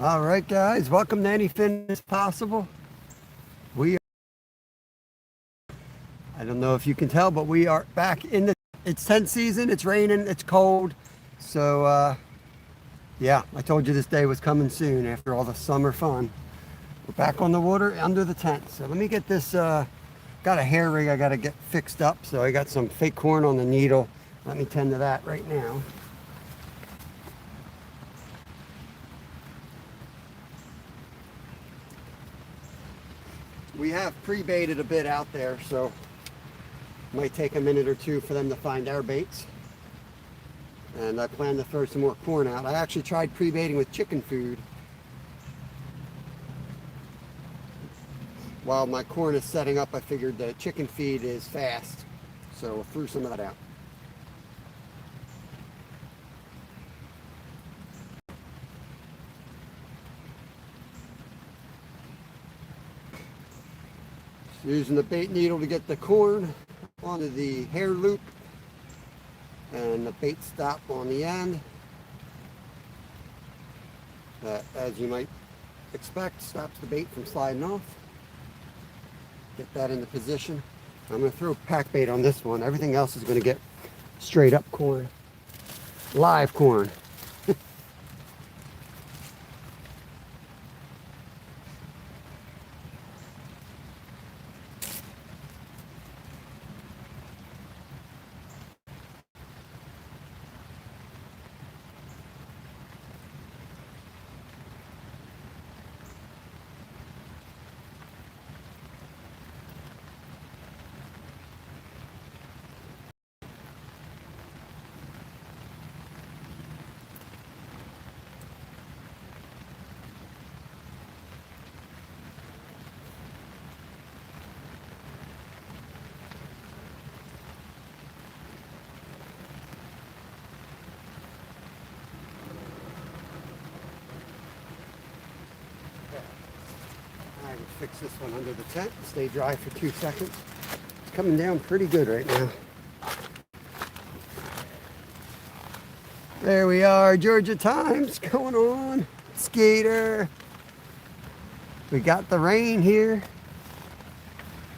All right, guys, welcome to Anything is Possible. We are, I don't know if you can tell, but we are back in it's tent season. It's raining, it's cold. So, yeah, I told you this day was coming soon after all the summer fun. We're back on the water under the tent. So let me get this, got a hair rig I got to get fixed up. So I got some fake corn on the needle. Let me tend to that right now. We have pre-baited a bit out there, so it might take a minute or two for them to find our baits. And I plan to throw some more corn out. I actually tried pre-baiting with chicken food. While my corn is setting up, I figured the chicken feed is fast, so I threw some of that out. Using the bait needle to get the corn onto the hair loop and the bait stop on the end. That, as you might expect, stops the bait from sliding off. Get that into position. I'm going to throw pack bait on this one. Everything else is going to get straight up corn. Live corn. I will fix this one under the tent, stay dry for 2 seconds. It's coming down pretty good right now. There we are, Georgia Times going on. Skater. We got the rain here.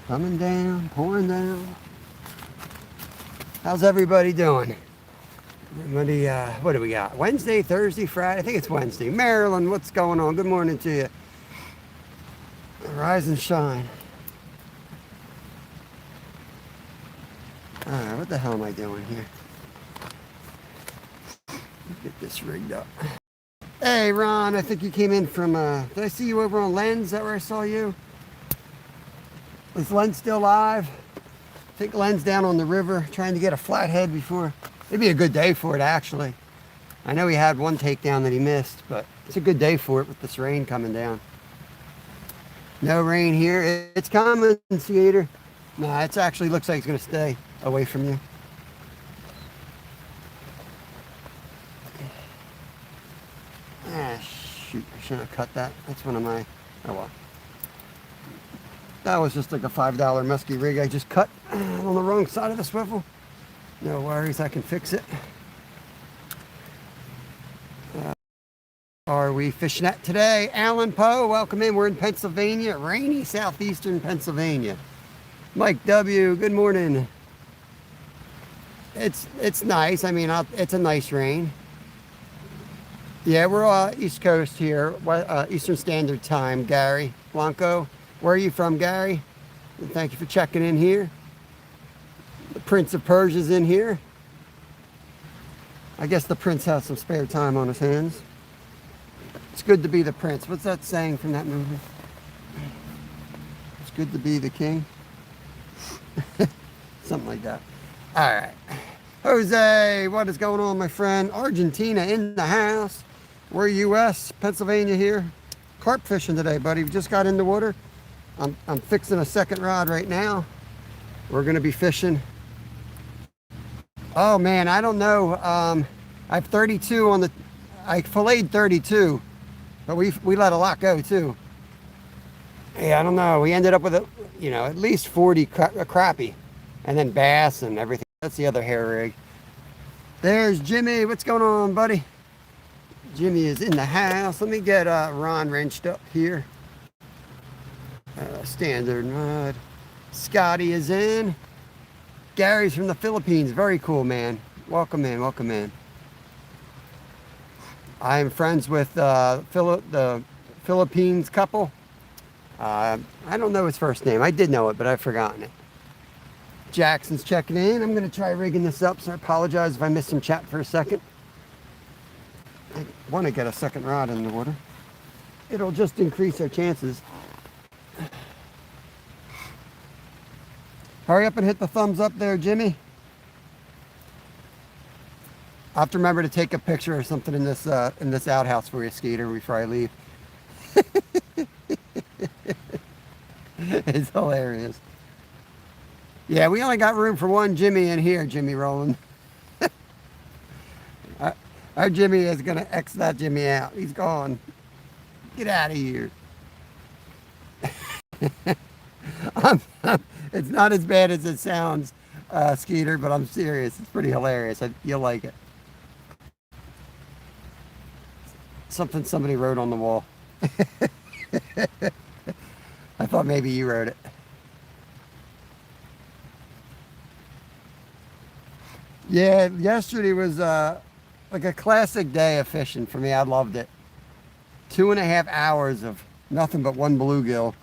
Coming down, pouring down. How's everybody doing? Everybody, what do we got? Wednesday, Thursday, Friday? I think it's Wednesday. Maryland, what's going on? Good morning to you. Rise and shine. Alright, what the hell am I doing here? Get this rigged up. Hey Ron, I think you came in from, did I see you over on Len's? Is that where I saw you? Is Len still live? I think Len's down on the river trying to get a flathead before. It'd be a good day for it actually. I know he had one takedown that he missed, but it's a good day for it with this rain coming down. No rain here. It's coming, Skater. Nah, it actually looks like it's going to stay away from you. Ah, shoot. I shouldn't have cut that. That's one of my... Oh, well. That was just like a $5 musky rig I just cut on the wrong side of the swivel. No worries. I can fix it. Are we fishing at today? Alan Poe, welcome in. We're in Pennsylvania, rainy southeastern Pennsylvania. Mike W, good morning. It's nice. I mean, it's a nice rain. Yeah, we're East Coast here, Eastern Standard Time. Gary Blanco, where are you from, Gary? And thank you for checking in here. The Prince of Persia's in here. I guess the Prince has some spare time on his hands. It's good to be the prince. What's that saying from that movie? It's good to be the king. Something like that. All right. Jose, what is going on, my friend? Argentina in the house. We're U.S., Pennsylvania here. Carp fishing today, buddy. We just got in the water. I'm fixing a second rod right now. We're going to be fishing. Oh, man, I don't know. I have 32 on the... I filleted 32. But we let a lot go too. Yeah, I don't know. We ended up with at least 40 crappie, and then bass and everything. That's the other hair rig. There's Jimmy. What's going on, buddy? Jimmy is in the house. Let me get Ron wrenched up here. Standard mud. Scotty is in. Gary's from the Philippines. Very cool, man. Welcome in, welcome in. I am friends with the Philippines couple. I don't know his first name. I did know it, but I've forgotten it. Jackson's checking in. I'm going to try rigging this up, so I apologize if I missed some chat for a second. I want to get a second rod in the water. It'll just increase our chances. Hurry up and hit the thumbs up there, Jimmy. I have to remember to take a picture or something in this outhouse for you, Skeeter, before I leave. It's hilarious. Yeah, we only got room for one Jimmy in here, Jimmy Rowland. Our Jimmy is going to X that Jimmy out. He's gone. Get out of here. It's not as bad as it sounds, Skeeter, but I'm serious. It's pretty hilarious. You'll like it. Something somebody wrote on the wall. I thought maybe you wrote it. Yeah, yesterday was like a classic day of fishing for me. I loved it. 2.5 hours of nothing but one bluegill.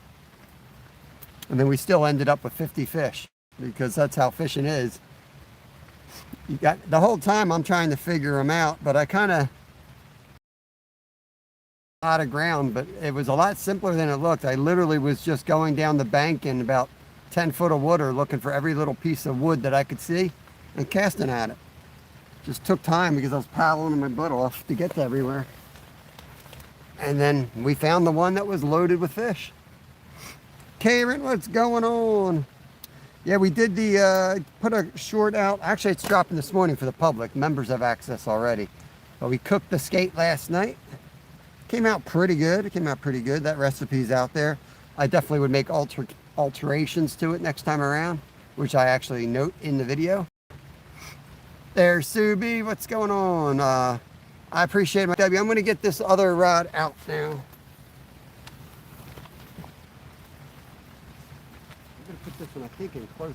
And then we still ended up with 50 fish because that's how fishing is. You got the whole time I'm trying to figure them out, but I kind of a lot of ground, but it was a lot simpler than it looked. I literally was just going down the bank in about 10 foot of water looking for every little piece of wood that I could see and casting at it. Just took time because I was paddling my butt off to get to everywhere. And then we found the one that was loaded with fish. Karen, what's going on? Yeah, we did put a short out. Actually, it's dropping this morning for the public. Members have access already. But we cooked the skate last night. Came out pretty good. It came out pretty good. That recipe's out there. I definitely would make alterations to it next time around, which I actually note in the video. There's Subi. What's going on? I appreciate my W. I'm going to get this other rod out now. I'm going to put this one, I think, in closer.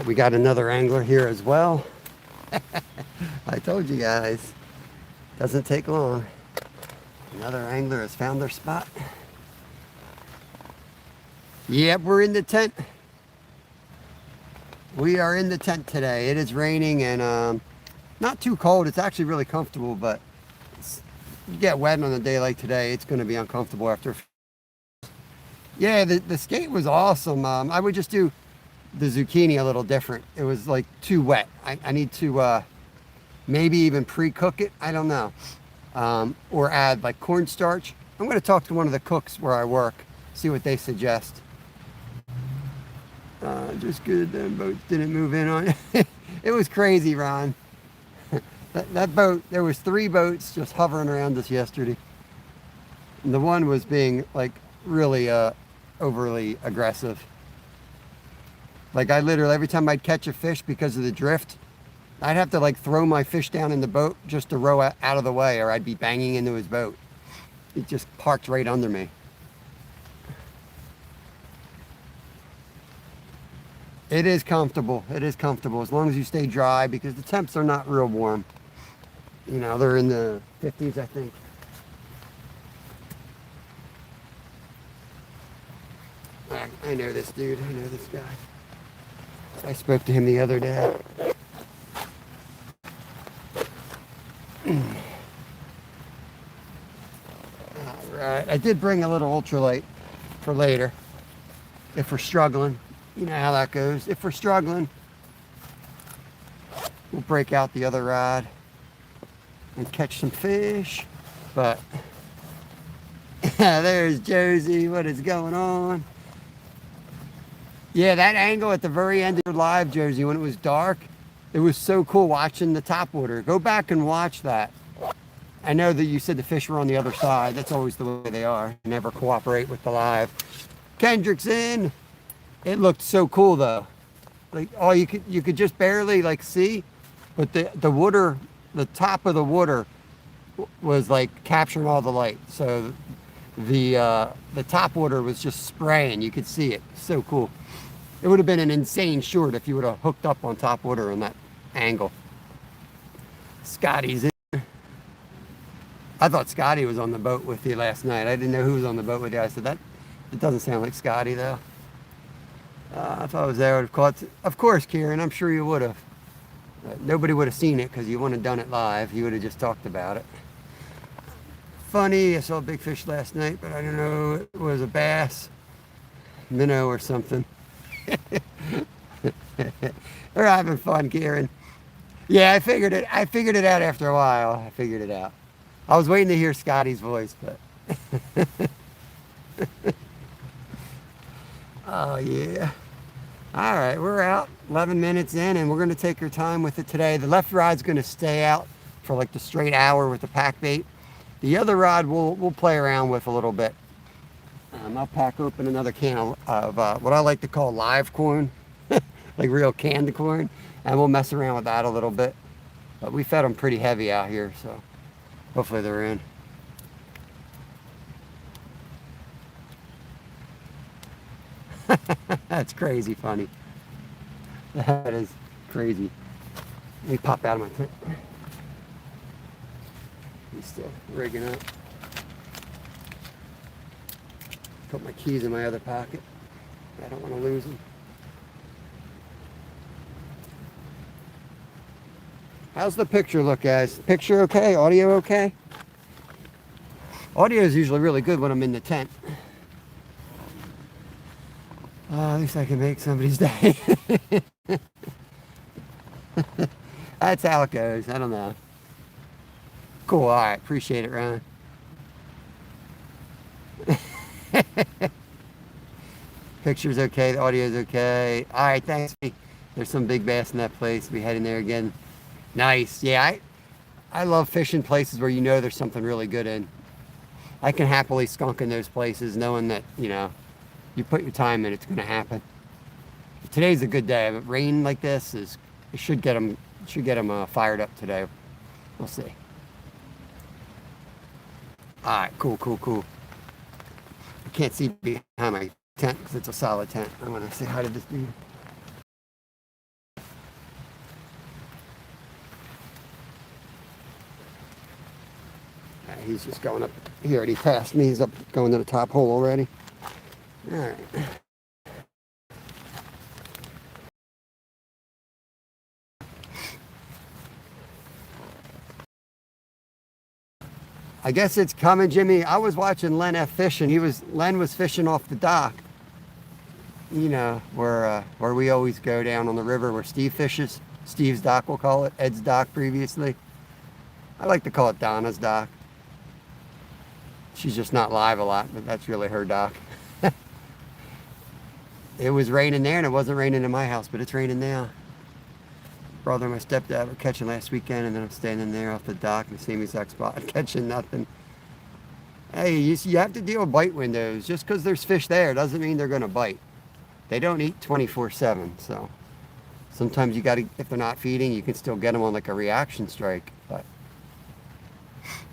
We got another angler here as well. I told you guys, doesn't take long. Another angler has found their spot. Yep, we're in the tent. We are in the tent today. It is raining and not too cold. It's actually really comfortable, but you get wet on a day like today, it's going to be uncomfortable after. Yeah, the skate was awesome. I would just do the zucchini a little different. It was like too wet. I need to maybe even pre-cook it. I don't know. Or add like cornstarch. I'm going to talk to one of the cooks where I work, see what they suggest. Just good them boats didn't move in on it. It was crazy, Ron. that boat, there was 3 boats just hovering around us yesterday. And the one was being like really overly aggressive. Like I literally, every time I'd catch a fish because of the drift, I'd have to like throw my fish down in the boat just to row out of the way, or I'd be banging into his boat. It just parked right under me. It is comfortable. It is comfortable as long as you stay dry because the temps are not real warm. You know, they're in the 50s, I think. I know this dude. I know this guy. I spoke to him the other day. Alright, I did bring a little ultralight for later. If we're struggling. You know how that goes. If we're struggling, we'll break out the other rod and catch some fish. But there's Josie. What is going on? Yeah, that angle at the very end of your live, Josie, when it was dark, it was so cool watching the topwater. Go back and watch that. I know that you said the fish were on the other side. That's always the way they are. They never cooperate with the live. Kendrick's in. It looked so cool though. Like, oh, you could just barely like see, but the water, the top of the water was like capturing all the light. So the top water was just spraying. You could see it. So cool. It would have been an insane short if you would have hooked up on top water on that angle. Scotty's in. I thought Scotty was on the boat with you last night. I didn't know who was on the boat with you. I said, it doesn't sound like Scotty though. If I was there, I would have caught it. Of course, Kieran, I'm sure you would have. Nobody would have seen it because you wouldn't have done it live. You would have just talked about it. Funny, I saw a big fish last night, but I don't know, it was a bass, minnow or something. We're having fun, Kieran. Yeah, I figured it out after a while. I figured it out. I was waiting to hear Scotty's voice, but oh yeah. All right, we're out 11 minutes in, and we're going to take our time with it today. The left rod's going to stay out for like the straight hour with the pack bait. The other rod we'll play around with a little bit. I'll pack open another can of what I like to call live corn, like real canned corn, and we'll mess around with that a little bit. But we fed them pretty heavy out here, so hopefully they're in. That's crazy funny. That is crazy. Let me pop out of my tent. He's still rigging up. Put my keys in my other pocket. I don't want to lose them. How's the picture look, guys? Picture okay? Audio okay? Audio is usually really good when I'm in the tent. At least I can make somebody's day. That's how it goes. I don't know. Cool. All right. Appreciate it, Ryan. Picture's okay. The audio's okay. All right. Thanks. There's some big bass in that place. We'll be heading there again. Nice. Yeah. I love fishing places where you know there's something really good in. I can happily skunk in those places knowing that, you know, you put your time in, it's going to happen. Today's a good day. Rain like this it should get them fired up today. We'll see. All right, cool. I can't see behind my tent because it's a solid tent. I want to say hi to this dude. He's just going up. He already passed me. He's up going to the top hole already. All right. I guess it's coming, Jimmy. I was watching Len F fishing. Len was fishing off the dock. You know, where we always go down on the river where Steve fishes. Steve's dock, we'll call it. Ed's dock previously. I like to call it Donna's dock. She's just not live a lot, but that's really her dock. It was raining there, and it wasn't raining in my house, but it's raining now. Brother and my stepdad were catching last weekend, and then I'm standing there off the dock in the same exact spot, catching nothing. Hey, you have to deal with bite windows. Just because there's fish there doesn't mean they're going to bite. They don't eat 24/7, so sometimes you got to, if they're not feeding, you can still get them on like a reaction strike. But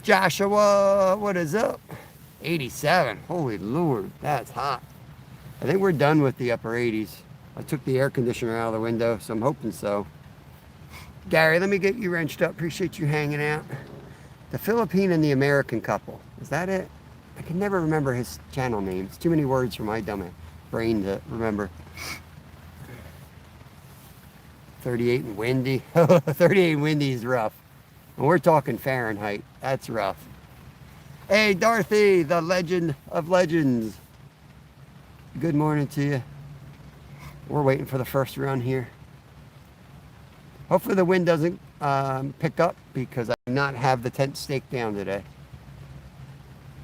Joshua, what is up? 87. Holy Lord, that's hot. I think we're done with the upper 80s. I took the air conditioner out of the window, so I'm hoping so. Gary, let me get you wrenched up. Appreciate you hanging out. The Philippine and the American couple. Is that it? I can never remember his channel name. It's too many words for my dumb brain to remember. 38 and windy. 38 and windy is rough. And we're talking Fahrenheit. That's rough. Hey, Dorothy, the legend of legends. Good morning to you. We're waiting for the first run here. Hopefully the wind doesn't pick up because I do not have the tent staked down today.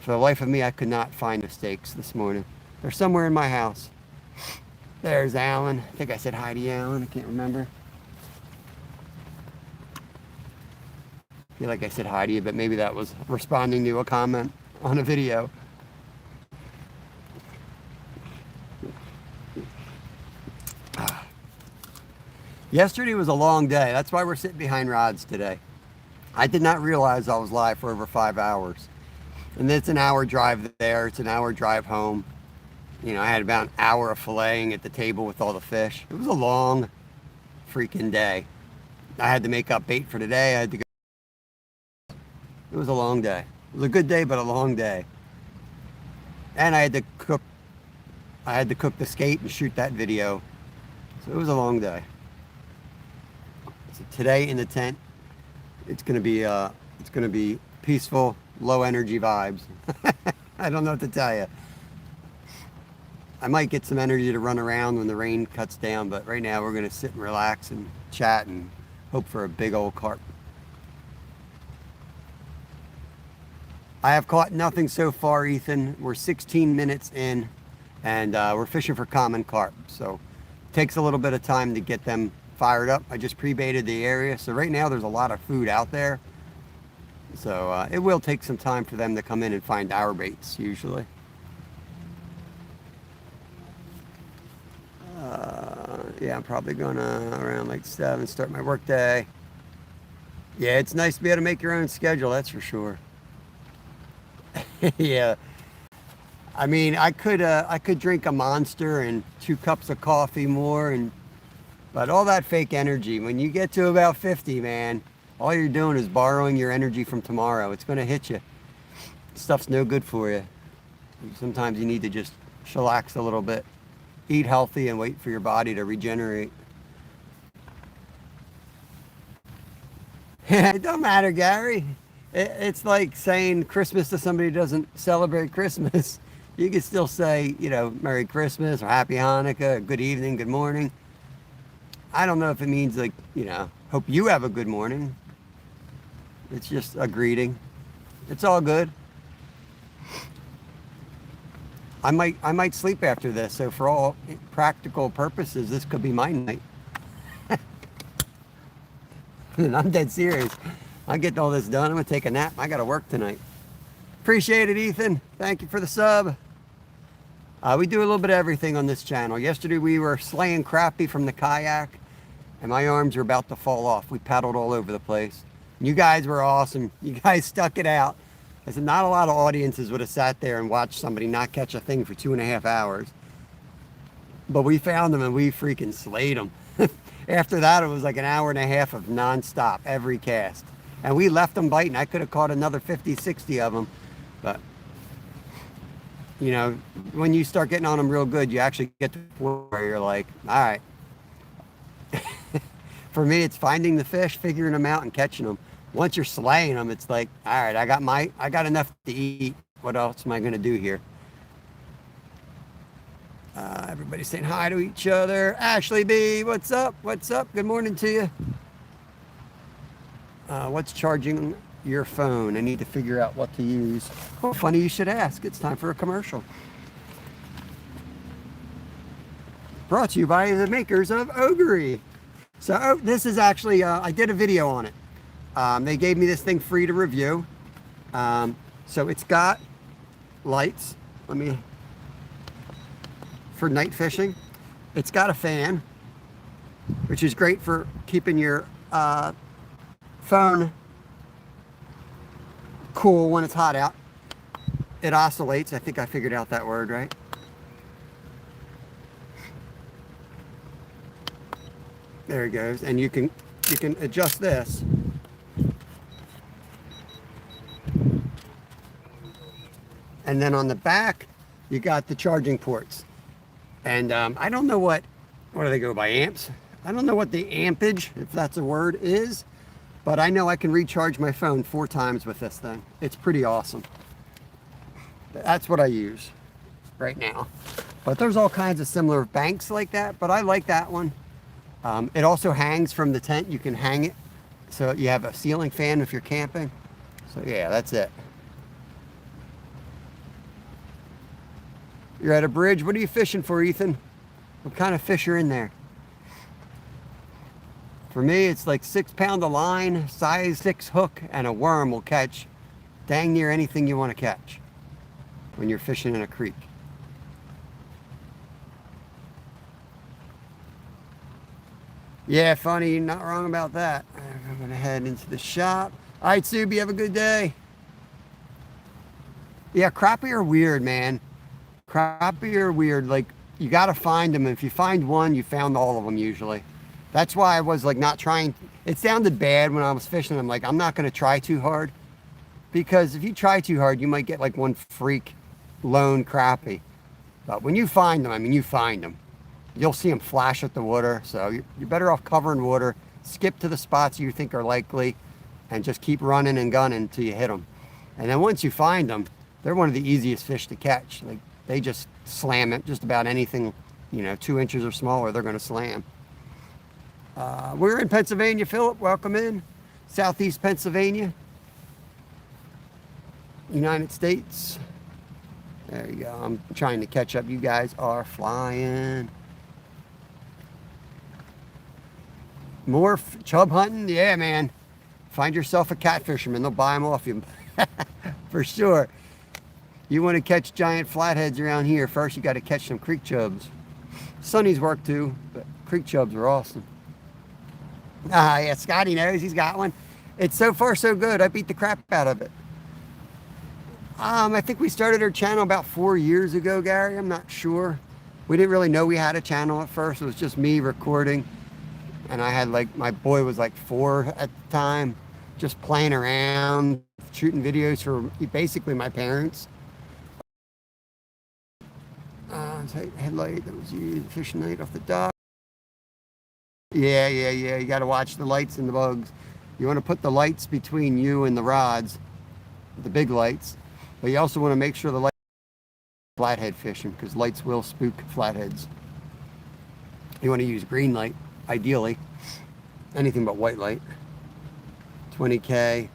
For the life of me, I could not find the stakes this morning. They're somewhere in my house. There's Alan. I think I said hi to Alan. I can't remember. I feel like I said hi to you, but maybe that was responding to a comment on a video. Yesterday was a long day. That's why we're sitting behind rods today. I did not realize I was live for over 5 hours. And it's an hour drive there. It's an hour drive home. You know, I had about an hour of filleting at the table with all the fish. It was a long freaking day. I had to make up bait for today. I had to go. It was a long day. It was a good day, but a long day. And I had to cook. I had to cook the skate and shoot that video. So it was a long day. So today in the tent, it's gonna be peaceful, low energy vibes. I don't know what to tell you. I might get some energy to run around when the rain cuts down, but right now we're gonna sit and relax and chat and hope for a big old carp. I have caught nothing so far, Ethan. We're 16 minutes in, and we're fishing for common carp. So it takes a little bit of time to get them fired up. I just pre-baited the area. So right now there's a lot of food out there. So it will take some time for them to come in and find our baits, usually. Yeah, I'm probably gonna around like 7 start my work day. Yeah, it's nice to be able to make your own schedule, that's for sure. Yeah, I mean, I could drink a Monster and 2 cups of coffee more, but all that fake energy, when you get to about 50, man, all you're doing is borrowing your energy from tomorrow. It's gonna hit you. Stuff's no good for you. Sometimes you need to just chillax a little bit, eat healthy, and wait for your body to regenerate. It don't matter, Gary. It's like saying Christmas to somebody who doesn't celebrate Christmas. You can still say, you know, Merry Christmas or Happy Hanukkah, good evening, good morning. I don't know if it means like, you know, hope you have a good morning. It's just a greeting. It's all good. I might sleep after this, so for all practical purposes, this could be my night. And I'm dead serious. I'll get all this done. I'm gonna take a nap. I gotta work tonight. Appreciate it, Ethan. Thank you for the sub. We do a little bit of everything on this channel. Yesterday we were slaying crappie from the kayak, and my arms were about to fall off. We paddled all over the place. You guys were awesome. You guys stuck it out. I said not a lot of audiences would have sat there and watched somebody not catch a thing for 2.5 hours. But we found them and we freaking slayed them. After that, it was like an hour and a half of nonstop, every cast. And we left them biting. I could have caught another 50, 60 of them. But, you know, when you start getting on them real good, you actually get to the point where you're like, all right. For me, it's finding the fish, figuring them out, and catching them. Once you're slaying them, it's like, all right, I got enough to eat. What else am I going to do here? Everybody's saying hi to each other. Ashley B, what's up? What's up? Good morning to you. What's charging your phone? I need to figure out what to use. Oh, funny you should ask. It's time for a commercial. Brought to you by the makers of Ogre. So this is actually, I did a video on it. They gave me this thing free to review. So it's got lights. For night fishing. It's got a fan, which is great for keeping your phone cool when it's hot out. It oscillates. I think I figured out that word, right? There it goes. And you can adjust this. And then on the back, you got the charging ports. And I don't know what do they go by, amps? I don't know what the ampage, if that's a word, is, but I know I can recharge my phone 4 times with this thing. It's pretty awesome. That's what I use right now. But there's all kinds of similar banks like that, but I like that one. It also hangs from the tent. You can hang it, so you have a ceiling fan if you're camping. So yeah, that's it. You're at a bridge. What are you fishing for, Ethan? What kind of fish are in there? For me, it's like 6 pound of line, size 6 hook, and a worm will catch dang near anything you want to catch when you're fishing in a creek. Yeah, funny, you're not wrong about that. I'm gonna head into the shop. All right, Subi, have a good day. Yeah, crappie are weird, man. Crappie are weird. Like, you gotta find them. If you find one, you found all of them usually. That's why I was like not trying. It sounded bad when I was fishing. I'm like, I'm not gonna try too hard. Because if you try too hard, you might get like one freak lone crappie. But when you find them, I mean, you find them. You'll see them flash at the water. So you're better off covering water, skip to the spots you think are likely, and just keep running and gunning until you hit them. And then once you find them, they're one of the easiest fish to catch. Like, they just slam it. Just about anything, 2 inches or smaller, they're going to slam. We're in Pennsylvania, Philip. Welcome in. Southeast Pennsylvania, United States. There you go. I'm trying to catch up. You guys are flying. More chub hunting? Yeah, man. Find yourself a catfisherman. They'll buy them off you. For sure. You want to catch giant flatheads around here, first you got to catch some creek chubs. Sunny's work too, but creek chubs are awesome. Yeah, Scotty knows. He's got one. It's so far so good. I beat the crap out of it. I think we started our channel about 4 years ago, Gary. I'm not sure. We didn't really know we had a channel at first. It was just me recording. And I had my boy was like 4 at the time, just playing around, shooting videos for basically my parents. Headlight that was used, fishing night off the dock. Yeah. You got to watch the lights and the bugs. You want to put the lights between you and the rods, the big lights. But you also want to make sure the lights flathead fishing, because lights will spook flatheads. You want to use green light, ideally. Anything but white light. 20K,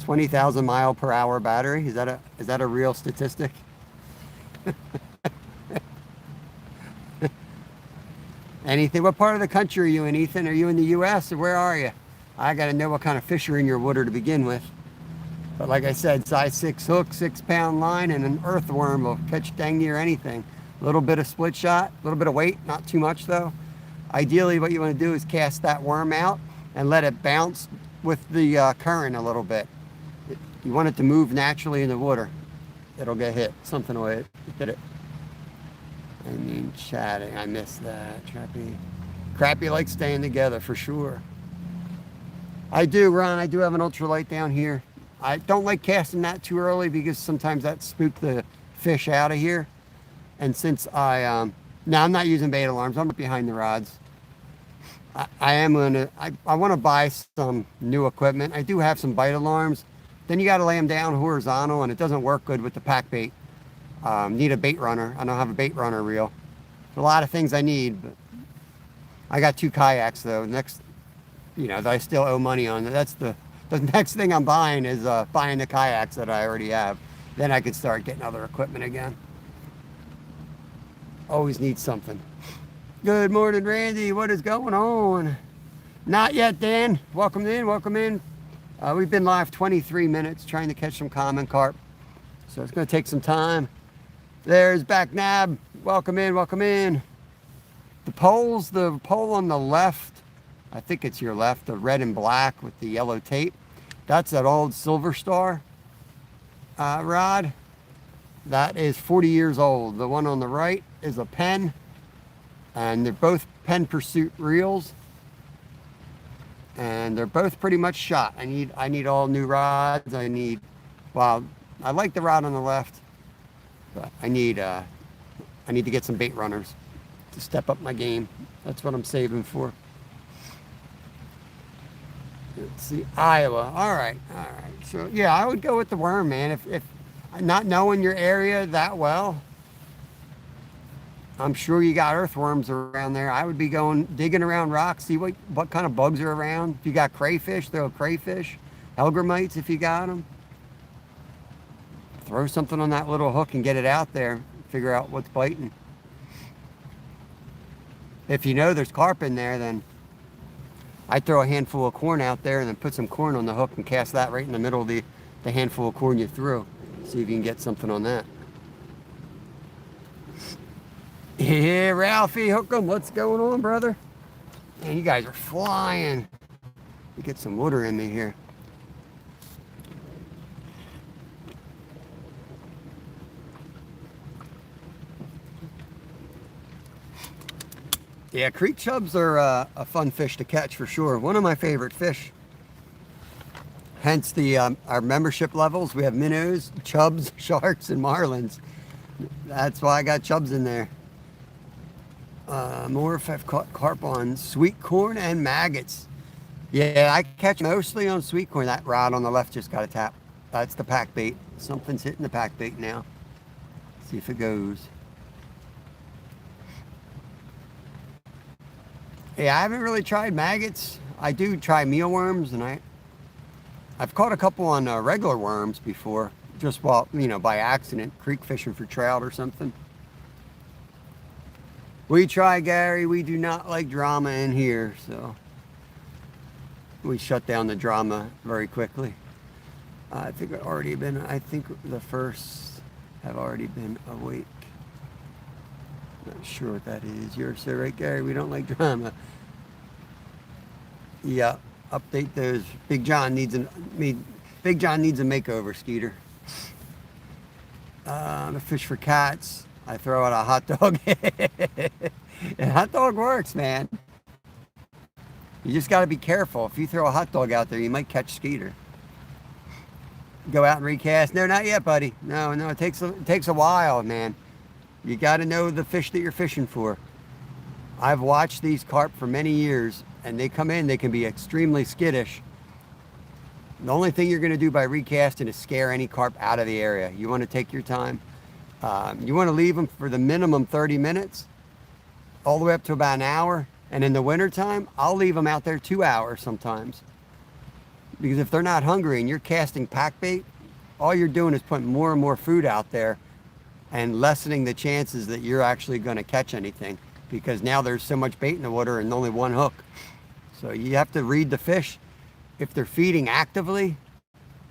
20,000 mile per hour battery. Is that a real statistic? Anything. What part of the country are you in, Ethan? Are you in the U.S. or where are you? I got to know what kind of fish are in your water to begin with. But like I said, size 6 hook, 6-pound line, and an earthworm will catch dang near anything. A little bit of split shot, a little bit of weight, not too much though. Ideally, what you want to do is cast that worm out and let it bounce with the current a little bit. You want it to move naturally in the water. It'll get hit. Something will hit it. I mean, chatting. I missed that. Crappie like staying together for sure. I do, Ron. I do have an ultralight down here. I don't like casting that too early because sometimes that spooks the fish out of here. And since now I'm not using bait alarms. I'm behind the rods. I want to buy some new equipment. I do have some bite alarms. Then you got to lay them down horizontal, and it doesn't work good with the pack bait. Need a bait runner. I don't have a bait runner reel. There's a lot of things I need, but I got 2 kayaks though. Next, that I still owe money on. That's the next thing I'm buying is buying the kayaks that I already have. Then I can start getting other equipment again. Always need something. Good morning, Randy. What is going on? Not yet, Dan. Welcome in. We've been live 23 minutes trying to catch some common carp. So it's going to take some time. There's Back Nab. Welcome in. The pole on the left, I think it's your left, the red and black with the yellow tape. That's that old Silver Star rod. That is 40 years old. The one on the right is a Penn, and they're both Penn Pursuit reels, and they're both pretty much shot. I need all new rods. I like the rod on the left, but I need to get some bait runners to step up my game. That's what I'm saving for. Let's see, Iowa. All right. So yeah, I would go with the worm, man. If not knowing your area that well, I'm sure you got earthworms around there. I would be digging around rocks, see what kind of bugs are around. If you got crayfish, throw crayfish. Helgramites if you got them. Throw something on that little hook and get it out there. Figure out what's biting. If you know there's carp in there, then I throw a handful of corn out there and then put some corn on the hook and cast that right in the middle of the handful of corn you threw. See if you can get something on that. Yeah, Ralphie, hook 'em. What's going on, brother? Man, you guys are flying. You get some water in me here. Yeah, creek chubs are a fun fish to catch for sure. One of my favorite fish. Hence the our membership levels. We have minnows, chubs, sharks, and marlins. That's why I got chubs in there. More if I've caught carp on sweet corn and maggots. Yeah, I catch mostly on sweet corn. That rod on the left just got a tap. That's the pack bait. Something's hitting the pack bait now. See if it goes. Yeah, I haven't really tried maggots. I do try mealworms, and I've caught a couple on regular worms before, just while, by accident, creek fishing for trout or something. We try, Gary. We do not like drama in here, so we shut down the drama very quickly. I think the first have already been awake. Not sure what that is. You're so right, Gary. We don't like drama. Yeah, update those. Big John needs a makeover, Skeeter. A fish for cats. I throw out a hot dog. And hot dog works, man. You just got to be careful. If you throw a hot dog out there, you might catch Skeeter. Go out and recast. No, not yet, buddy. No. It takes a while, man. You got to know the fish that you're fishing for. I've watched these carp for many years, and they come in, they can be extremely skittish. The only thing you're going to do by recasting is scare any carp out of the area. You want to take your time. You want to leave them for the minimum 30 minutes, all the way up to about an hour. And in the wintertime, I'll leave them out there 2 hours sometimes. Because if they're not hungry and you're casting pack bait, all you're doing is putting more and more food out there and lessening the chances that you're actually going to catch anything, because now there's so much bait in the water and only one hook. So you have to read the fish. If they're feeding actively,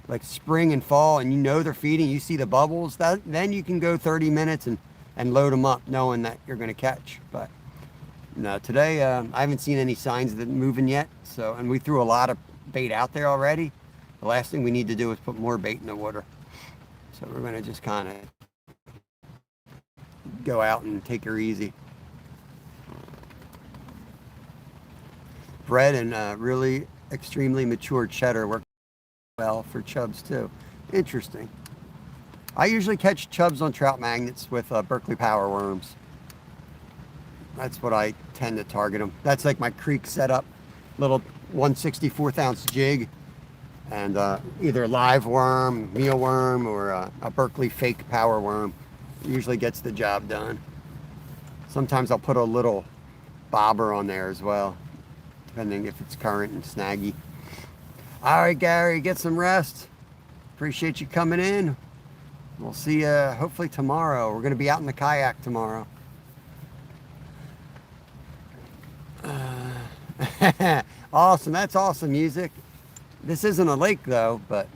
like spring and fall, and they're feeding, you see the bubbles, then you can go 30 minutes and load them up knowing that you're going to catch. But no, today I haven't seen any signs of it moving yet. And we threw a lot of bait out there already. The last thing we need to do is put more bait in the water. So we're going to just kind of go out and take her easy. Bred and really extremely mature cheddar work well for chubs too. Interesting. I usually catch chubs on trout magnets with Berkeley power worms. That's what I tend to target them. That's like my creek setup, little 1/64 ounce jig, and either live worm, mealworm, or a Berkeley fake power worm. Usually gets the job done. Sometimes I'll put a little bobber on there as well, depending if it's current and snaggy. All right, Gary, get some rest. Appreciate you coming in. We'll see you hopefully tomorrow. We're going to be out in the kayak tomorrow. Awesome. That's awesome music. This isn't a lake though, but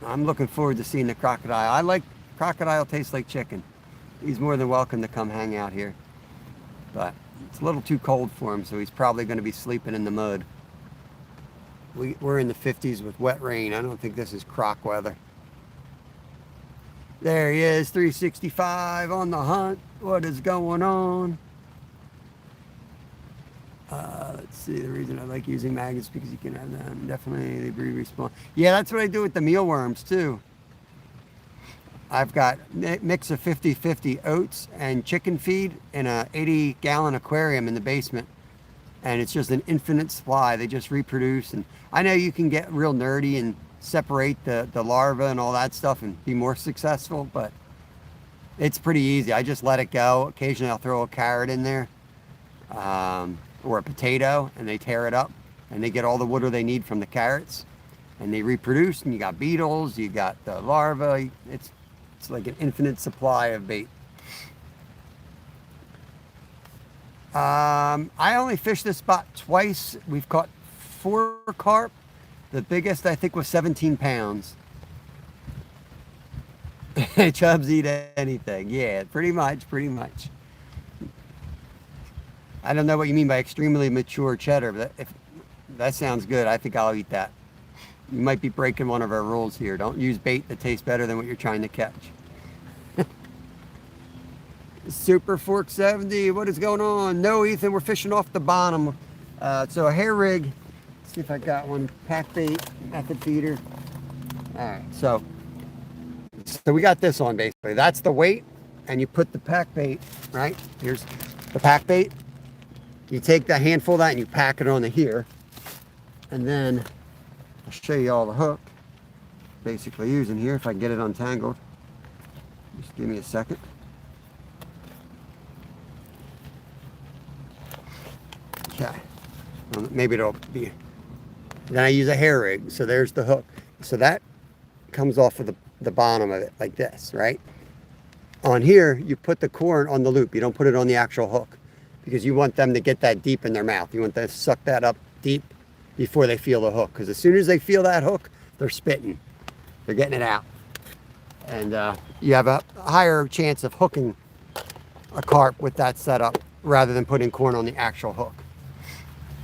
I'm looking forward to seeing the crocodile. I like crocodile, tastes like chicken. He's more than welcome to come hang out here, but it's a little too cold for him, so he's probably going to be sleeping in the mud. We're in the 50s with wet rain. I don't think this is croc weather. There he is, 365 on the hunt. What is going on? Let's see, the reason I like using maggots because you can have them. Definitely, they breed respawn. Yeah, that's what I do with the mealworms too. I've got a mix of 50-50 oats and chicken feed in a 80-gallon aquarium in the basement. And it's just an infinite supply. They just reproduce. And I know you can get real nerdy and separate the larva and all that stuff and be more successful, but it's pretty easy. I just let it go. Occasionally I'll throw a carrot in there. Or a potato, and they tear it up and they get all the water they need from the carrots, and they reproduce, and you got beetles, you got the larvae. It's like an infinite supply of bait. I only fished this spot twice. We've caught 4 carp. The biggest I think was 17 pounds. Chubs eat anything. Yeah, pretty much, pretty much. I don't know what you mean by extremely mature cheddar, but if that sounds good, I think I'll eat that. You might be breaking one of our rules here. Don't use bait that tastes better than what you're trying to catch. Super Fork 70, what is going on? No, Ethan, we're fishing off the bottom. So a hair rig. Let's see if I got one. Pack bait, method feeder. All right, so we got this on basically. That's the weight, and you put the pack bait, right? Here's the pack bait. You take that handful of that and you pack it onto here. And then I'll show you all the hook basically using here if I can get it untangled. Just give me a second. Okay. Well, maybe it'll be. Then I use a hair rig. So there's the hook. So that comes off of the bottom of it like this, right? On here, you put the corn on the loop. You don't put it on the actual hook because you want them to get that deep in their mouth. You want them to suck that up deep before they feel the hook. Because as soon as they feel that hook, they're spitting. They're getting it out. And you have a higher chance of hooking a carp with that setup rather than putting corn on the actual hook.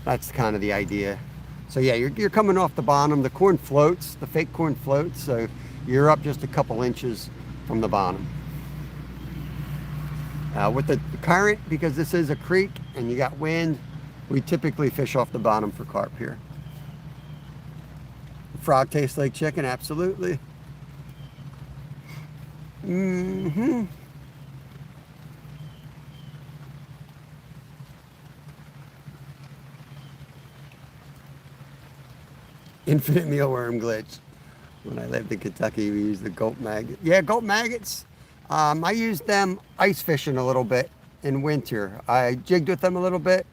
That's kind of the idea. So yeah, you're coming off the bottom. The corn floats, the fake corn floats, so you're up just a couple inches from the bottom. With the current, because this is a creek and you got wind, we typically fish off the bottom for carp here. Frog tastes like chicken, absolutely. Mm-hmm. Infinite mealworm glitch. When I lived in Kentucky, we used the gulp maggot. Yeah, gulp maggots. I used them ice fishing a little bit in winter. I jigged with them a little bit.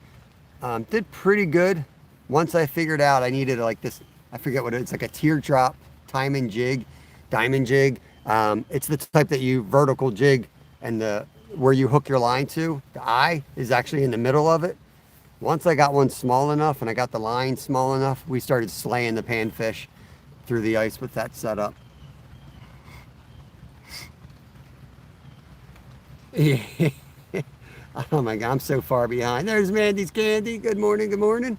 Did pretty good. Once I figured out I needed like this, I forget what it is, it's like a teardrop diamond jig. It's the type that you vertical jig, and where you hook your line to, the eye is actually in the middle of it. Once I got one small enough and I got the line small enough, we started slaying the panfish through the ice with that setup. Oh my God, I'm so far behind. There's Mandy's Candy. Good morning, good morning.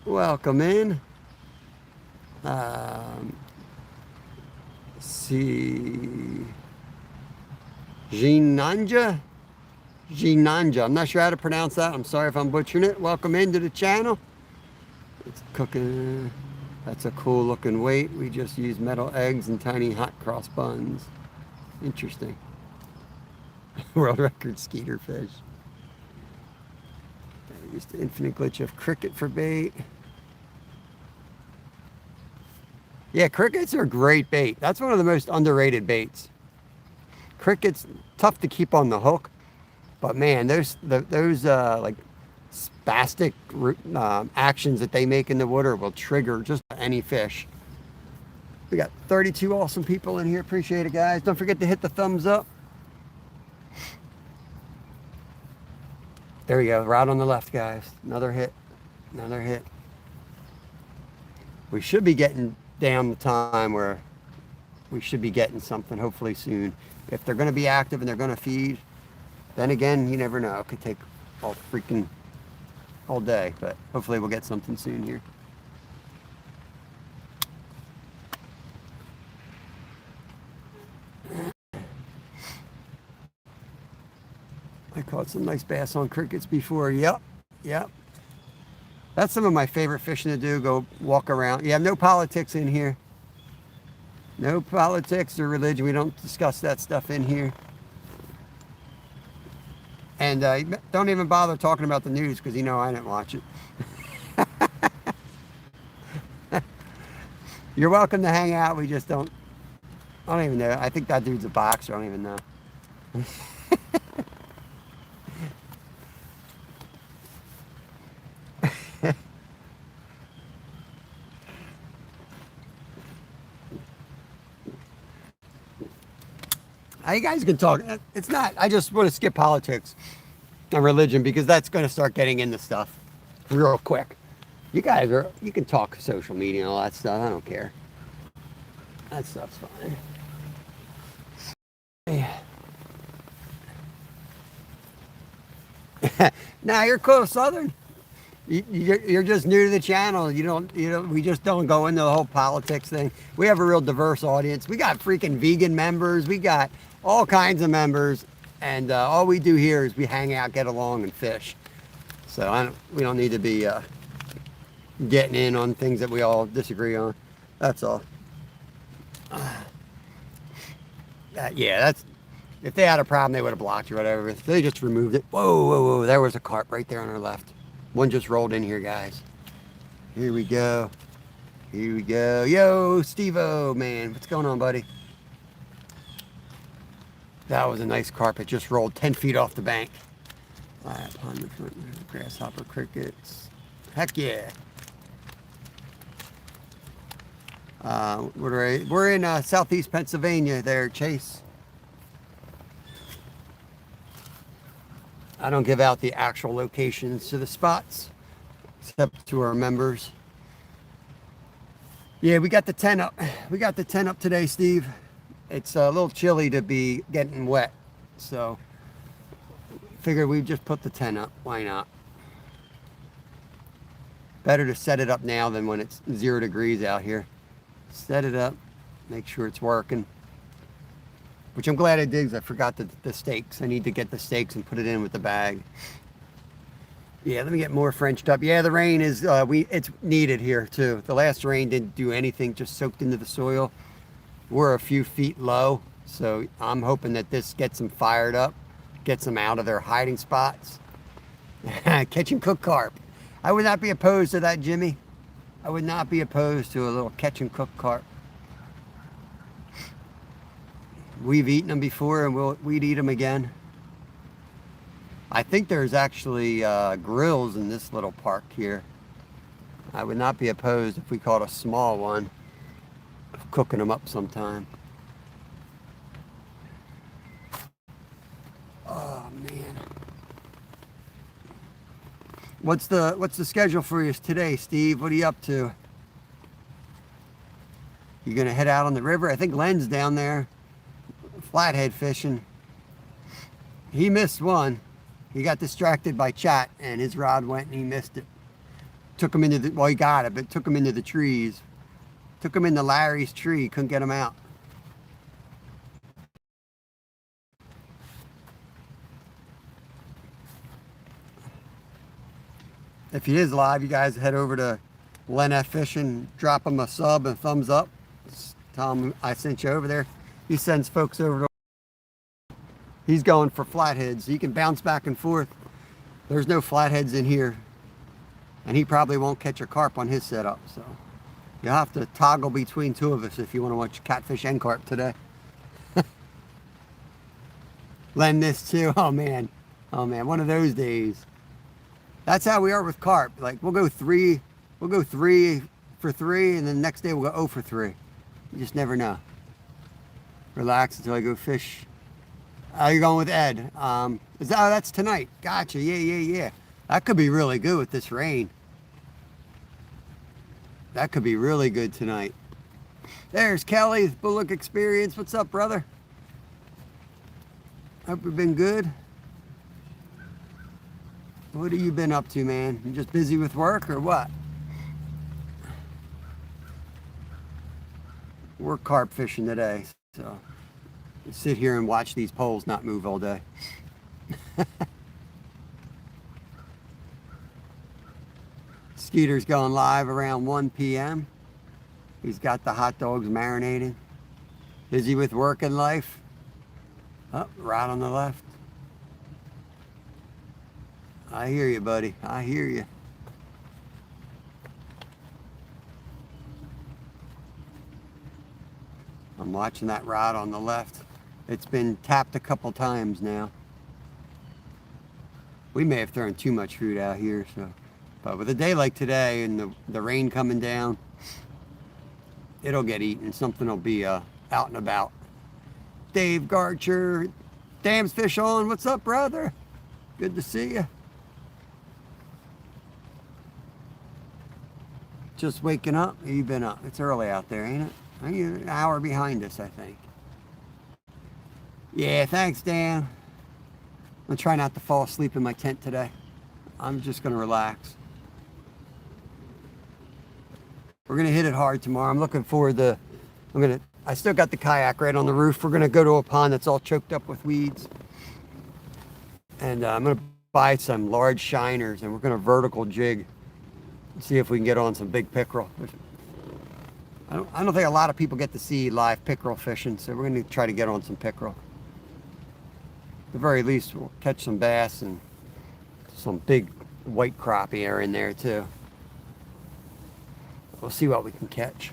Welcome in. See. Jinanja? Jinanja. I'm not sure how to pronounce that. I'm sorry if I'm butchering it. Welcome into the channel. It's cooking. That's a cool looking weight. We just use metal eggs and tiny hot cross buns. Interesting. World record skeeter fish. I used the infinite glitch of cricket for bait. Yeah, crickets are great bait. That's one of the most underrated baits. Crickets, tough to keep on the hook, but man, those like spastic actions that they make in the water will trigger just any fish. We got 32 awesome people in here. Appreciate it, guys. Don't forget to hit the thumbs up. There we go, right on the left, guys. Another hit, another hit. We should be getting down the time where we should be getting something hopefully soon. If they're going to be active and they're going to feed, then again, you never know. It could take all day, but hopefully we'll get something soon here. I caught some nice bass on crickets before. Yep. That's some of my favorite fishing to do. Go walk around. You have no politics in here. No politics or religion. We don't discuss that stuff in here. And don't even bother talking about the news because you know I didn't watch it. You're welcome to hang out. We just don't. I don't even know. I think that dude's a boxer. I don't even know. You guys can talk. It's not. I just want to skip politics. and religion, because that's going to start getting into stuff real quick. You guys are, you can talk social media and all that stuff. I don't care. That stuff's fine. Now you're close, Southern. You're just new to the channel. We just don't go into the whole politics thing. We have a real diverse audience. We got freaking vegan members. We got all kinds of members. And all we do here is we hang out, get along, and fish. So we don't need to be getting in on things that we all disagree on. That's all. If they had a problem, they would have blocked you or whatever. They just removed it. Whoa, whoa, whoa. There was a carp right there on our left. One just rolled in here, guys. Here we go. Here we go. Yo, Steve-O, man. What's going on, buddy? That was a nice carp. It just rolled 10 feet off the bank. All right, pond in front. Grasshopper, crickets. Heck yeah. We're in southeast Pennsylvania there, Chase. I don't give out the actual locations to the spots, except to our members. Yeah, we got the tent up. We got the tent up today, Steve. It's a little chilly to be getting wet, so figured we'd just put the tent up. Why not? Better to set it up now than when it's 0 degrees out here. Set it up, make sure it's working. Which I'm glad I did, because I forgot the stakes. I need to get the stakes and put it in with the bag. Yeah, let me get more Frenched up. Yeah, the rain is, it's needed here too. The last rain didn't do anything, just soaked into the soil. We're a few feet low, so I'm hoping that this gets them fired up, gets them out of their hiding spots. Catch and cook carp. I would not be opposed to that, Jimmy. I would not be opposed to a little catch and cook carp. We've eaten them before, and we'd eat them again. I think there's actually grills in this little park here. I would not be opposed if we caught a small one of cooking them up sometime. Oh man, what's the schedule for you today, Steve? What are you up to? You gonna head out on the river? I think Len's down there. Flathead fishing. He missed one. He got distracted by chat and his rod went and he missed it. Took him into the, well, he got it, but took him into the trees. Took him into Larry's tree, couldn't get him out. If he is live, you guys head over to Len F Fishing, drop him a sub and thumbs up. Just tell him I sent you over there. He sends folks over to, he's going for flatheads. So you can bounce back and forth. There's no flatheads in here. And he probably won't catch a carp on his setup. So you'll have to toggle between two of us if you want to watch catfish and carp today. Len this too. Oh man, one of those days. That's how we are with carp. Like we'll go three for three, and then the next day we'll go 0 for 3. You just never know. Relax until I go fish. You're going with Ed. That's tonight. Gotcha. Yeah. That could be really good with this rain. That could be really good tonight. There's Kelly, Bullock Experience. What's up, brother? Hope you've been good. What have you been up to, man? You just busy with work or what? We're carp fishing today, so sit here and watch these poles not move all day. Skeeter's going live around 1 p.m. He's got the hot dogs marinating. Busy with work and life. Oh, right on the left. I hear you, buddy. I hear you. I'm watching that rod on the left. It's been tapped a couple times now. We may have thrown too much food out here, so. But with a day like today and the rain coming down, it'll get eaten. Something will be out and about. Dave Garcher, Dam's Fish On. What's up, brother? Good to see you. Just waking up? You've been up. It's early out there, ain't it? You're an hour behind us, I think. Yeah, thanks, Dan. I'm gonna try not to fall asleep in my tent today. I'm just gonna relax. We're gonna hit it hard tomorrow. I'm looking forward to, I still got the kayak right on the roof. We're gonna go to a pond that's all choked up with weeds. And I'm gonna buy some large shiners and we're gonna vertical jig. See if we can get on some big pickerel. I don't think a lot of people get to see live pickerel fishing, so we're going to try to get on some pickerel. At the very least, we'll catch some bass and some big white crappie are in there too. We'll see what we can catch.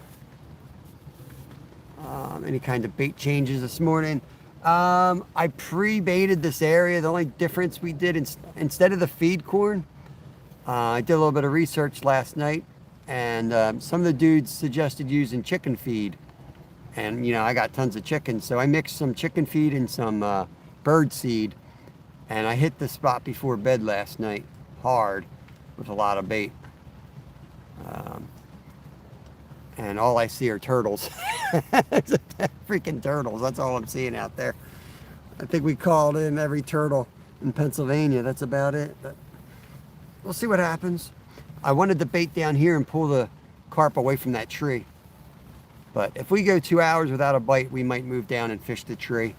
Any kind of bait changes this morning? I pre-baited this area. The only difference we did, instead of the feed corn, I did a little bit of research last night, and some of the dudes suggested using chicken feed. And, I got tons of chickens, so I mixed some chicken feed and some bird seed, and I hit the spot before bed last night hard with a lot of bait. And all I see are turtles. Freaking turtles. That's all I'm seeing out there. I think we called in every turtle in Pennsylvania. That's about it. But we'll see what happens. I wanted to bait down here and pull the carp away from that tree. But if we go 2 hours without a bite, we might move down and fish the tree.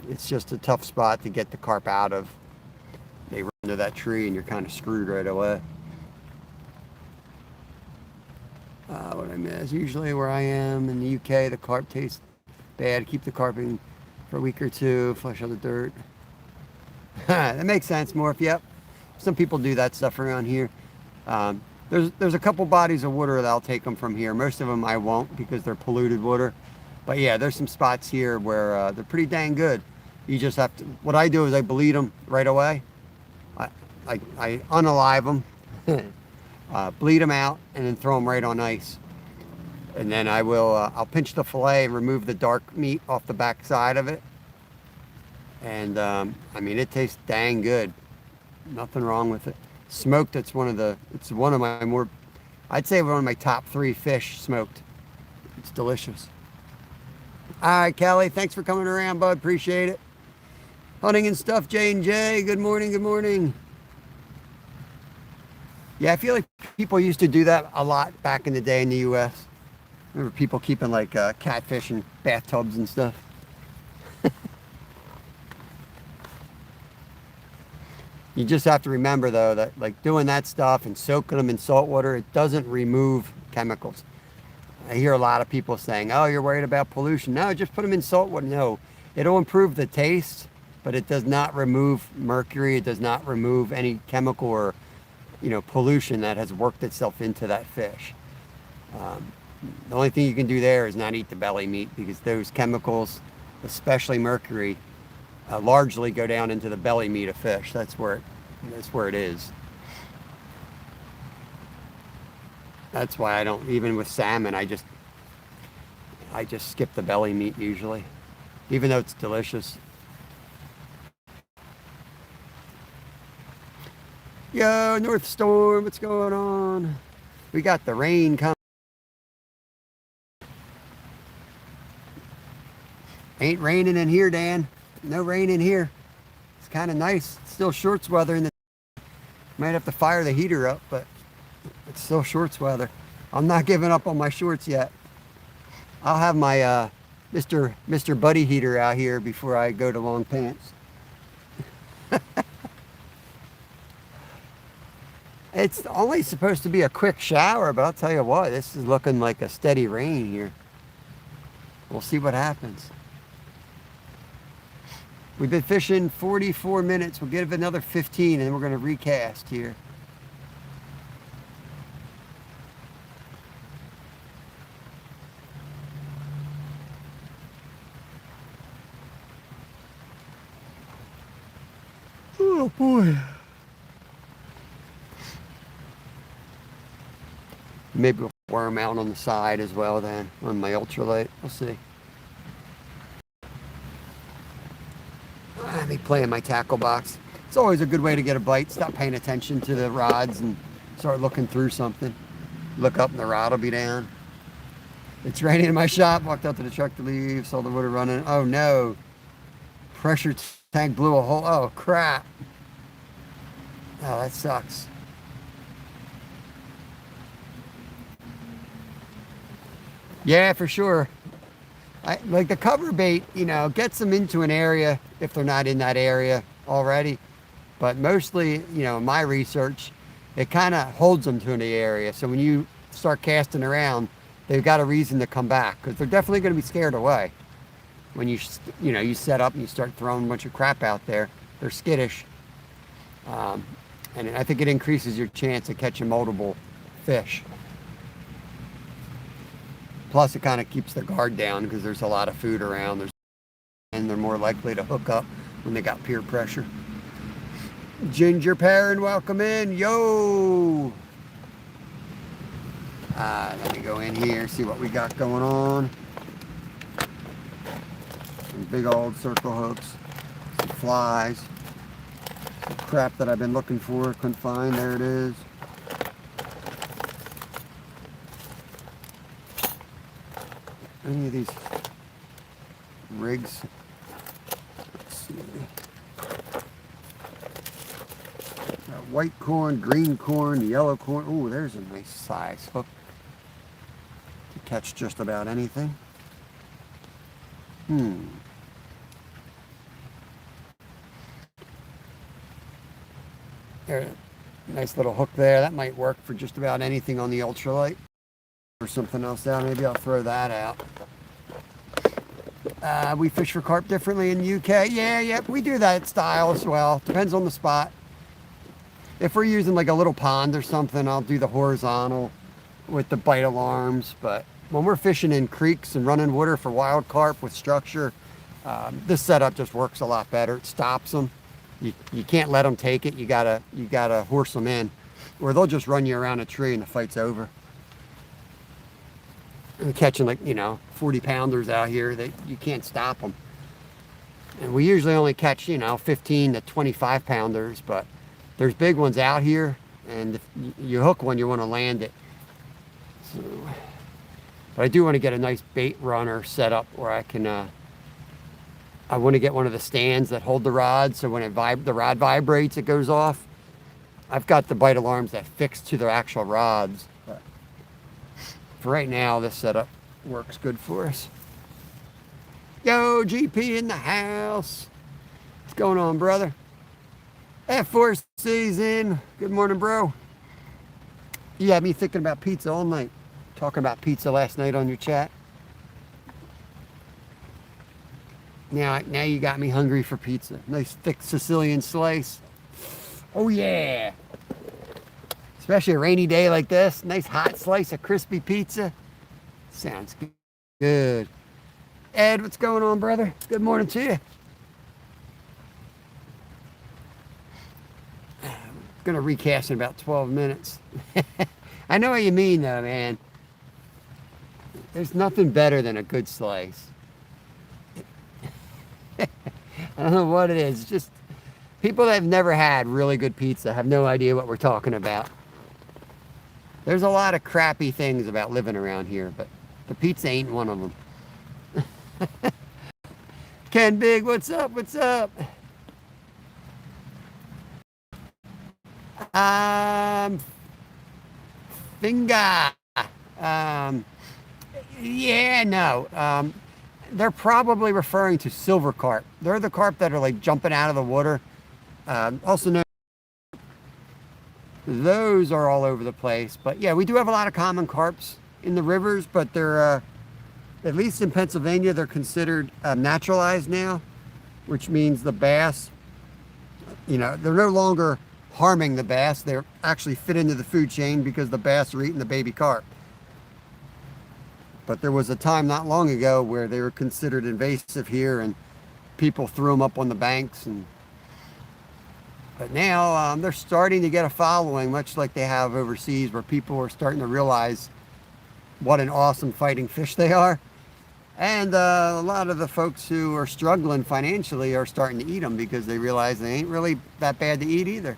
It's just a tough spot to get the carp out of. They run into that tree and you're kind of screwed right away. What I miss, usually where I am in the UK, the carp tastes bad. Keep the carp in for a week or two, flush out the dirt. That makes sense, Morph. Yep. Some people do that stuff around here. There's a couple bodies of water that I'll take them from here. Most of them I won't because they're polluted water. But yeah, there's some spots here where they're pretty dang good. You just have to, what I do is I bleed them right away. I unalive them, bleed them out, and then throw them right on ice. And then I'll pinch the fillet and remove the dark meat off the back side of it. And I mean, it tastes dang good. Nothing wrong with it. Smoked, it's one of my more, I'd say one of my top 3 fish smoked. It's delicious. All right, Kelly, thanks for coming around, bud. Appreciate it. Hunting and stuff, J&J. Good morning, good morning. Yeah, I feel like people used to do that a lot back in the day in the U.S. Remember people keeping like catfish in bathtubs and stuff. You just have to remember though that like doing that stuff and soaking them in salt water, it doesn't remove chemicals. I hear a lot of people saying, oh, you're worried about pollution. No, just put them in salt water. No, it'll improve the taste, but it does not remove mercury. It does not remove any chemical or, pollution that has worked itself into that fish. The only thing you can do there is not eat the belly meat because those chemicals, especially mercury, largely go down into the belly meat of fish. That's where it is. That's why I don't, even with salmon, I just skip the belly meat usually, even though it's delicious. Yo, North Storm, what's going on? We got the rain coming. Ain't raining in here, Dan. No rain in here. It's kind of nice. It's still shorts weather in the, might have to fire the heater up, but it's still shorts weather. I'm not giving up on my shorts yet. I'll have my Mr. Buddy heater out here before I go to long pants. It's only supposed to be a quick shower, but I'll tell you what, this is looking like a steady rain here. We'll see what happens. We've been fishing 44 minutes. We'll give it another 15 and then we're going to recast here. Oh boy. Maybe we'll worm out on the side as well then on my ultralight. We'll see. Let me play in my tackle box. It's always a good way to get a bite. Stop paying attention to the rods and start looking through something. Look up and the rod will be down. It's raining in my shop. Walked out to the truck to leave. Saw the water running. Oh no. Pressure tank blew a hole. Oh crap. Oh, that sucks. Yeah, for sure. Like the cover bait, you know, gets them into an area if they're not in that area already. But mostly, you know, in my research, it kind of holds them to the area. So when you start casting around, they've got a reason to come back because they're definitely going to be scared away. When you know, you set up and you start throwing a bunch of crap out there, they're skittish. And I think it increases your chance of catching multiple fish. Plus, it kind of keeps the guard down because there's a lot of food around. And they're more likely to hook up when they got peer pressure. Ginger Perrin, welcome in. Yo! Let me go in here, see what we got going on. Some big old circle hooks. Some flies. Some crap that I've been looking for. Couldn't find. There it is. Any of these rigs? Let's see. Got white corn, green corn, yellow corn. Oh, there's a nice size hook to catch just about anything. There, nice little hook there. That might work for just about anything on the ultralight. Or something else down. Maybe I'll throw that out. We fish for carp differently in the UK. Yeah, we do that style as well. Depends on the spot. If we're using like a little pond or something, I'll do the horizontal with the bite alarms. But when we're fishing in creeks and running water for wild carp with structure, this setup just works a lot better. It stops them. You can't let them take it. You gotta horse them in, or they'll just run you around a tree and the fight's over. And catching like, you know, 40 pounders out here that you can't stop them. And we usually only catch, you know, 15 to 25 pounders, but there's big ones out here, and if you hook one, you want to land it. So, but I do want to get a nice bait runner set up where I can, I want to get one of the stands that hold the rod, so when the rod vibrates, it goes off. I've got the bite alarms that fix to the actual rods. For right now, this setup works good for us. Yo, GP in the house. What's going on, brother? F4 season. Good morning, bro. You had me thinking about pizza all night. Talking about pizza last night on your chat. Now you got me hungry for pizza. Nice thick Sicilian slice. Oh yeah. Especially a rainy day like this. Nice hot slice of crispy pizza. Sounds good. Ed, what's going on, brother? Good morning to you. I'm gonna recast in about 12 minutes. I know what you mean though, man. There's nothing better than a good slice. I don't know what it is. It's just people that have never had really good pizza have no idea what we're talking about. There's a lot of crappy things about living around here, but the pizza ain't one of them. Ken Big, what's up? What's up? Finger. Yeah, no. They're probably referring to silver carp. They're the carp that are like jumping out of the water. Also known. Those are all over the place. But yeah, we do have a lot of common carps in the rivers, but they're, at least in Pennsylvania, they're considered naturalized now, which means the bass, you know, they're no longer harming the bass. They're actually fit into the food chain because the bass are eating the baby carp. But there was a time not long ago where they were considered invasive here and people threw them up on the banks. But now they're starting to get a following, much like they have overseas, where people are starting to realize what an awesome fighting fish they are. And a lot of the folks who are struggling financially are starting to eat them because they realize they ain't really that bad to eat either.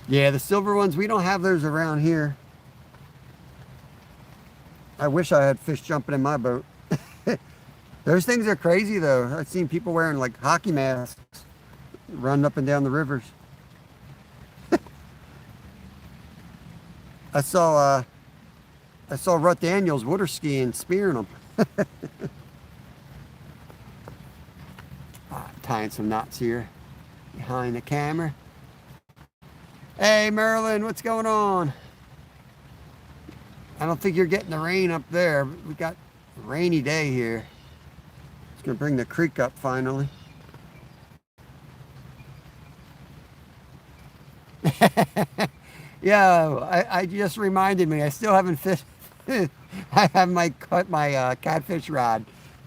Yeah, the silver ones, we don't have those around here. I wish I had fish jumping in my boat. Those things are crazy though. I've seen people wearing like hockey masks running up and down the rivers. I saw Rut Daniels water skiing, spearing them. Tying some knots here behind the camera. Hey Merlin, what's going on? I don't think you're getting the rain up there. We got a rainy day here. It's gonna bring the creek up finally. Yeah, I just reminded me. I still haven't fished. I have my catfish rod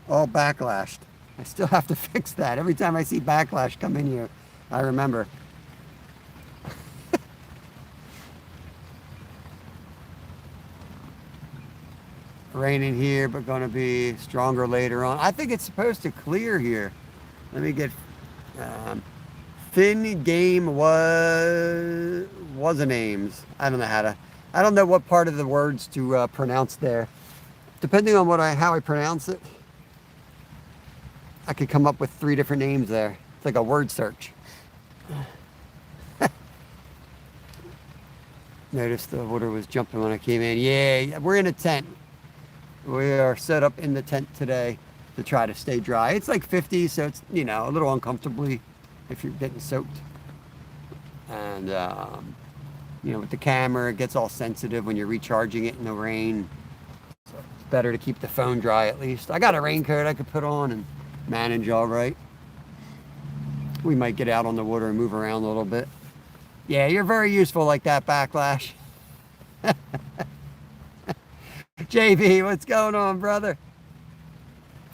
all backlashed. I still have to fix that. Every time I see backlash come in here, I remember. Raining here, but going to be stronger later on. I think it's supposed to clear here. Let me get thin game was a names. I don't know how to. I don't know what part of the words to pronounce there. Depending on how I pronounce it, I could come up with 3 different names there. It's like a word search. Noticed the water was jumping when I came in. Yeah, we're in a tent. We are set up in the tent today to try to stay dry. It's like 50, so it's, you know, a little uncomfortably if you're getting soaked. And, you know, with the camera, it gets all sensitive when you're recharging it in the rain. So it's better to keep the phone dry at least. I got a raincoat I could put on and manage all right. We might get out on the water and move around a little bit. Yeah, you're very useful like that, Backlash. JB, what's going on, brother?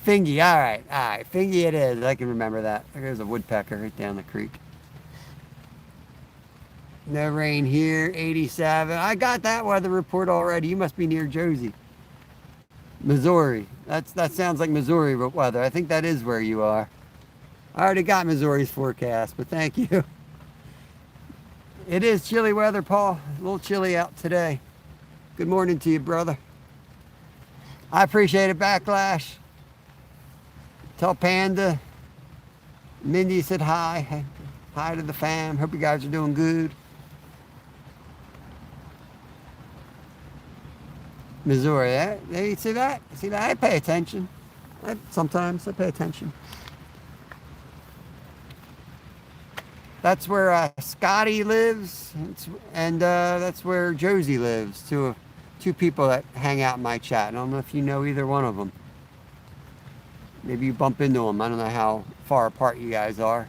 Fingy, all right, Fingy it is. I can remember that. There's a woodpecker right down the creek. No rain here, 87. I got that weather report already. You must be near Josie. Missouri. That sounds like Missouri weather. I think that is where you are. I already got Missouri's forecast, but thank you. It is chilly weather, Paul. A little chilly out today. Good morning to you, brother. I appreciate it, Backlash. Tell Panda. Mindy said hi. Hi to the fam. Hope you guys are doing good. Missouri, you see that? See that? I pay attention. Sometimes I pay attention. That's where Scotty lives, and that's where Josie lives. Two people that hang out in my chat. I don't know if you know either one of them. Maybe you bump into them. I don't know how far apart you guys are.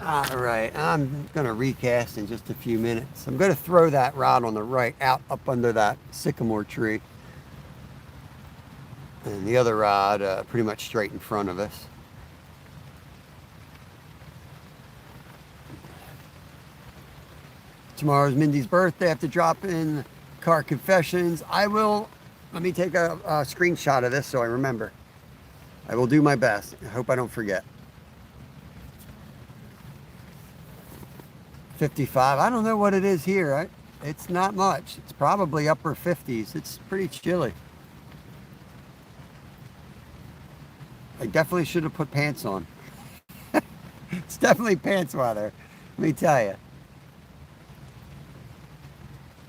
All right, I'm going to recast in just a few minutes. I'm going to throw that rod on the right out up under that sycamore tree. And the other rod pretty much straight in front of us. Tomorrow's Mindy's birthday. I have to drop in car confessions. Let me take a screenshot of this so I remember. I will do my best. I hope I don't forget. 55. I don't know what it is here. It's not much. It's probably upper 50s. It's pretty chilly. I definitely should have put pants on. It's definitely pants weather. Let me tell you.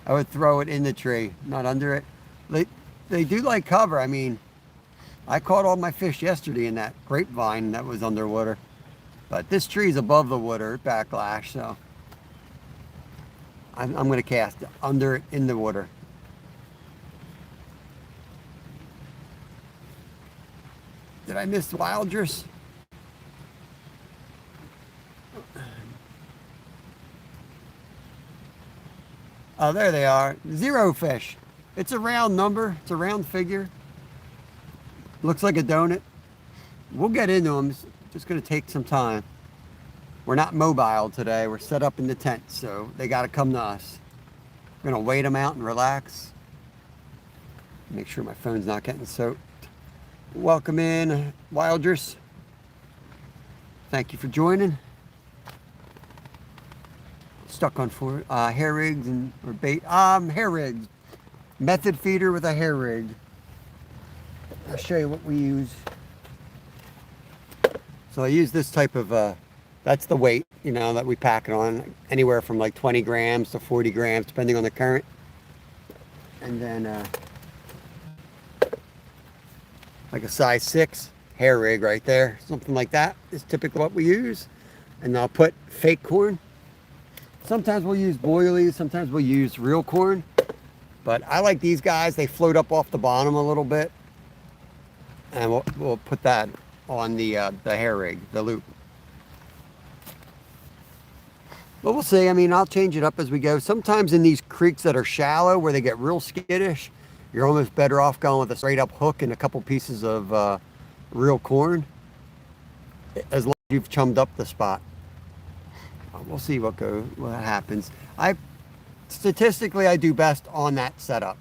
I would throw it in the tree, not under it. They do like cover. I mean, I caught all my fish yesterday in that grapevine that was underwater. But this tree's above the water, Backlash, so I'm going to cast under it in the water. Did I miss Wildress? Oh, there they are. 0 fish. It's a round number. It's a round figure. Looks like a donut. We'll get into them. It's just going to take some time. we're not mobile today. We're set up in the tent, so they got to come to us. We're going to wait them out and relax. Make sure my phone's not getting soaked. Welcome in, Wilders. Thank you for joining. Stuck on hair rigs or bait. Hair rigs. Method feeder with a hair rig. I'll show you what we use. So I use this type of, that's the weight, you know, that we pack it on. Anywhere from like 20 grams to 40 grams, depending on the current. And then, like a size 6 hair rig right there. Something like that is typically what we use. And I'll put fake corn. Sometimes we'll use boilies, sometimes we'll use real corn. But I like these guys. They float up off the bottom a little bit. And we'll put that on the hair rig, the loop. But we'll see. I mean, I'll change it up as we go. Sometimes in these creeks that are shallow where they get real skittish, you're almost better off going with a straight up hook and a couple pieces of real corn, as long as you've chummed up the spot. We'll see what happens. Statistically, I do best on that setup.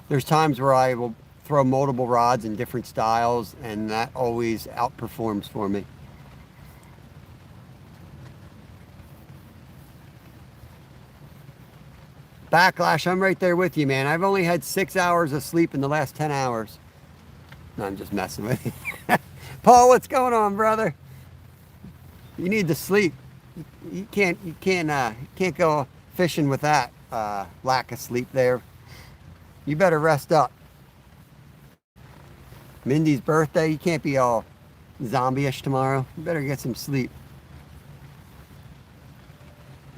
There's times where I will throw multiple rods in different styles, and that always outperforms for me. Backlash, I'm right there with you, man. I've only had 6 hours of sleep in the last 10 hours. No, I'm just messing with you. Paul, what's going on, brother? You need to sleep. You can't go fishing with that lack of sleep there. You better rest up. Mindy's birthday, you can't be all zombie-ish tomorrow. You better get some sleep.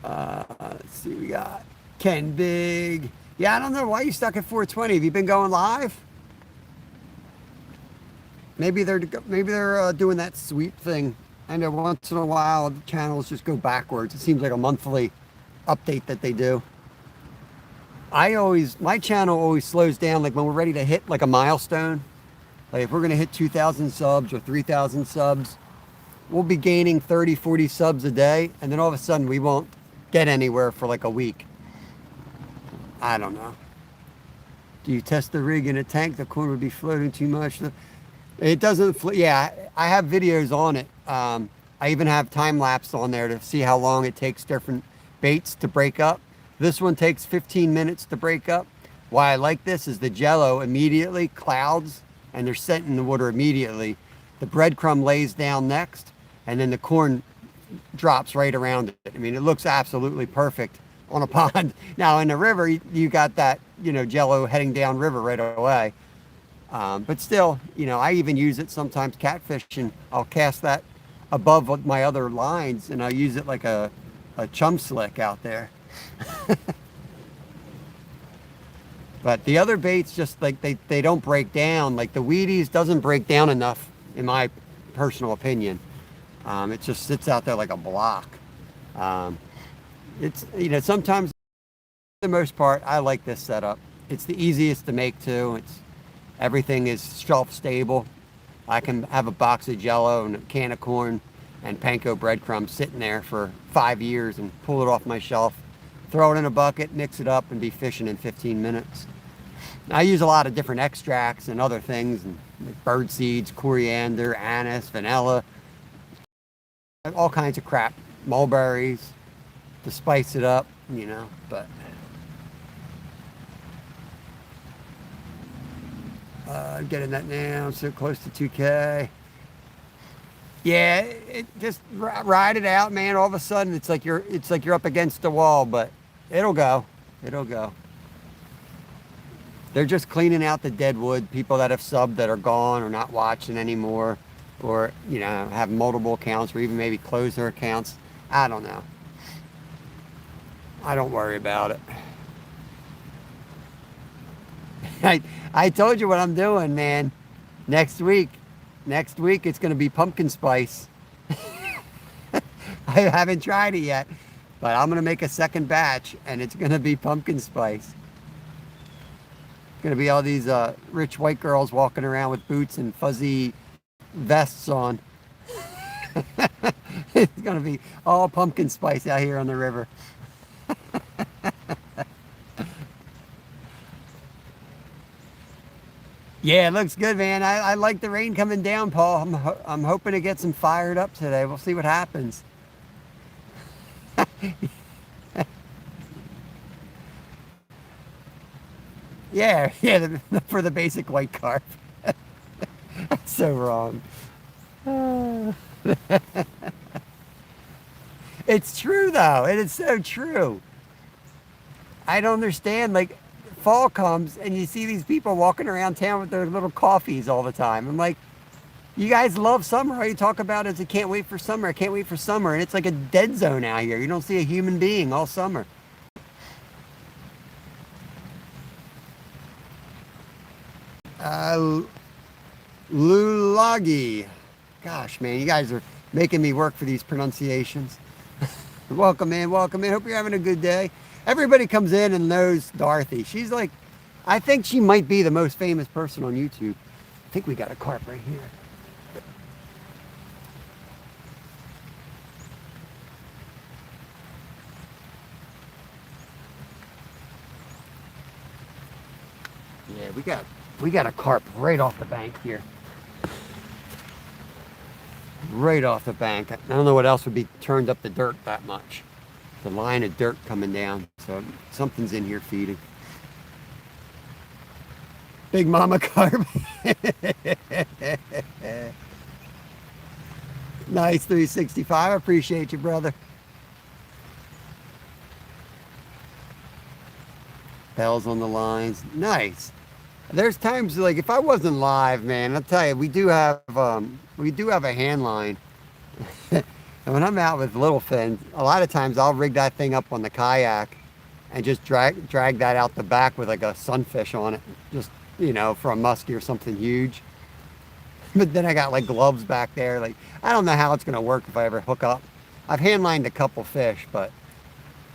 Let's see, we got Ken Big. Yeah, I don't know why you stuck at 420. Have you been going live? Maybe they're doing that sweep thing. I know once in a while the channels just go backwards. It seems like a monthly update that they do. My channel always slows down like when we're ready to hit like a milestone. Like if we're gonna hit 2,000 subs or 3,000 subs, we'll be gaining 30, 40 subs a day, and then all of a sudden we won't get anywhere for like a week. I don't know. Do you test the rig in a tank? The corn would be floating too much. It doesn't float. Yeah, I have videos on it. I even have time lapse on there to see how long it takes different baits to break up. This one takes 15 minutes to break up. Why I like this is the jello immediately clouds and they're set in the water immediately. The breadcrumb lays down next, and then the corn drops right around it. I mean, it looks absolutely perfect on a pond. Now in the river, you got that, you know, jello heading down river right away. But still, you know, I even use it sometimes catfishing. I'll cast that above my other lines, and I'll use it like a chum slick out there. But the other baits, just like they don't break down. Like the Wheaties doesn't break down enough, in my personal opinion. It just sits out there like a block. It's, you know, sometimes, for the most part, I like this setup. It's the easiest to make too. Everything is shelf stable. I can have a box of jello and a can of corn and panko breadcrumbs sitting there for 5 years and pull it off my shelf, throw it in a bucket, mix it up, and be fishing in 15 minutes. I use a lot of different extracts and other things, and like bird seeds, coriander, anise, vanilla, all kinds of crap, mulberries to spice it up, you know, but I'm getting that now. I'm so close to 2K. Yeah, just ride it out, man. All of a sudden, it's like you're up against the wall, but it'll go. It'll go. They're just cleaning out the dead wood. People that have subbed that are gone or not watching anymore, or, you know, have multiple accounts or even maybe close their accounts. I don't know. I don't worry about it. I told you what I'm doing, man. Next week it's going to be pumpkin spice. I haven't tried it yet, but I'm going to make a second batch, and it's going to be pumpkin spice. It's going to be all these rich white girls walking around with boots and fuzzy vests on. It's gonna be all pumpkin spice out here on the river. Yeah, it looks good, man. I like the rain coming down, Paul. I'm hoping to get some fired up today. We'll see what happens. Yeah, yeah, for the basic white carp. That's so wrong. It's true though. It is so true. I don't understand. Like, fall comes and you see these people walking around town with their little coffees all the time. I'm like, you guys love summer. All you talk about is I can't wait for summer. I can't wait for summer. And it's like a dead zone out here. You don't see a human being all summer. Uh, Lulagi. Gosh, man, you guys are making me work for these pronunciations. Welcome in, welcome in. Hope you're having a good day. Everybody comes in and knows Dorothy. She's like, I think she might be the most famous person on YouTube. I think we got a carp right here. Yeah, we got a carp right off the bank here. Right off the bank. I don't know what else would be turned up the dirt that much. The line of dirt coming down. So something's in here feeding. Big mama carp. Nice 365. I appreciate you, brother. Bells on the lines. Nice. There's times like if I wasn't live, man, I'll tell you, we do have a hand line. And when I'm out with little fins, a lot of times I'll rig that thing up on the kayak and just drag that out the back with like a sunfish on it. Just, for a muskie or something huge. But then I got like gloves back there. Like, I don't know how it's gonna work if I ever hook up. I've hand lined a couple fish, but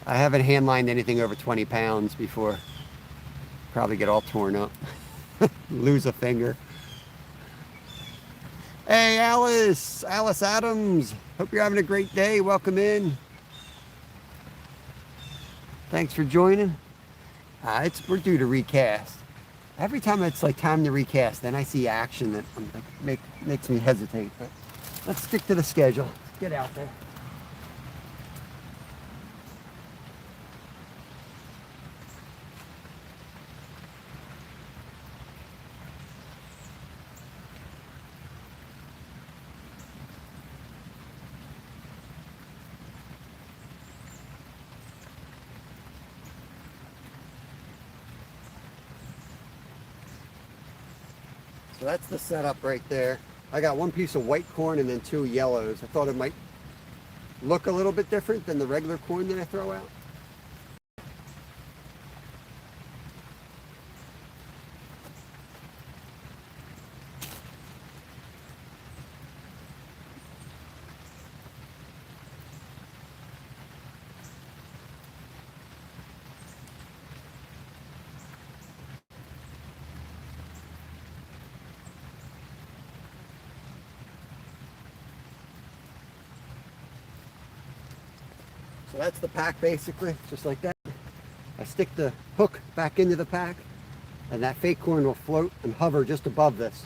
I haven't hand lined anything over 20 pounds before. Probably get all torn up. Lose a finger. Hey, Alice Adams. Hope you're having a great day. Welcome in. Thanks for joining. We're due to recast. Every time it's like time to recast, then I see action that makes me hesitate. But let's stick to the schedule. Let's get out there. So that's the setup right there. I got one piece of white corn and then two yellows. I thought it might look a little bit different than the regular corn that I throw out. So that's the pack basically, just like that. I stick the hook back into the pack and that fake corn will float and hover just above this.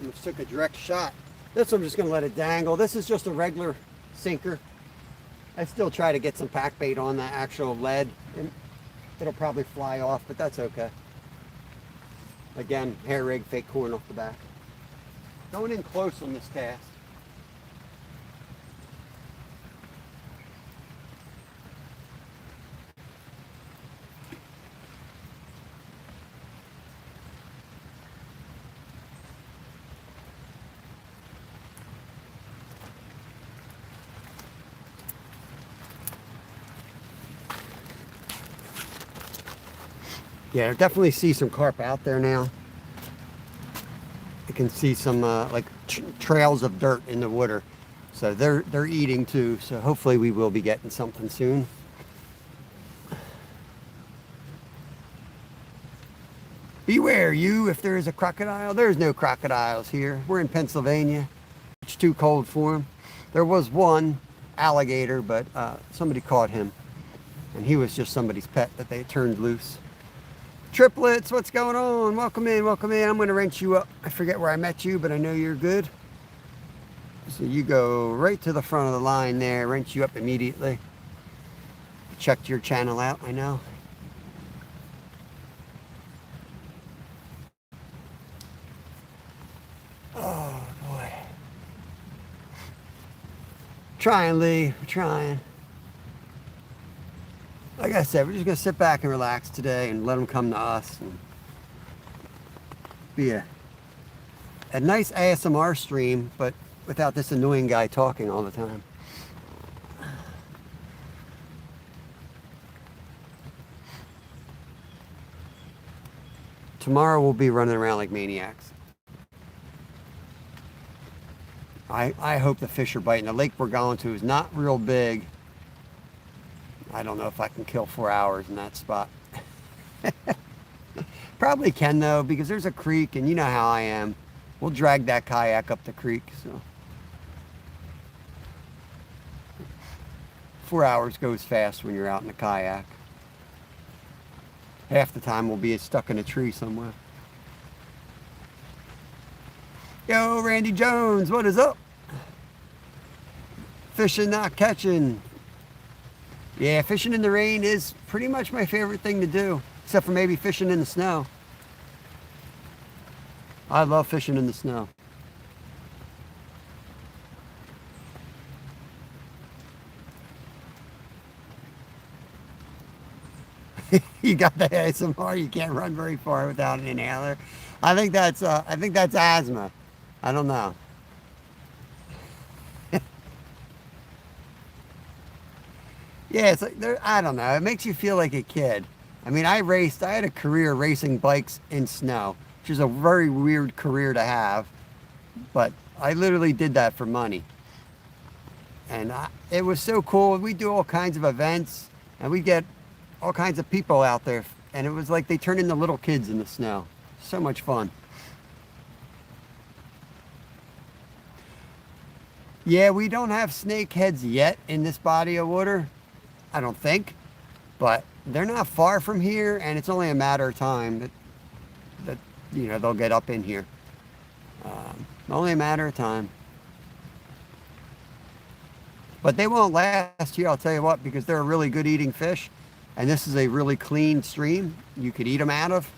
I just took a direct shot. This I'm just going to let it dangle. This is just a regular sinker. I still try to get some pack bait on that actual lead. It'll probably fly off, but that's okay. Again, hair rig, fake corn off the back. Going in close on this cast. Yeah, I definitely see some carp out there now. I can see some like trails of dirt in the water, so they're eating too. So hopefully we will be getting something soon. Beware you if there is a crocodile. There's no crocodiles here. We're in Pennsylvania. It's too cold for them. There was one alligator, but somebody caught him, and he was just somebody's pet that they turned loose. Triplets, what's going on? Welcome in, welcome in. I'm going to wrench you up. I forget where I met you, but I know you're good. So you go right to the front of the line there, wrench you up immediately. Checked your channel out, I know. Oh, boy. Trying, Lee, we're trying. Like I said, we're just going to sit back and relax today and let them come to us and be a nice ASMR stream, but without this annoying guy talking all the time. Tomorrow we'll be running around like maniacs. I hope the fish are biting. The lake we're going to is not real big. I don't know if I can kill 4 hours in that spot. Probably can though, because there's a creek and you know how I am. We'll drag that kayak up the creek, so. 4 hours goes fast when you're out in a kayak. Half the time we'll be stuck in a tree somewhere. Yo, Randy Jones, what is up? Fishing, not catching. Yeah, fishing in the rain is pretty much my favorite thing to do, except for maybe fishing in the snow. I love fishing in the snow. You got the ASMR, you can't run very far without an inhaler. I think that's asthma. I don't know. Yeah, it's like I don't know. It makes you feel like a kid. I mean, I had a career racing bikes in snow, which is a very weird career to have, but I literally did that for money. And it was so cool. We do all kinds of events, and we get all kinds of people out there, and it was like they turn into little kids in the snow. So much fun. Yeah, we don't have snake heads yet in this body of water, I don't think, but they're not far from here, and it's only a matter of time that you know, they'll get up in here. Only a matter of time. But they won't last here, I'll tell you what, because they're a really good eating fish, and this is a really clean stream you could eat them out of.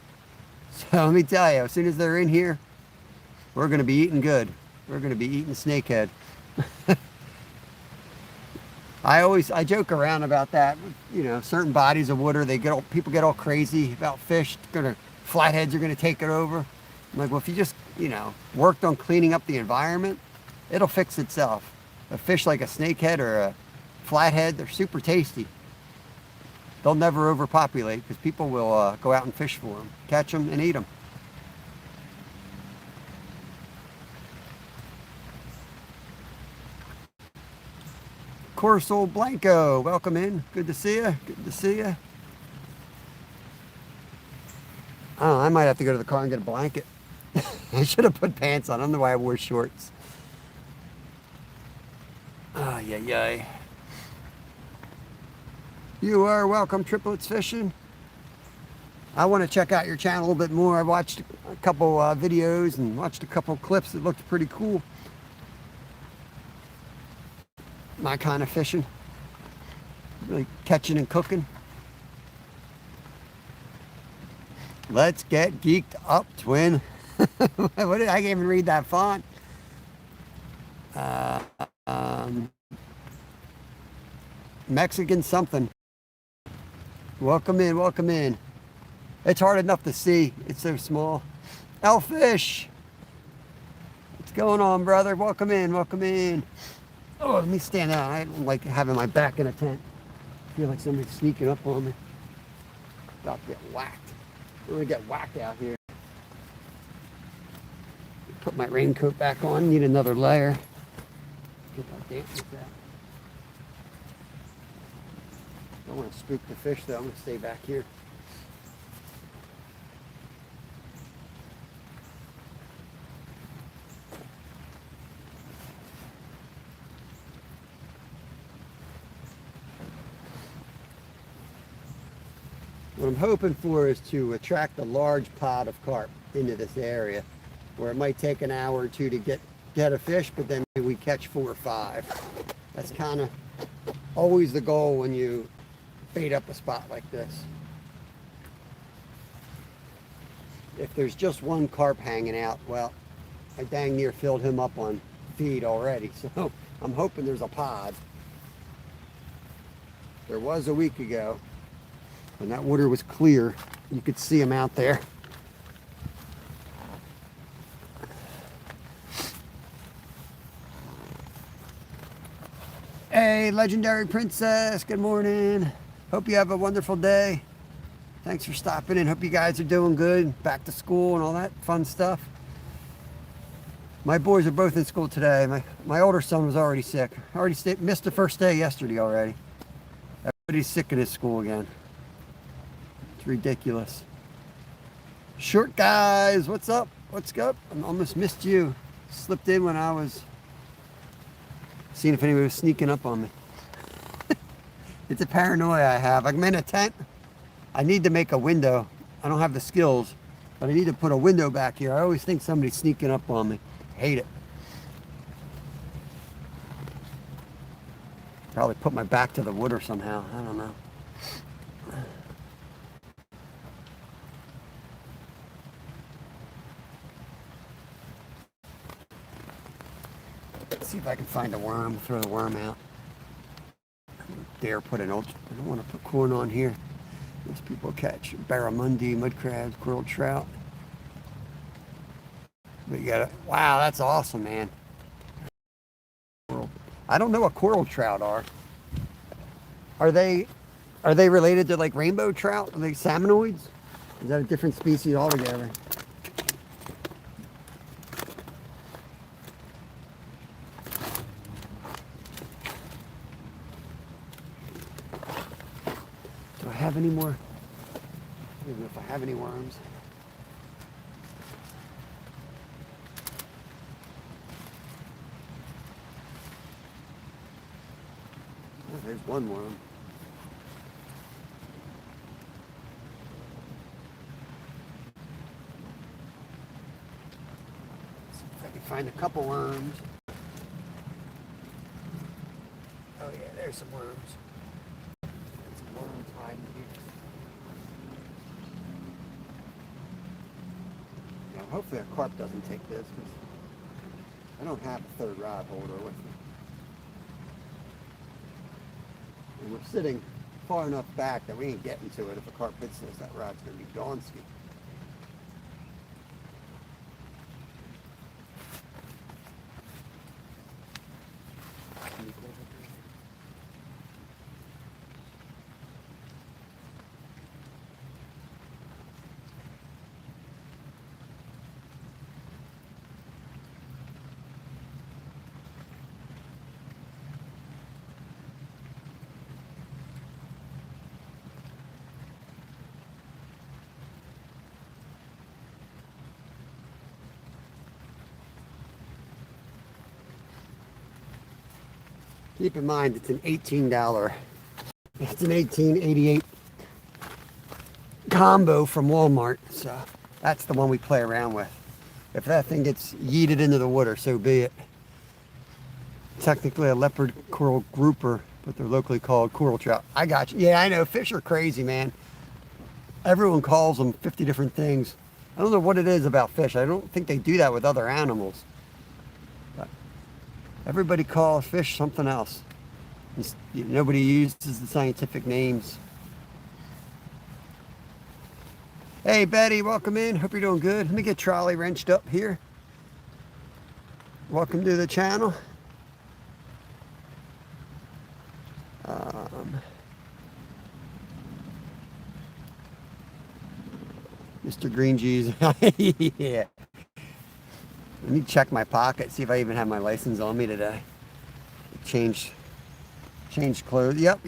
So let me tell you, as soon as they're in here, we're going to be eating good. We're going to be eating snakehead. I joke around about that. You know, certain bodies of water, people get all crazy about fish. Flatheads are gonna take it over. I'm like, well, if you just, you know, worked on cleaning up the environment, it'll fix itself. A fish like a snakehead or a flathead, they're super tasty. They'll never overpopulate because people will go out and fish for them, catch them and eat them. Corso Blanco, welcome in. Good to see you. Good to see you. Oh, I might have to go to the car and get a blanket. I should have put pants on. I don't know why I wore shorts. Oh, yeah. You are welcome, Triplets Fishing. I want to check out your channel a little bit more. I watched a couple videos and watched a couple clips that looked pretty cool. My kind of fishing. Really catching and cooking. Let's get geeked up, twin. What did I can't even read that font? Uh, um, Mexican something. Welcome in, welcome in. It's hard enough to see. It's so small. Elfish. What's going on, brother? Welcome in, welcome in. Oh, let me stand out. I don't like having my back in a tent. I feel like somebody's sneaking up on me. About to get whacked. We're gonna get whacked out here. Put my raincoat back on. Need another layer. Get my dampness out. Don't want to spook the fish though. I'm gonna stay back here. What I'm hoping for is to attract a large pod of carp into this area where it might take an hour or two to get a fish, but then we catch 4 or 5. That's kind of always the goal when you bait up a spot like this. If there's just one carp hanging out, well, I dang near filled him up on feed already, so I'm hoping there's a pod. There was a week ago. When that water was clear, you could see them out there. Hey, Legendary Princess, good morning. Hope you have a wonderful day. Thanks for stopping in. Hope you guys are doing good. Back to school and all that fun stuff. My boys are both in school today. My older son was already sick. Missed the first day yesterday already. Everybody's sick in his school again. Ridiculous. Short guys, what's up? What's up? I almost missed you. Slipped in when I was seeing if anybody was sneaking up on me. It's a paranoia I have. I'm in a tent. I need to make a window. I don't have the skills, but I need to put a window back here. I always think somebody's sneaking up on me. Hate it. Probably put my back to the water somehow. I don't know. See if I can find a worm, throw the worm out. I don't dare put I don't want to put corn on here. Most people catch barramundi, mud crabs, coral trout. But you gotta, wow, that's awesome, man. I don't know what coral trout are. Are they related to like rainbow trout? Are they salmonoids? Is that a different species altogether? Do I have any more? I don't know if I have any worms. Oh, there's one worm. See if I can find a couple worms. Oh yeah, there's some worms. There's some worms hiding here. Now, hopefully a carp doesn't take this, because I don't have a third rod holder with me. And we're sitting far enough back that we ain't getting to it. If a carp hits this, that rod's going to be Donski. Keep in mind, it's an $18. It's an $18.88 combo from Walmart. So that's the one we play around with. If that thing gets yeeted into the water, so be it. Technically a leopard coral grouper but they're locally called coral trout. I got you. Yeah, I know. Fish are crazy, man. Everyone calls them 50 different things. I don't know what it is about fish. I don't think they do that with other animals. But everybody calls fish something else. Nobody uses the scientific names. Hey, Betty, welcome in. Hope you're doing good. Let me get trolley wrenched up here. Welcome to the channel. Mr. Green G's. Yeah. Let me check my pocket, see if I even have my license on me today. Change clothes. Yep.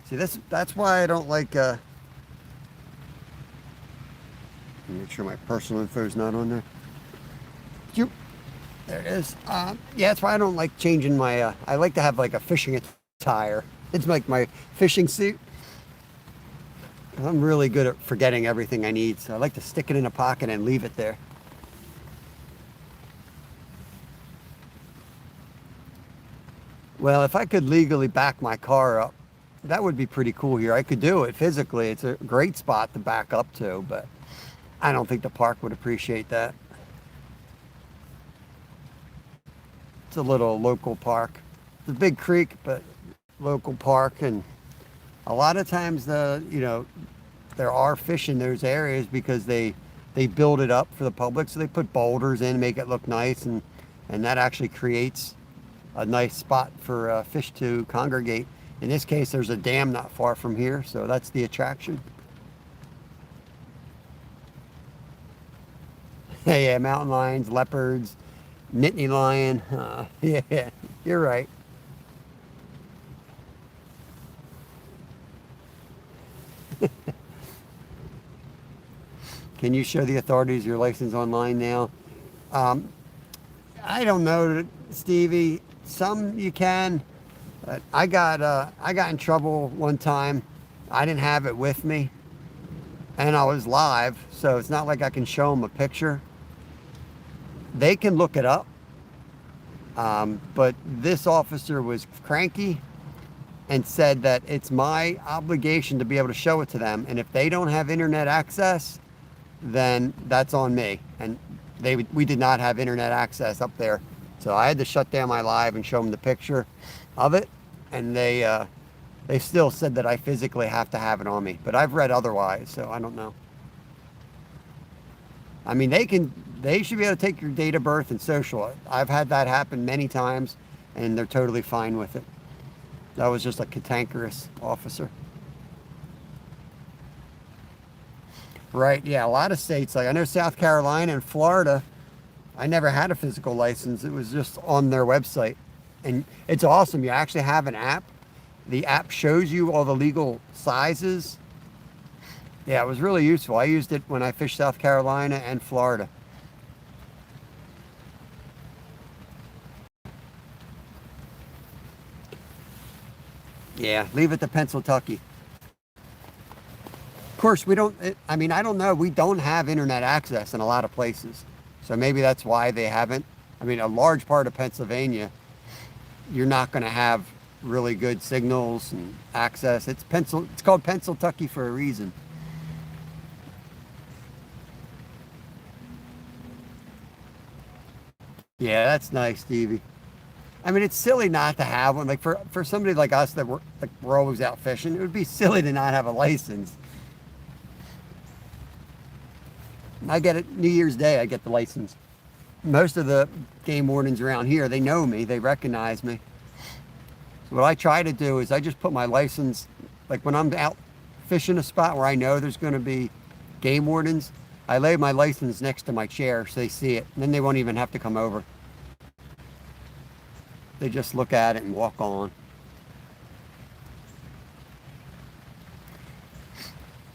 See, that's why I don't like, make sure my personal info is not on there. Yep. There it is. Yeah, that's why I don't like changing my, I like to have like a fishing attire. It's like my fishing suit. I'm really good at forgetting everything I need, so I like to stick it in a pocket and leave it there. Well, if I could legally back my car up, that would be pretty cool here. I could do it physically. It's a great spot to back up to, but I don't think the park would appreciate that. It's a little local park. It's a big creek, but local park, and a lot of times there are fish in those areas because they build it up for the public, so they put boulders in, make it look nice, and that actually creates a nice spot for fish to congregate. In this case, there's a dam not far from here, so that's the attraction. Yeah, mountain lions, leopards, Nittany lion. Yeah, you're right. Can you show the authorities your license online now? I don't know, Stevie. Some you can. But I got in trouble one time. I didn't have it with me, and I was live, so it's not like I can show them a picture. They can look it up, but this officer was cranky and said that it's my obligation to be able to show it to them, and if they don't have internet access, then that's on me. And we did not have internet access up there, so I had to shut down my live and show them the picture of it, and they still said that I physically have to have it on me, but I've read otherwise, so I don't know. I mean, they should be able to take your date of birth and social. I've had that happen many times, and they're totally fine with it. That was just a cantankerous officer. Right, yeah, a lot of states, like I know South Carolina and Florida, I never had a physical license. It was just on their website. And it's awesome. You actually have an app. The app shows you all the legal sizes. Yeah, it was really useful. I used it when I fished South Carolina and Florida. Yeah, leave it to Pennsylvania. Of course, we don't, I mean, I don't know. We don't have internet access in a lot of places. So maybe that's why they haven't. I mean, a large part of Pennsylvania, you're not going to have really good signals and access. It's called Pennsylvania for a reason. Yeah, that's nice, Stevie. I mean, it's silly not to have one. Like for somebody like us that we're always out fishing, it would be silly to not have a license. I get it New Year's Day. I get the license. Most of the game wardens around here, they know me. They recognize me. So what I try to do is I just put my license, like when I'm out fishing a spot where I know there's going to be game wardens, I lay my license next to my chair so they see it. And then they won't even have to come over. They just look at it and walk on.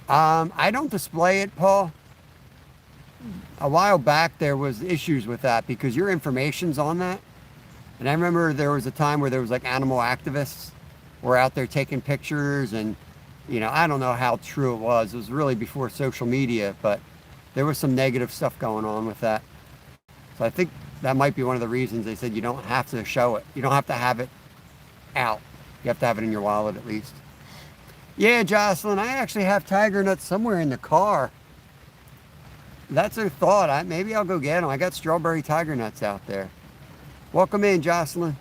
I don't display it, Paul. A while back there was issues with that because your information's on that. And I remember there was a time where there was like animal activists were out there taking pictures, and I don't know how true it was. It was really before social media, but there was some negative stuff going on with that. So I think that might be one of the reasons they said you don't have to show it. You don't have to have it out. You have to have it in your wallet at least. Yeah, Jocelyn, I actually have tiger nuts somewhere in the car. That's a thought. Maybe I'll go get them. I got strawberry tiger nuts out there. Welcome in, Jocelyn.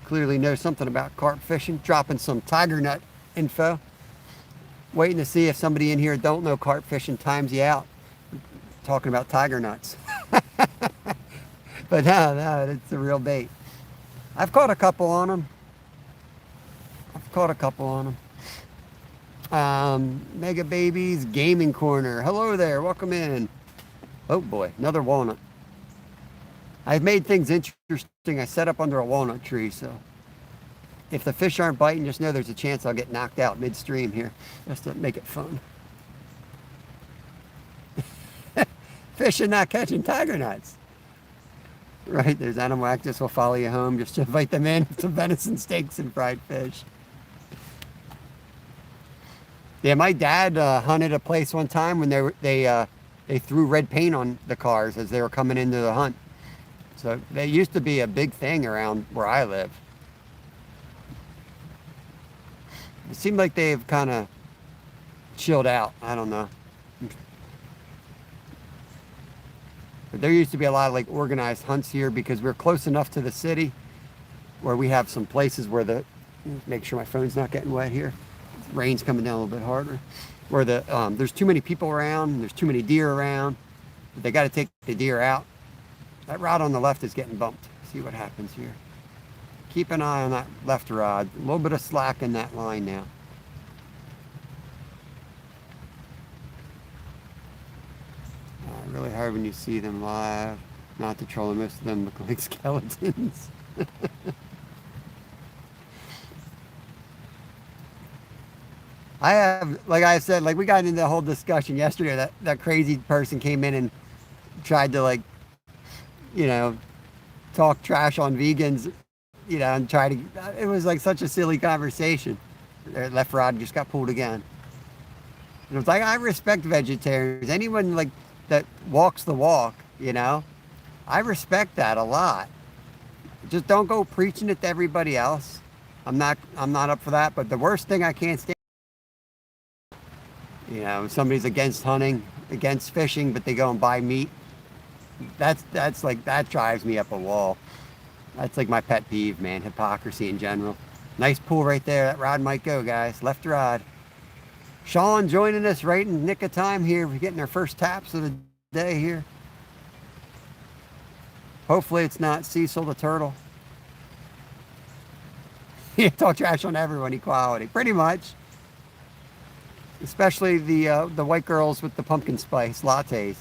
Clearly knows something about carp fishing. Dropping some tiger nut info. Waiting to see if somebody in here don't know carp fishing times you out. Talking about tiger nuts. But no, it's a real bait. I've caught a couple on them. Mega Babies Gaming Corner. Hello there. Welcome in. Oh boy, another walnut. I've made things interesting. I set up under a walnut tree, so if the fish aren't biting, just know there's a chance I'll get knocked out midstream here, just to make it fun. Fishing, not catching tiger nuts. Right, there's animal activists will follow you home just to invite them in. Some venison steaks and fried fish. Yeah, my dad hunted a place one time when they threw red paint on the cars as they were coming into the hunt. So they used to be a big thing around where I live. It seemed like they've kind of chilled out. I don't know. But there used to be a lot of like organized hunts here because we're close enough to the city where we have some places where make sure my phone's not getting wet here. Rain's coming down a little bit harder. Where there's too many people around, there's too many deer around. They got to take the deer out. That rod on the left is getting bumped. See what happens here. Keep an eye on that left rod. A little bit of slack in that line now. Really hard when you see them live. Not to troll them, most of them look like skeletons. I have, like I said, like we got into the whole discussion yesterday. That crazy person came in and tried to talk trash on vegans, and try to. It was like such a silly conversation. Their left rod just got pulled again. And it was like, I respect vegetarians. Anyone that walks the walk, I respect that a lot. Just don't go preaching it to everybody else. I'm not up for that. But the worst thing I can't stand, somebody's against hunting, against fishing, but they go and buy meat. That's like, that drives me up a wall. That's like my pet peeve, man. Hypocrisy in general. Nice pull right there. That rod might go, guys. Left rod. Sean joining us right in the nick of time here. We're getting our first taps of the day here. Hopefully it's not Cecil the turtle. You talk trash on everyone, equality. Pretty much. Especially the white girls with the pumpkin spice lattes.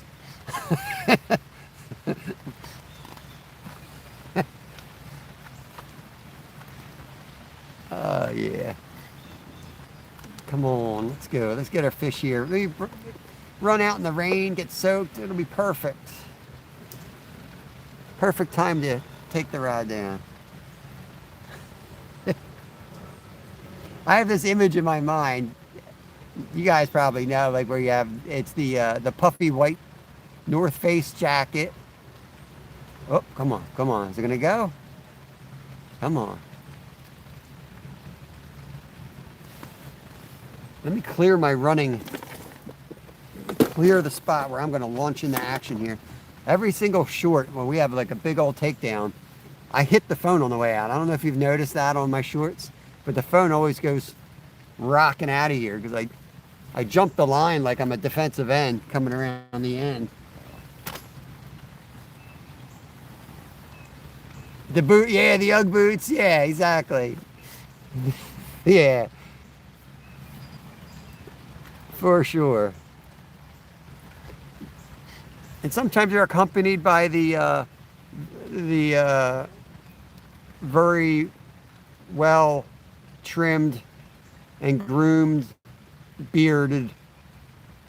Yeah. Come on, let's go. Let's get our fish here. Let me run out in the rain, get soaked. It'll be perfect. Perfect time to take the rod down. I have this image in my mind. You guys probably know, like where you have, it's the puffy white North Face jacket. Oh, come on, come on. Is it gonna go? Come on. Let me clear my running, clear the spot where I'm going to launch into action here. Every single short, when we have like a big old takedown, I hit the phone on the way out. I don't know if you've noticed that on my shorts, but the phone always goes rocking out of here because I jump the line like I'm a defensive end coming around the end. The boot, yeah, the Ugg boots, yeah, exactly. Yeah. For sure. And sometimes they're accompanied by the very well trimmed and groomed, bearded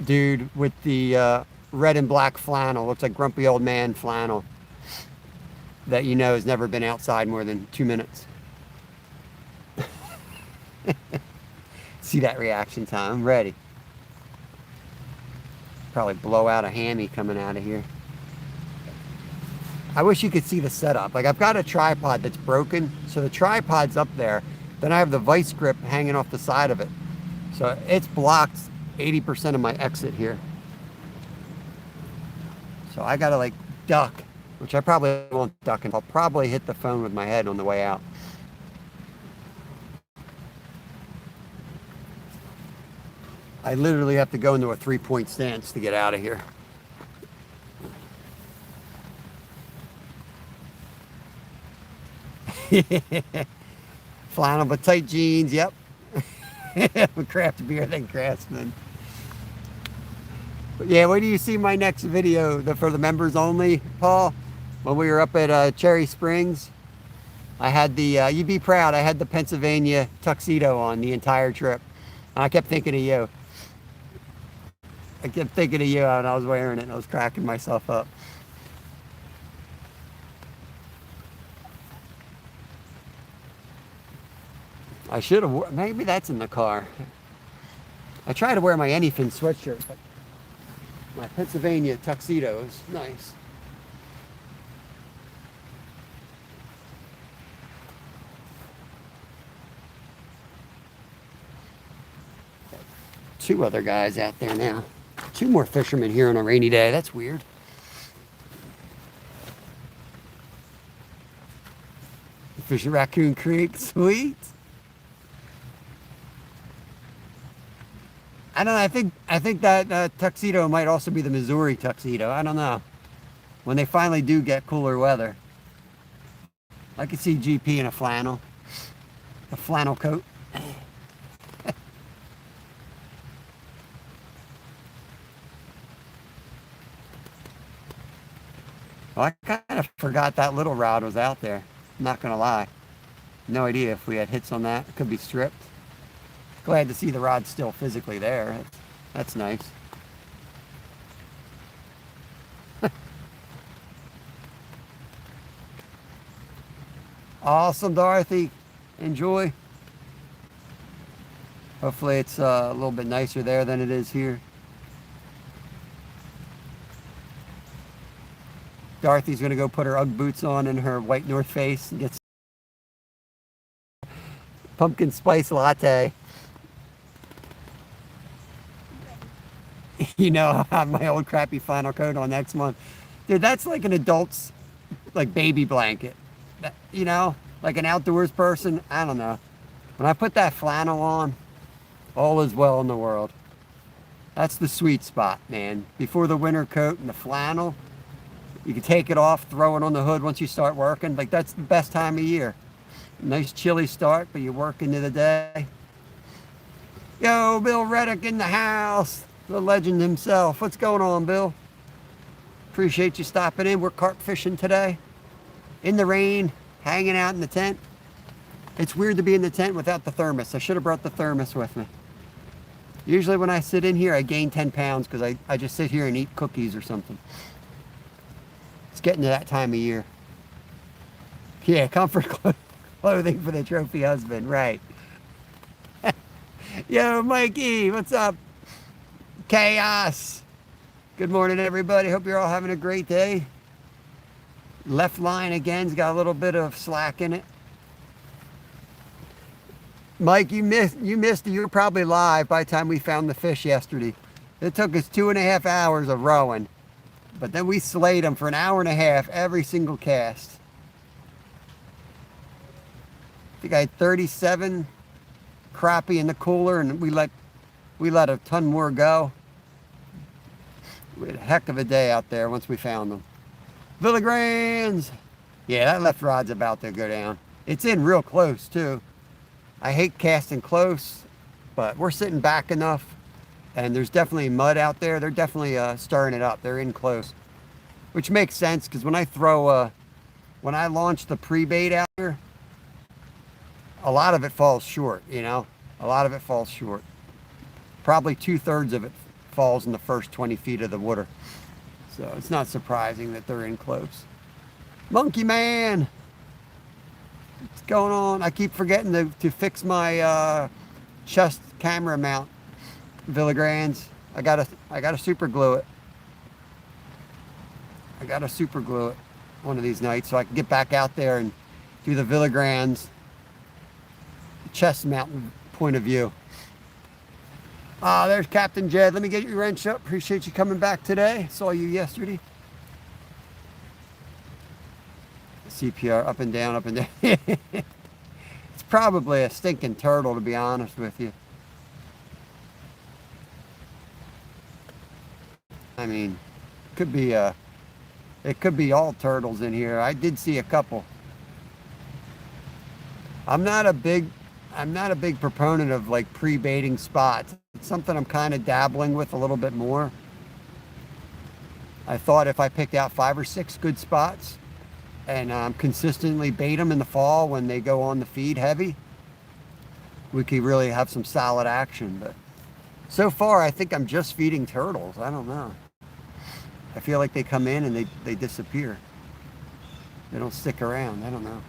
dude with the red and black flannel. Looks like grumpy old man flannel that has never been outside more than 2 minutes. See that reaction time? I'm ready. Probably blow out a hammy coming out of here. I wish you could see the setup. Like I've got a tripod that's broken, so the tripod's up there, Then I have the vice grip hanging off the side of it. So it's blocked 80% of my exit here. So I gotta like duck, which I probably won't duck, and I'll probably hit the phone with my head on the way out. I literally have to go into a 3-point stance to get out of here. Flannel but tight jeans, yep. Craft beer than Craftsman. But yeah, wait till you see my next video for the members only, Paul. When we were up at Cherry Springs, I had the, you'd be proud, I had the Pennsylvania tuxedo on the entire trip. And I kept thinking of you. I kept thinking of you and I was wearing it and I was cracking myself up. I should have, maybe that's in the car. I try to wear my Anyfin sweatshirt, but my Pennsylvania tuxedo is nice. Two other guys out there now. Two more fishermen here on a rainy day. That's weird. Fishing Raccoon Creek, sweet. I don't know. I think that tuxedo might also be the Missouri tuxedo. I don't know. When they finally do get cooler weather, I could see GP in a flannel coat. Well, I kind of forgot that little rod was out there. I'm not gonna lie. No idea if we had hits on that. It could be stripped. Glad to see the rod still physically there. That's nice. Awesome, Dorothy. Enjoy. Hopefully it's a little bit nicer there than it is here. Dorothy's gonna go put her Ugg boots on and her white North Face and get some pumpkin spice latte. You know, I'll have my old crappy flannel coat on next month. Dude, that's like an adult's like baby blanket. You know, like an outdoors person, I don't know. When I put that flannel on, all is well in the world. That's the sweet spot, man. Before the winter coat and the flannel, you can take it off, throw it on the hood once you start working. Like, that's the best time of year. Nice chilly start, but you work into the day. Yo, Bill Reddick in the house. The legend himself. What's going on, Bill? Appreciate you stopping in. We're carp fishing today. In the rain, hanging out in the tent. It's weird to be in the tent without the thermos. I should have brought the thermos with me. Usually when I sit in here, I gain 10 pounds because I just sit here and eat cookies or something. It's getting to that time of year. Yeah, comfort clothing for the trophy husband, right. Yo, Mikey, what's up? Chaos. Good morning, everybody. Hope you're all having a great day. Left line again's got a little bit of slack in it. Mike, you missed it. You were probably live by the time we found the fish yesterday. It took us 2.5 hours of rowing, but then we slayed them for an hour and a half every single cast. I think I had 37 crappie in the cooler, and we let a ton more go. We had a heck of a day out there once we found them. Villigrands! Yeah, that left rod's about to go down. It's in real close too. I hate casting close, but we're sitting back enough, and there's definitely mud out there. They're definitely stirring it up. They're in close, which makes sense because when I launch the pre-bait out here, a lot of it falls short, you know? A lot of it falls short. Probably 2/3 of it falls in the first 20 feet of the water. So it's not surprising that they're in close. Monkey Man! What's going on? I keep forgetting to fix my chest camera mount. Villigrands. I gotta super glue it. I gotta super glue it one of these nights so I can get back out there and do the Villigrands chest mountain point of view. There's Captain Jed. Let me get your wrench up. Appreciate you coming back today. Saw you yesterday. CPR up and down, up and down. It's probably a stinking turtle, to be honest with you. I mean, it could be all turtles in here. I did see a couple. I'm not a big proponent of like pre-baiting spots. It's something I'm kind of dabbling with a little bit more. I thought if I picked out 5 or 6 good spots and consistently bait them in the fall when they go on the feed heavy, we could really have some solid action. But so far, I think I'm just feeding turtles. I don't know. I feel like they come in and they disappear. They don't stick around. I don't know.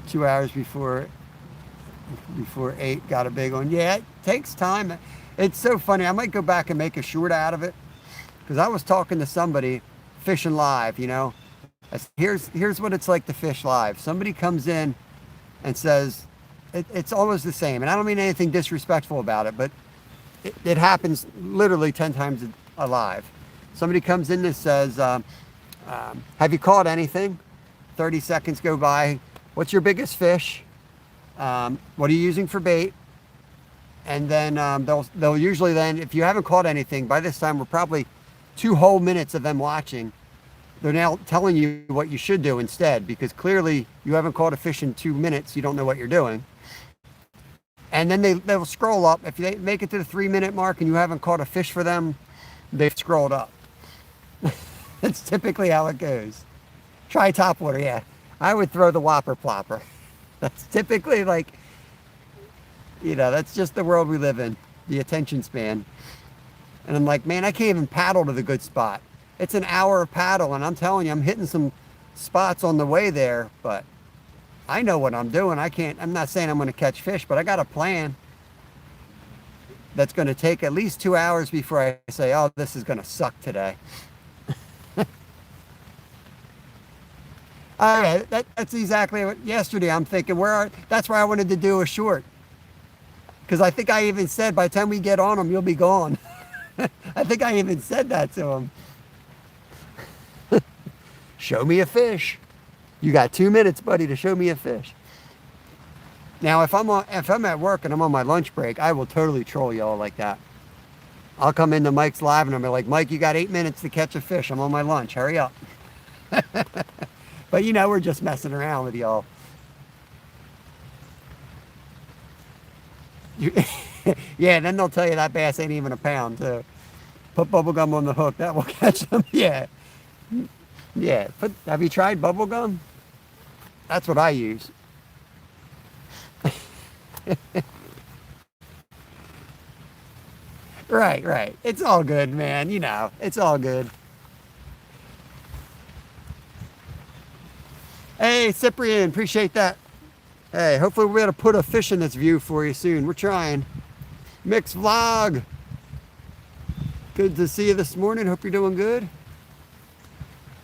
2 hours before 8, got a big one. Yeah, it takes time. It's so funny. I might go back and make a short out of it, because I was talking to somebody fishing live, you know. Here's what it's like to fish live. Somebody comes in and says, it's almost the same. And I don't mean anything disrespectful about it, but it happens literally 10 times alive. Somebody comes in and says, have you caught anything? 30 seconds go by. What's your biggest fish? What are you using for bait? And then they'll usually then, if you haven't caught anything, by this time we're probably 2 whole minutes of them watching. They're now telling you what you should do instead, because clearly you haven't caught a fish in 2 minutes. You don't know what you're doing. And then they'll scroll up. If they make it to the 3-minute mark and you haven't caught a fish for them, they've scrolled up. That's typically how it goes. Try topwater, yeah. I would throw the whopper plopper. That's typically like, you know, that's just the world we live in, the attention span. And I'm like, man, I can't even paddle to the good spot. It's an hour of paddle, and I'm telling you, I'm hitting some spots on the way there, but I know what I'm doing. I'm not saying I'm going to catch fish, but I got a plan that's going to take at least 2 hours before I say, oh, this is going to suck today. All right, that's exactly what yesterday I'm thinking. That's why I wanted to do a short, because I think I even said by the time we get on them, you'll be gone. I think I even said that to him. Show me a fish. You got 2 minutes, buddy, to show me a fish. Now, if I'm at work and I'm on my lunch break, I will totally troll y'all like that. I'll come into Mike's live and I'll be like, Mike, you got 8 minutes to catch a fish. I'm on my lunch. Hurry up. But you know, we're just messing around with y'all. Yeah, then they'll tell you that bass ain't even a pound too. Put bubble gum on the hook. That will catch them. Yeah. Yeah. Have you tried bubble gum? That's what I use. Right. It's all good, man. You know, it's all good. Hey, Cyprian, appreciate that. Hey, hopefully we'll be able to put a fish in this view for you soon. We're trying. Mixed vlog. Good to see you this morning. Hope you're doing good.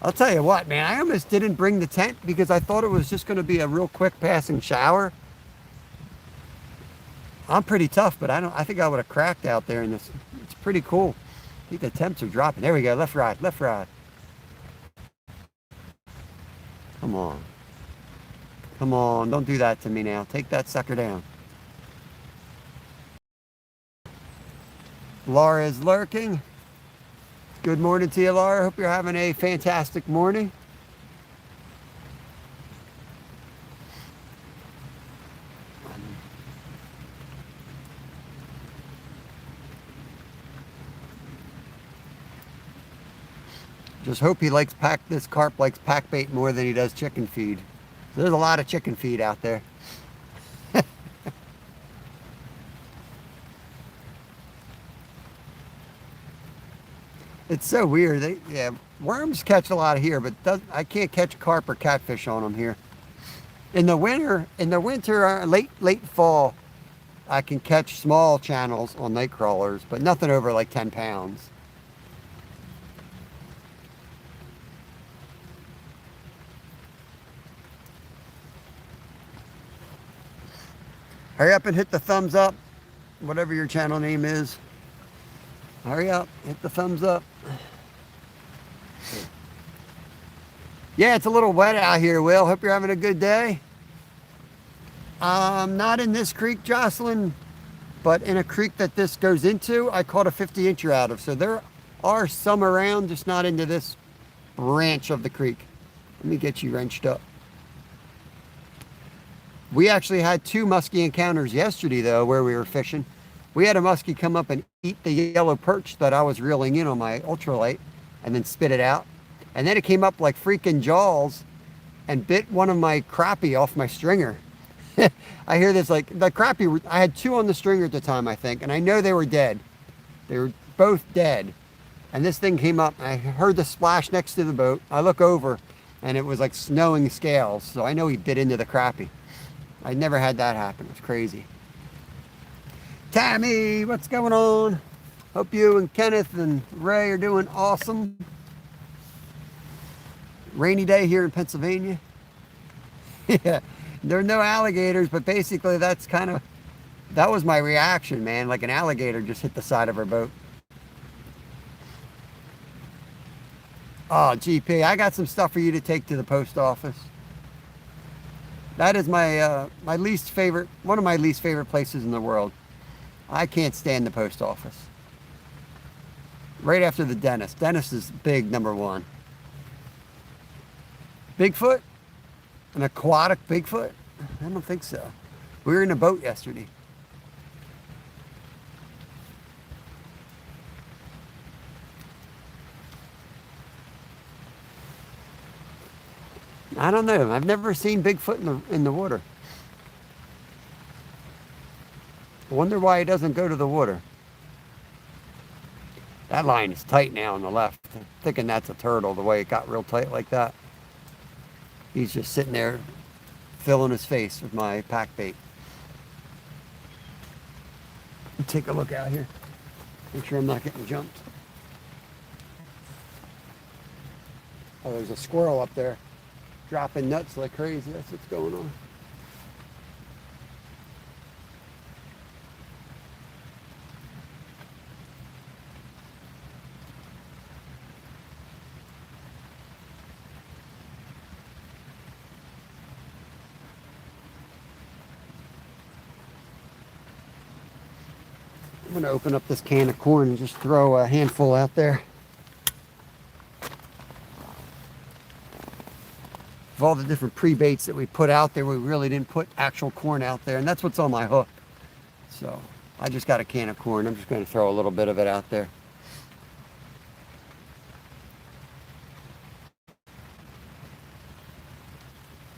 I'll tell you what, man, I almost didn't bring the tent because I thought it was just going to be a real quick passing shower. I'm pretty tough, but I think I would have cracked out there in this. It's pretty cool. I think the temps are dropping. There we go. Left rod. Come on. Come on. Don't do that to me now. Take that sucker down. Laura is lurking. Good morning to you, Laura. Hope you're having a fantastic morning. Just hope this carp likes pack bait more than he does chicken feed. There's a lot of chicken feed out there. It's so weird. Worms catch a lot here, but I can't catch carp or catfish on them here. In the winter, late fall, I can catch small channels on night crawlers, but nothing over like 10 pounds. Hurry up and hit the thumbs up, whatever your channel name is. Hurry up, hit the thumbs up. Yeah, it's a little wet out here, Will. Hope you're having a good day. Not in this creek, Jocelyn, but in a creek that this goes into, I caught a 50-incher out of. So there are some around, just not into this branch of the creek. Let me get you wrenched up. We actually had 2 muskie encounters yesterday, though, where we were fishing. We had a muskie come up and eat the yellow perch that I was reeling in on my ultralight and then spit it out. And then it came up like freaking jaws and bit one of my crappie off my stringer. I hear this, like, the crappie, I had 2 on the stringer at the time, I think, and I know they were dead. They were both dead. And this thing came up, and I heard the splash next to the boat. I look over, and it was like snowing scales, so I know he bit into the crappie. I never had that happen. It was crazy. Tammy, what's going on? Hope you and Kenneth and Ray are doing awesome. Rainy day here in Pennsylvania. Yeah, there are no alligators, but basically that was my reaction, man. Like an alligator just hit the side of our boat. Oh, GP, I got some stuff for you to take to the post office. That is my my least favorite, one of my least favorite places in the world. I can't stand the post office. Right after the dentist. Dentist is big, number 1. Bigfoot? An aquatic Bigfoot? I don't think so. We were in a boat yesterday. I don't know. I've never seen Bigfoot in the water. I wonder why he doesn't go to the water. That line is tight now on the left. I'm thinking that's a turtle, the way it got real tight like that. He's just sitting there filling his face with my pack bait. Take a look out here. Make sure I'm not getting jumped. Oh, there's a squirrel up there dropping nuts like crazy. That's what's going on. I'm going to open up this can of corn and just throw a handful out there. Of all the different pre-baits that we put out there, we really didn't put actual corn out there, and that's what's on my hook. So I just got a can of corn. I'm just going to throw a little bit of it out there.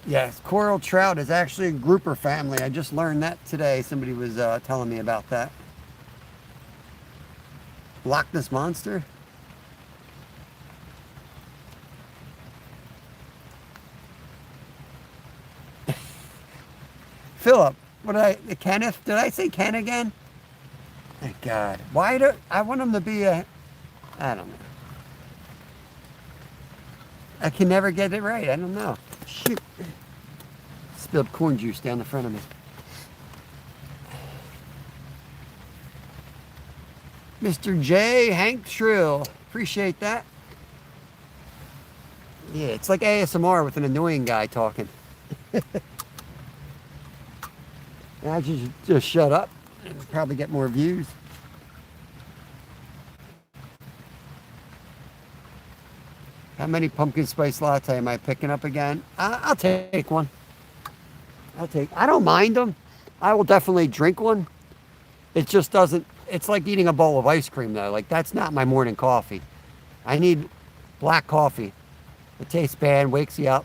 Yes, coral trout is actually a grouper family. I just learned that today. Somebody was telling me about that. Loch Ness Monster? Philip, Kenneth? Did I say Ken again? Thank God. Why do I want him to be I don't know. I can never get it right. I don't know. Shoot. Spilled corn juice down the front of me. Mr. J. Hank Shrill. Appreciate that. Yeah, it's like ASMR with an annoying guy talking. I just shut up and probably get more views. How many pumpkin spice latte am I picking up again? I'll take one. I don't mind them. I will definitely drink one. It just doesn't, it's like eating a bowl of ice cream though. Like that's not my morning coffee. I need black coffee. It tastes bad, wakes you up,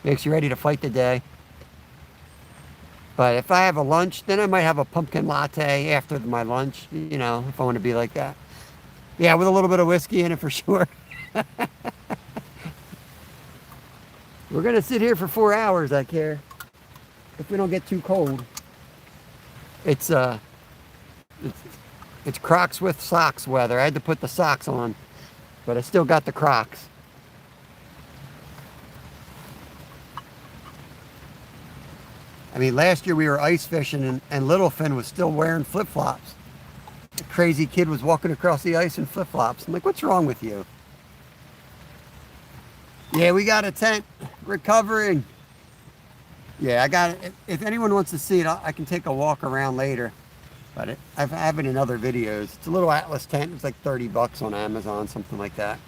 makes you ready to fight the day. But if I have a lunch, then I might have a pumpkin latte after my lunch, you know, if I want to be like that. Yeah, with a little bit of whiskey in it for sure. We're going to sit here for 4 hours, I care. If we don't get too cold. It's Crocs with socks weather. I had to put the socks on, but I still got the Crocs. I mean, last year we were ice fishing and little Finn was still wearing flip-flops. The crazy kid was walking across the ice in flip-flops. I'm like, what's wrong with you? Yeah, we got a tent. Recovering. Yeah, I got it. If anyone wants to see it, I can take a walk around later. But I have it in other videos. It's a little Atlas tent. It's like 30 bucks on Amazon, something like that.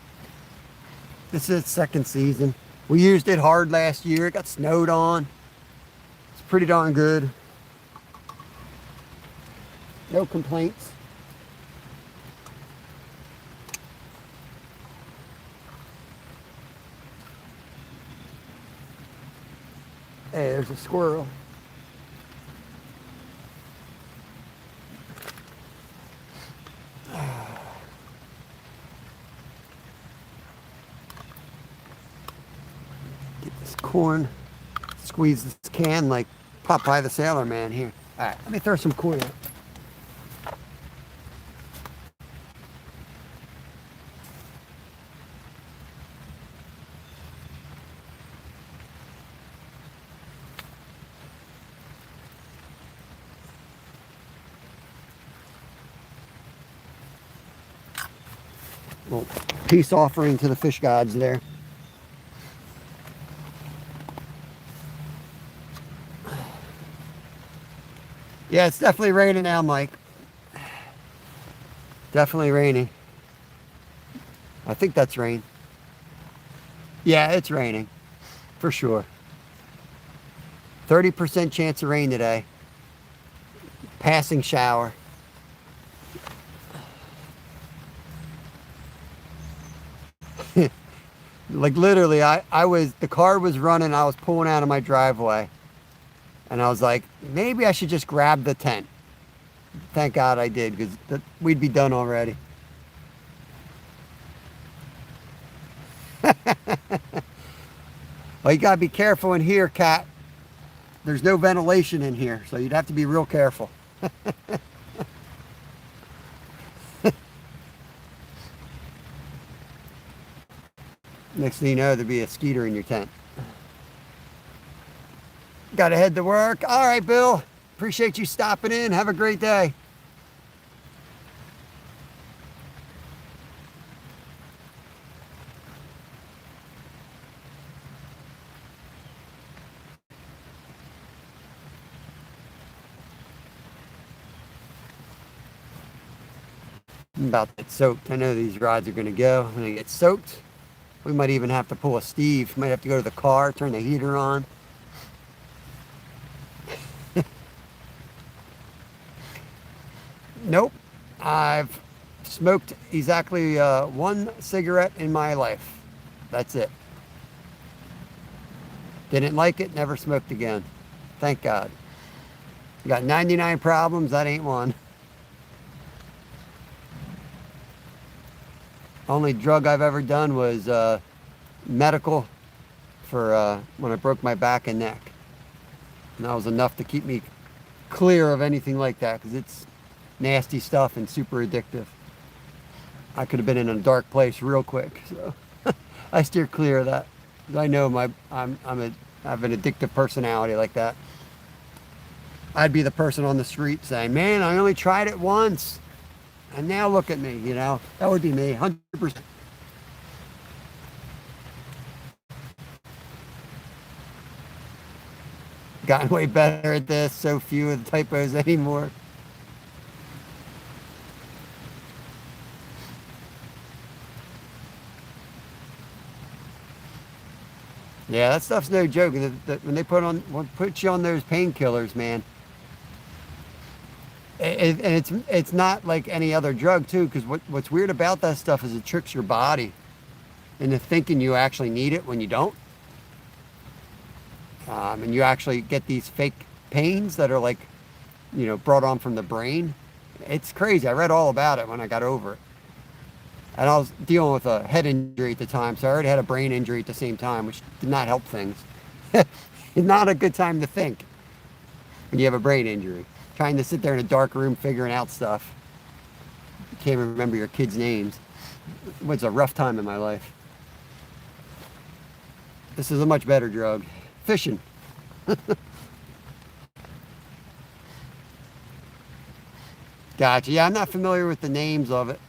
This is its second season. We used it hard last year. It got snowed on. It's pretty darn good. No complaints. Hey, there's a squirrel. Get this corn. Squeeze this can like Popeye the Sailor Man here. All right, let me throw some corn out. Well, peace offering to the fish gods there. Yeah, it's definitely raining now, Mike. Definitely raining. I think that's rain. Yeah, it's raining. For sure. 30% chance of rain today. Passing shower. Like literally, the car was running, I was pulling out of my driveway. And I was like, maybe I should just grab the tent. Thank God I did, because we'd be done already. Well, you gotta be careful in here, Cat. There's no ventilation in here, so you'd have to be real careful. Next thing you know, there'd be a skeeter in your tent. Gotta head to work. All right, Bill. Appreciate you stopping in. Have a great day. I'm about to get soaked. I know these rods are gonna go. I'm gonna get soaked. We might even have to pull a Steve. Might have to go to the car, turn the heater on. Nope. I've smoked exactly one cigarette in my life. That's it. Didn't like it, never smoked again. Thank God. Got 99 problems, that ain't one. Only drug I've ever done was medical for when I broke my back and neck. And that was enough to keep me clear of anything like that, because it's nasty stuff and super addictive. I could have been in a dark place real quick, so I steer clear of that. I know I have an addictive personality like that. I'd be the person on the street saying, "Man, I only tried it once, and now look at me." You know, that would be me, 100%. Gotten way better at this. So few of the typos anymore. Yeah, that stuff's no joke. When they put you on those painkillers, man, and it's not like any other drug too. Because what's weird about that stuff is it tricks your body into thinking you actually need it when you don't, and you actually get these fake pains that are like, you know, brought on from the brain. It's crazy. I read all about it when I got over it. And I was dealing with a head injury at the time, so I already had a brain injury at the same time, which did not help things. It's not a good time to think when you have a brain injury. Trying to sit there in a dark room figuring out stuff. You can't remember your kids' names. It was a rough time in my life. This is a much better drug. Fishing. Gotcha. Yeah, I'm not familiar with the names of it.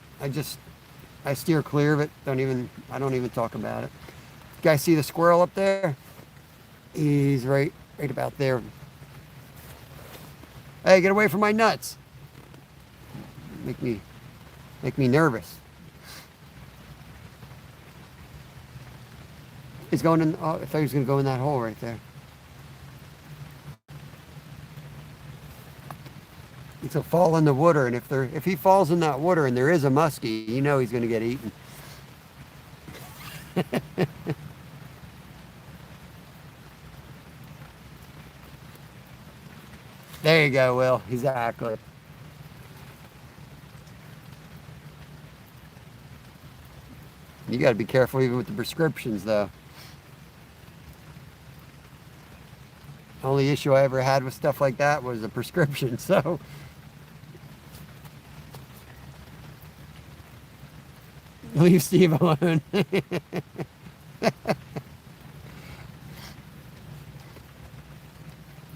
I steer clear of it. I don't even talk about it. You guys see the squirrel up there? He's right about there. Hey, get away from my nuts. Make me nervous. He's going in. Oh, I thought he was going to go in that hole right there. He'll fall in the water, and if he falls in that water and there is a muskie, you know he's going to get eaten. There you go, Will. Exactly. You got to be careful even with the prescriptions, though. Only issue I ever had with stuff like that was the prescription, so. Leave Steve alone.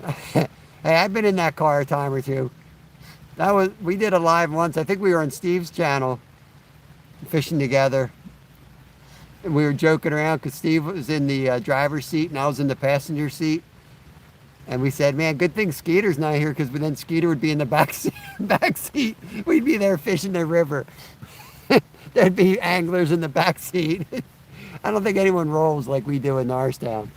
Hey, I've been in that car a time or two. We did a live once. I think we were on Steve's channel fishing together. And we were joking around because Steve was in the driver's seat and I was in the passenger seat. And we said, man, good thing Skeeter's not here because then Skeeter would be in the back seat. We'd be there fishing the river. There'd be anglers in the back seat. I don't think anyone rolls like we do in Norristown.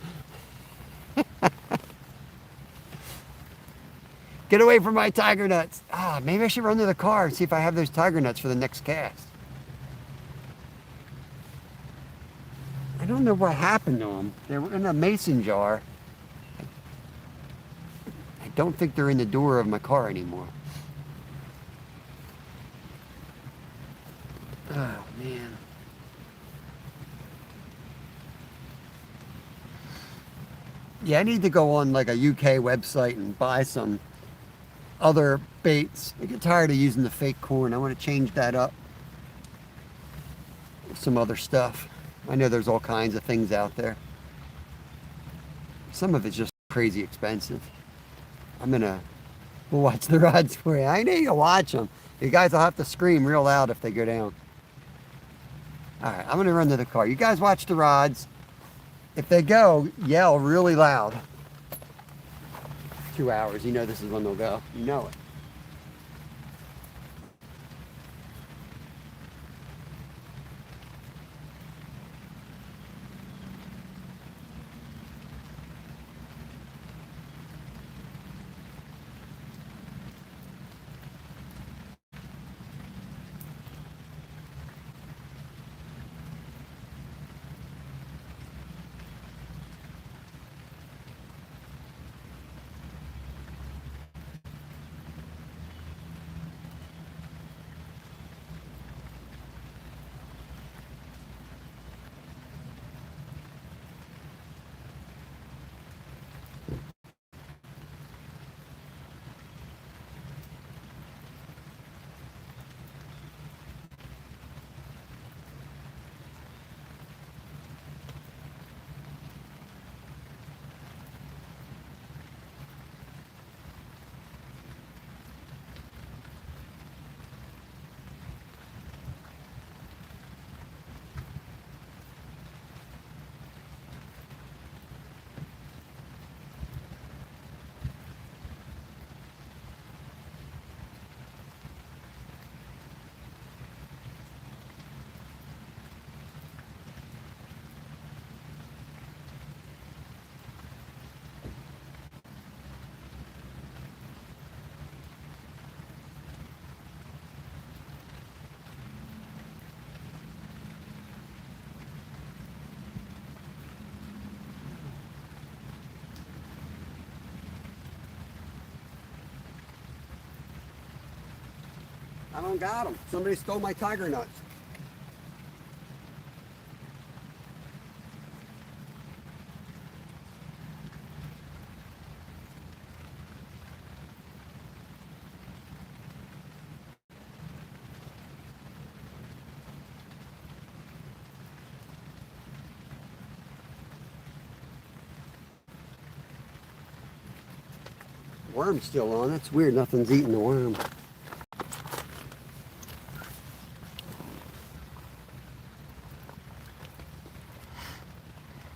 Get away from my tiger nuts. Maybe I should run to the car and see if I have those tiger nuts for the next cast. I don't know what happened to them. They were in a mason jar. I don't think they're in the door of my car anymore. Oh, man. Yeah, I need to go on like a UK website and buy some other baits. I get tired of using the fake corn. I want to change that up with some other stuff. I know there's all kinds of things out there. Some of it's just crazy expensive. We'll watch the rods for you. I know you'll watch them. You guys will have to scream real loud if they go down. All right, I'm going to run to the car. You guys watch the rods. If they go, yell really loud. 2 hours. You know this is when they'll go. You know it. I don't got them. Somebody stole my tiger nuts. Worm's still on. That's weird. Nothing's eating the worm.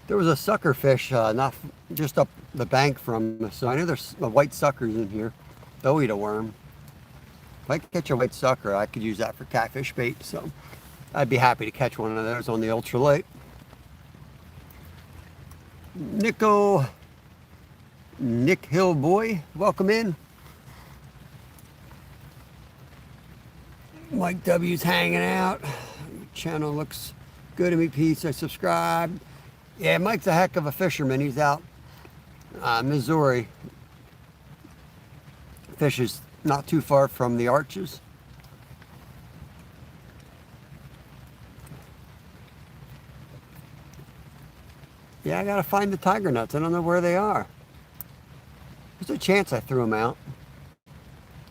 There was a sucker fish not just up the bank from us, so I know there's white suckers in here. They'll eat a worm. If I could catch a white sucker, I could use that for catfish bait, so I'd be happy to catch one of those on the ultralight. Nick Hill boy, welcome in. Mike W's hanging out. Channel looks good to me. Peace. I subscribed. Yeah, Mike's a heck of a fisherman. He's out Missouri. Fishes not too far from the Arches. Yeah, I gotta find the tiger nuts. I don't know where they are. There's a chance I threw them out. I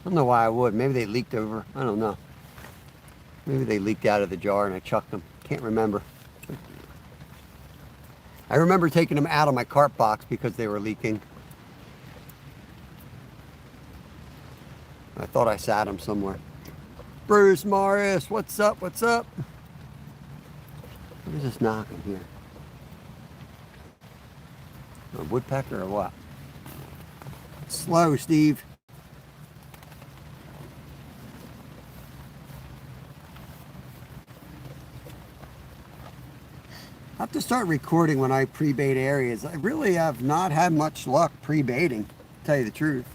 don't know why I would. Maybe they leaked over. I don't know. Maybe they leaked out of the jar and I chucked them. Can't remember. I remember taking them out of my carp box because they were leaking. I thought I sat them somewhere. Bruce Morris, what's up? What's up? What is this knocking here? A woodpecker or what? Slow, Steve. I have to start recording when I pre-bait areas. I really have not had much luck pre-baiting, to tell you the truth.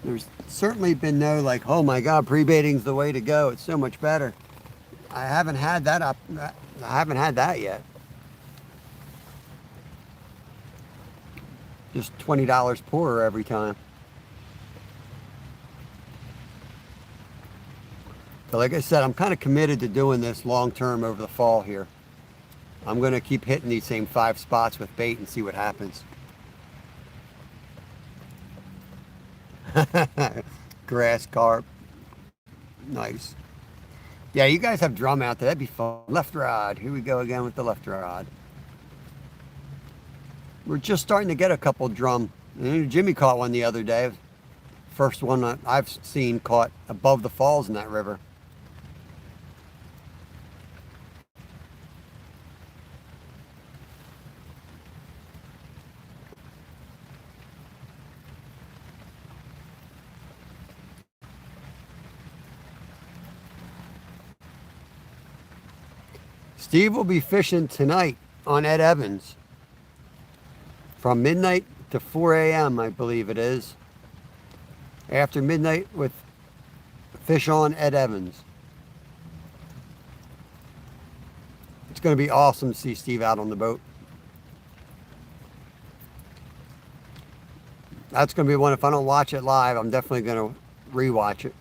There's certainly been no like, oh my God, pre-baiting's the way to go. It's so much better. I haven't had that up. I haven't had that yet. Just $20 poorer every time. But like I said, I'm kind of committed to doing this long term over the fall here. I'm going to keep hitting these same 5 spots with bait and see what happens. Grass carp. Nice. Yeah, you guys have drum out there. That'd be fun. Left rod. Here we go again with the left rod. We're just starting to get a couple drum. Jimmy caught one the other day. First one I've seen caught above the falls in that river. Steve will be fishing tonight on Ed Evans from midnight to 4 a.m. I believe it is. After midnight with Fish on Ed Evans. It's going to be awesome to see Steve out on the boat. That's going to be one, if I don't watch it live, I'm definitely going to rewatch it.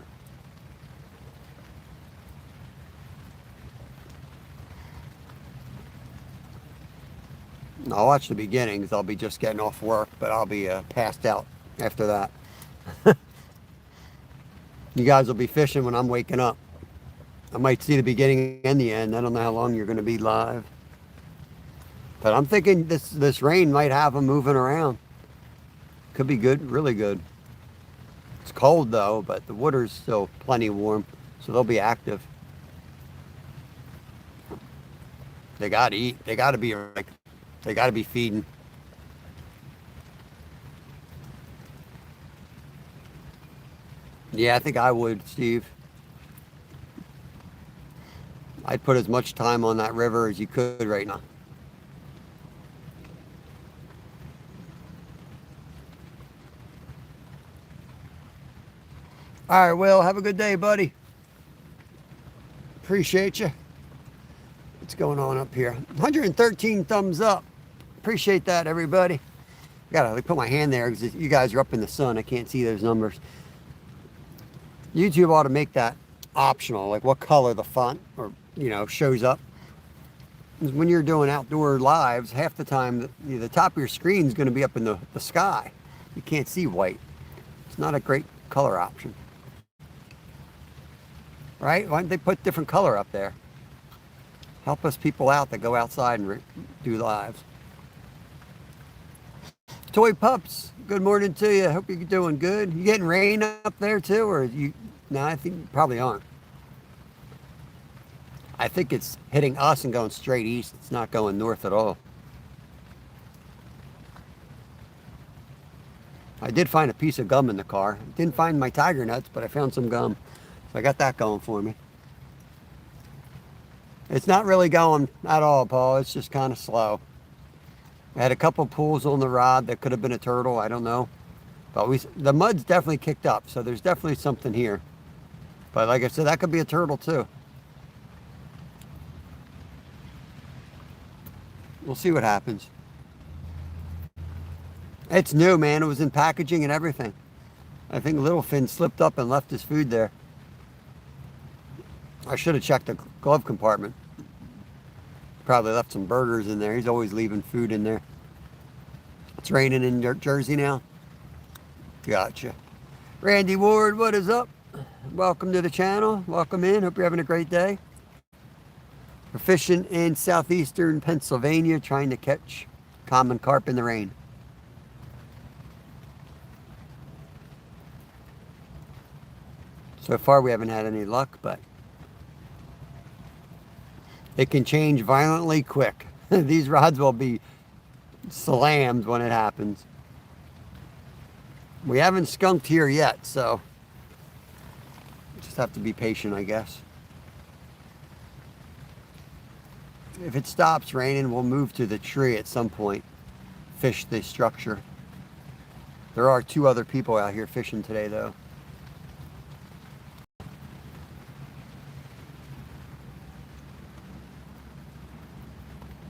I'll watch the beginning because I'll be just getting off work, but I'll be passed out after that. You guys will be fishing when I'm waking up. I might see the beginning and the end. I don't know how long you're going to be live. But I'm thinking this rain might have them moving around. Could be good, really good. It's cold though, but the water's still plenty warm, so they'll be active. They got to eat. They got to be like, they got to be feeding. Yeah, I think I would, Steve. I'd put as much time on that river as you could right now. All right, Will, have a good day, buddy. Appreciate you. What's going on up here? 113 thumbs up. Appreciate that, everybody. Gotta put my hand there because you guys are up in the sun. I can't see those numbers. YouTube ought to make that optional, like what color the font or shows up. When you're doing outdoor lives, half the time the top of your screen is going to be up in the sky. You can't see white. It's not a great color option, right? Why don't they put different color up there? Help us people out that go outside and do lives. Toy Pups, good morning to you. Hope you're doing good. You getting rain up there too, or you? No, I think you probably aren't. I think it's hitting us and going straight east. It's not going north at all. I did find a piece of gum in the car. Didn't find my tiger nuts, but I found some gum. So I got that going for me. It's not really going at all, Paul. It's just kind of slow. I had a couple pulls on the rod that could have been a turtle. I don't know. But the mud's definitely kicked up, so there's definitely something here. But like I said, that could be a turtle too. We'll see what happens. It's new, man. It was in packaging and everything. I think Littlefin slipped up and left his food there. I should have checked the glove compartment. Probably left some burgers in there. He's always leaving food in there. It's raining in Jersey now. Gotcha. Randy Ward, what is up? Welcome to the channel. Welcome in. Hope you're having a great day. We're fishing in southeastern Pennsylvania, trying to catch common carp in the rain. So far we haven't had any luck, but it can change violently quick. These rods will be slammed when it happens. We haven't skunked here yet, so just have to be patient, I guess. If it stops raining, we'll move to the tree at some point, fish the structure. There are 2 other people out here fishing today, though.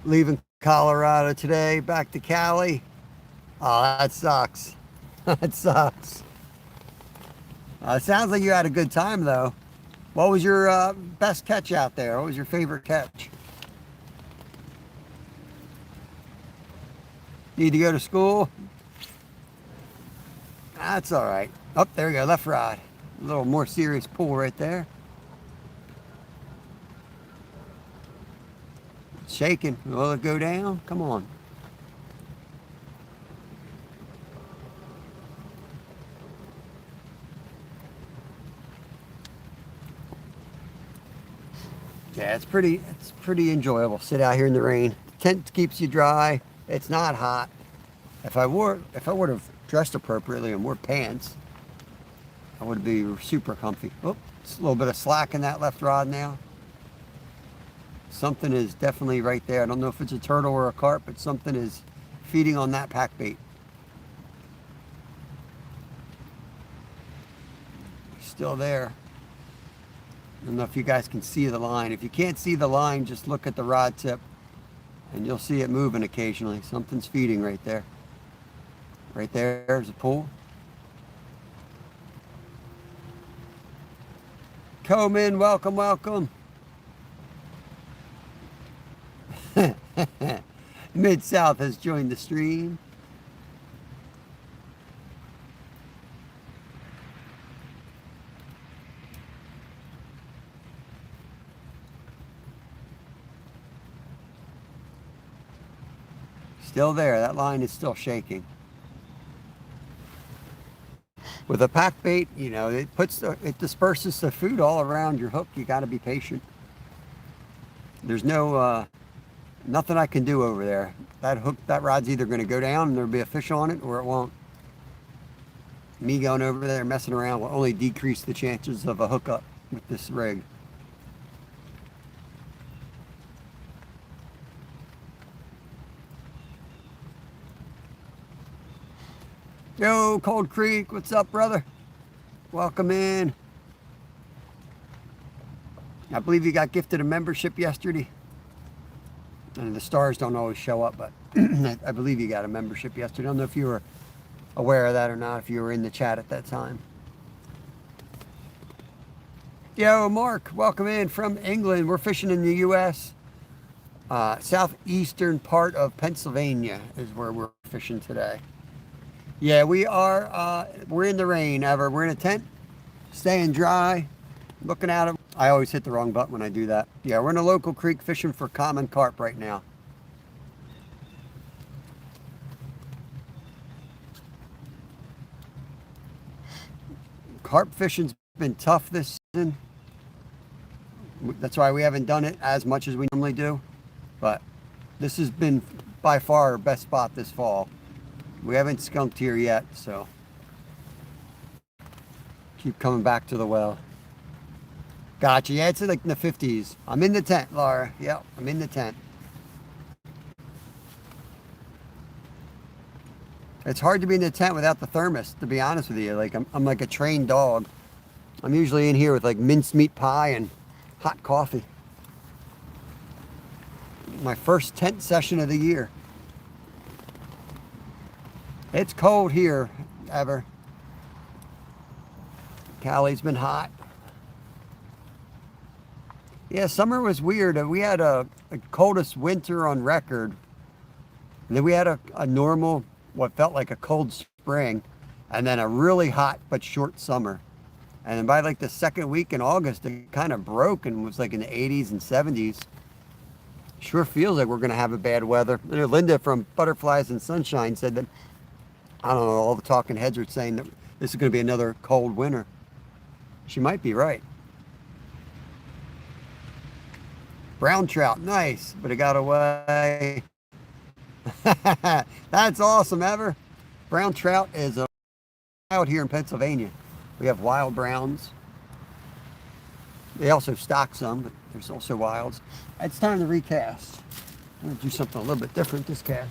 Leaving Colorado today, back to Cali. Oh, that sucks. That sucks. It sounds like you had a good time, though. What was your best catch out there? What was your favorite catch? Need to go to school? That's all right. Oh, there we go, left rod. A little more serious pull right there. It's shaking. Will it go down? Come on. Yeah, it's pretty enjoyable. Sit out here in the rain. The tent keeps you dry. It's not hot. If I would have dressed appropriately and wore pants, I would be super comfy. Oh, it's a little bit of slack in that left rod now. Something is definitely right there. I don't know if it's a turtle or a carp, but something is feeding on that pack bait. Still there. I don't know if you guys can see the line. If you can't see the line, just look at the rod tip and you'll see it moving occasionally. Something's feeding right there. Right there's a pool. Coleman, welcome, welcome. Mid-South has joined the stream. Still there. That line is still shaking. With a pack bait, you know, it disperses the food all around your hook. You got to be patient. There's no nothing I can do over there. That rod's either going to go down and there'll be a fish on it, or it won't. Me going over there messing around will only decrease the chances of a hookup with this rig. Yo, Cold Creek, what's up, brother? Welcome in. I believe you got gifted a membership yesterday. And the stars don't always show up, but I believe you got a membership yesterday. I don't know if you were aware of that or not, if you were in the chat at that time. Yo, Mark, welcome in from England. We're fishing in the U.S. Southeastern part of Pennsylvania is where we're fishing today. Yeah, we are, we're in the rain, Ever. We're in a tent, staying dry, looking at it. I always hit the wrong button when I do that. Yeah, we're in a local creek fishing for common carp right now. Carp fishing's been tough this season. That's why we haven't done it as much as we normally do. But this has been by far our best spot this fall. We haven't skunked here yet, so keep coming back to the well. Gotcha. Yeah, it's like in the 50s. I'm in the tent, Laura. Yep, I'm in the tent. It's hard to be in the tent without the thermos, to be honest with you. Like I'm like a trained dog. I'm usually in here with like mincemeat pie and hot coffee. My first tent session of the year. It's cold here, Ever. Cali's been hot. Yeah, summer was weird. We had a coldest winter on record. And then we had a normal, what felt like a cold spring, and then a really hot but short summer. And then by like the second week in August, it kind of broke and was like in the 80s and 70s. Sure feels like we're going to have a bad weather. You know, Linda from Butterflies and Sunshine said that, I don't know, all the talking heads are saying that this is going to be another cold winter. She might be right. Brown trout, nice, but it got away. That's awesome, Ever. Brown trout is out here in Pennsylvania. We have wild browns. They also stock some, but there's also wilds. It's time to recast. I'm going to do something a little bit different this cast.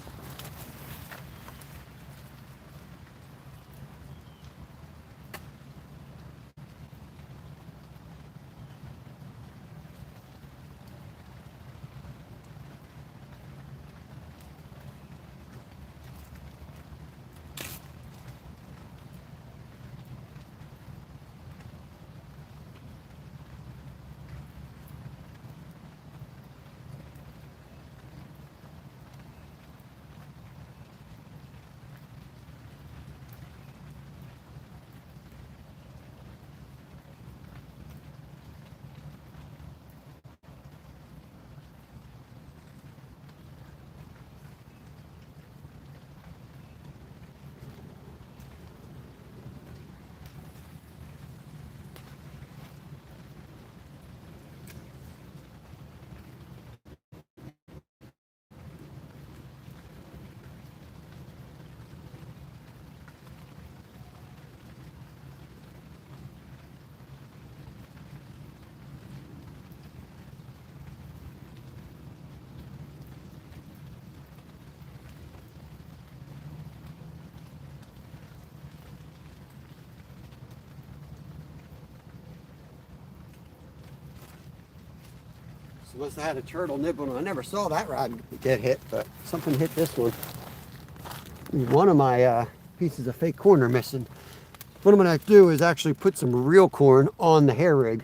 Must have had a turtle nibbling. I never saw that rod get hit, but something hit this one. One of my pieces of fake corn are missing. What I'm going to do is actually put some real corn on the hair rig.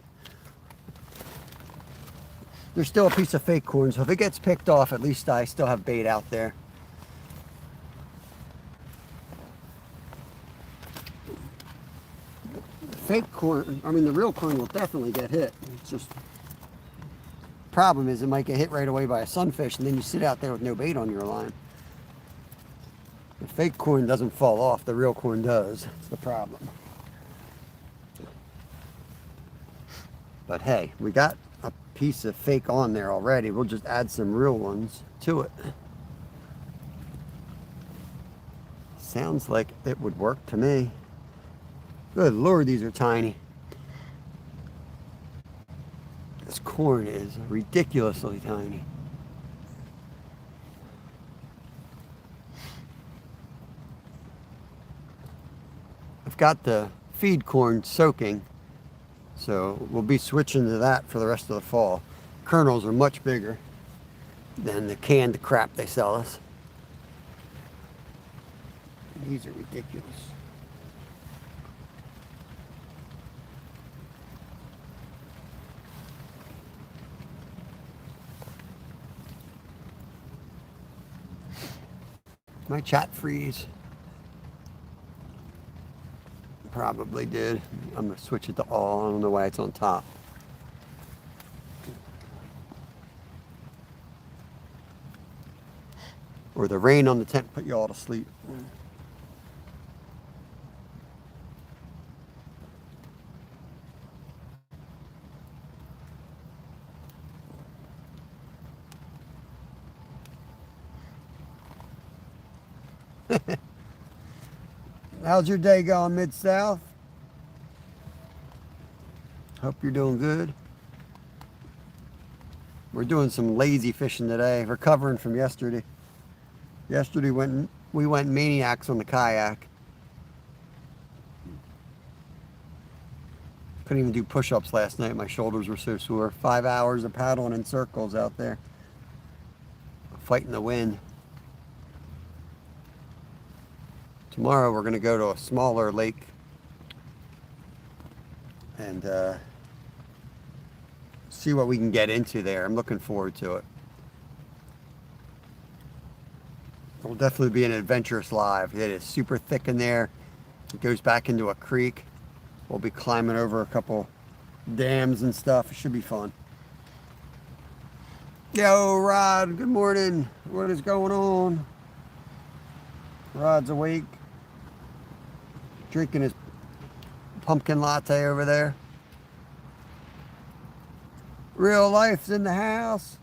There's still a piece of fake corn, so if it gets picked off, at least I still have bait out there. The fake corn, I mean the real corn will definitely get hit. It's just problem is it might get hit right away by a sunfish, and then you sit out there with no bait on your line. The fake corn doesn't fall off, the real corn does. That's the problem. But hey, we got a piece of fake on there already. We'll just add some real ones to it. Sounds like it would work to me. Good Lord, these are tiny. This corn is ridiculously tiny. I've got the feed corn soaking, so we'll be switching to that for the rest of the fall. Kernels are much bigger than the canned crap they sell us. These are ridiculous. My chat freeze. Probably did. I'm going to switch it to all. I don't know why it's on top. Or the rain on the tent put you all to sleep. How's your day going, Mid-South? Hope you're doing good. We're doing some lazy fishing today, recovering from yesterday. Yesterday we went maniacs on the kayak. Couldn't even do push-ups last night. My shoulders were so sore. 5 hours of paddling in circles out there, fighting the wind. Tomorrow we're going to go to a smaller lake and see what we can get into there. I'm looking forward to it. It'll definitely be an adventurous live. It is super thick in there. It goes back into a creek. We'll be climbing over a couple dams and stuff. It should be fun. Yo, Rod, good morning. What is going on? Rod's awake, drinking his pumpkin latte over there. Real life's in the house.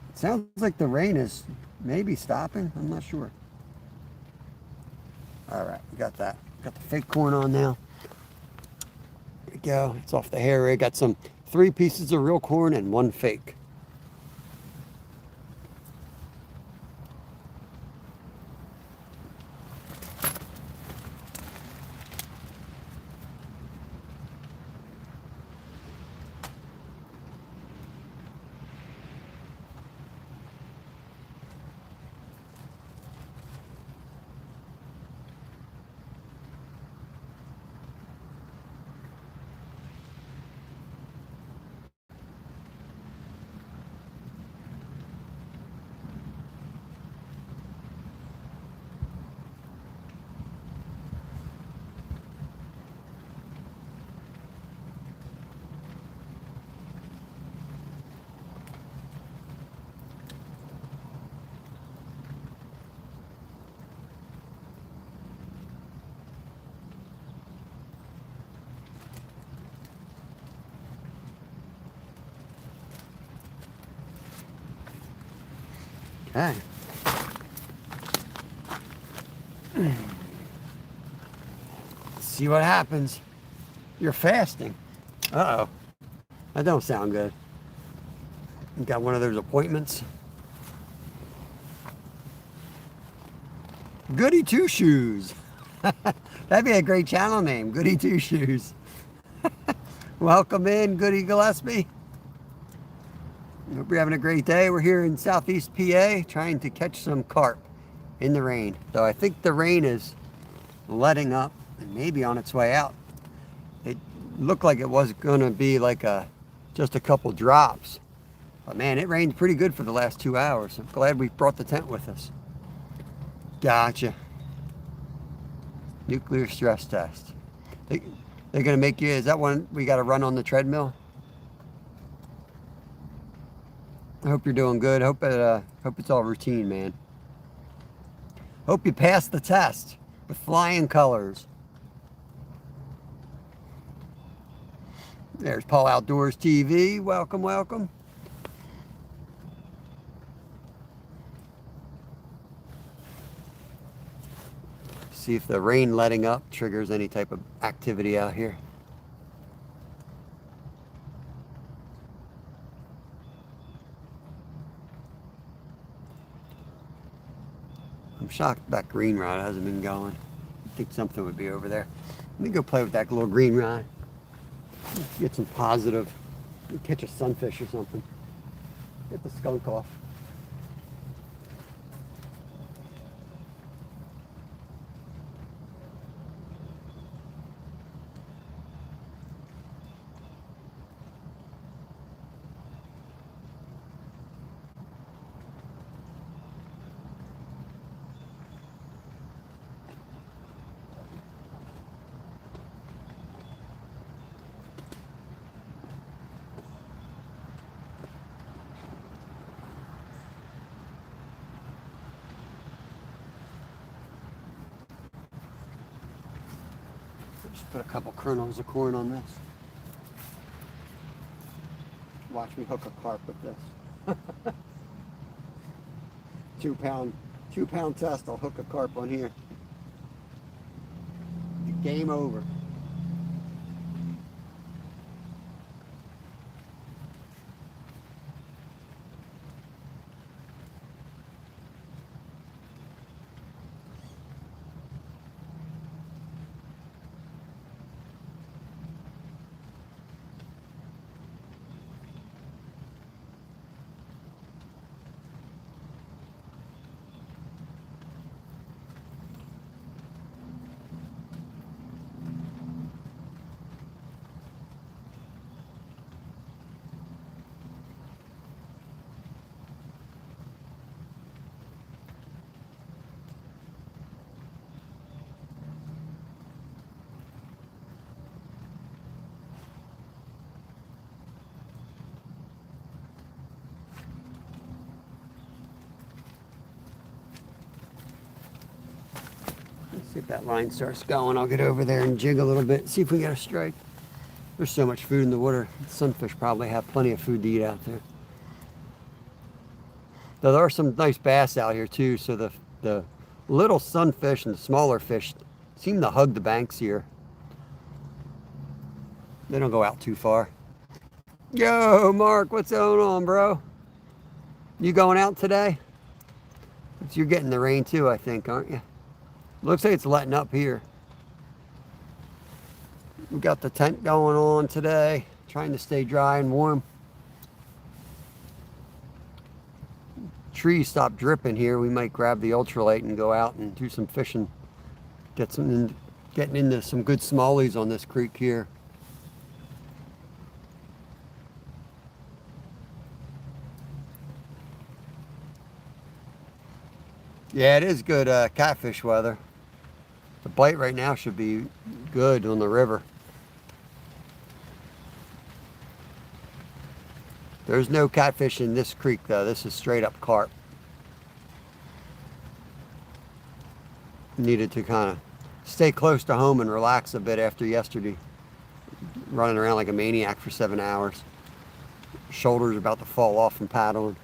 It sounds like the rain is maybe stopping. I'm not sure. All right, we got that. Got the fake corn on now. There we go. It's off the hair rig. Got some 3 pieces of real corn and 1 fake. Okay. See what happens. You're fasting. Uh-oh. That don't sound good. You got one of those appointments. Goody Two Shoes. That'd be a great channel name, Goody Two Shoes. Welcome in, Goody Gillespie. Hope you're having a great day. We're here in Southeast PA trying to catch some carp in the rain. Though I think the rain is letting up and maybe on its way out. It looked like it was going to be like just a couple drops. But man, it rained pretty good for the last 2 hours. I'm glad we brought the tent with us. Gotcha. Nuclear stress test. They're going to make you, is that one we got to run on the treadmill? I hope you're doing good. Hope it's all routine, man. Hope you passed the test with flying colors. There's Paul Outdoors TV. Welcome, welcome. See if the rain letting up triggers any type of activity out here. I'm shocked that green rod hasn't been going. I think something would be over there. Let me go play with that little green rod. Get some positive. Catch a sunfish or something. Get the skunk off. Just put a couple kernels of corn on this. Watch me hook a carp with this. 2 pound 2-pound test, I'll hook a carp on here. Game over. See if that line starts going. I'll get over there and jig a little bit, see if we get a strike. There's so much food in the water. Sunfish probably have plenty of food to eat out there. Though there are some nice bass out here too, so the little sunfish and the smaller fish seem to hug the banks here. They don't go out too far. Yo, Mark, what's going on, bro? You going out today? You're getting the rain too, I think, aren't you? Looks like it's letting up here. We got the tent going on today, trying to stay dry and warm. Trees stop dripping here. We might grab the ultralight and go out and do some fishing. Getting into some good smallies on this creek here. Yeah, it is good catfish weather. The bite right now should be good on the river. There's no catfish in this creek though. This is straight up carp. Needed to kind of stay close to home and relax a bit after yesterday. Running around like a maniac for 7 hours. Shoulders about to fall off from paddling.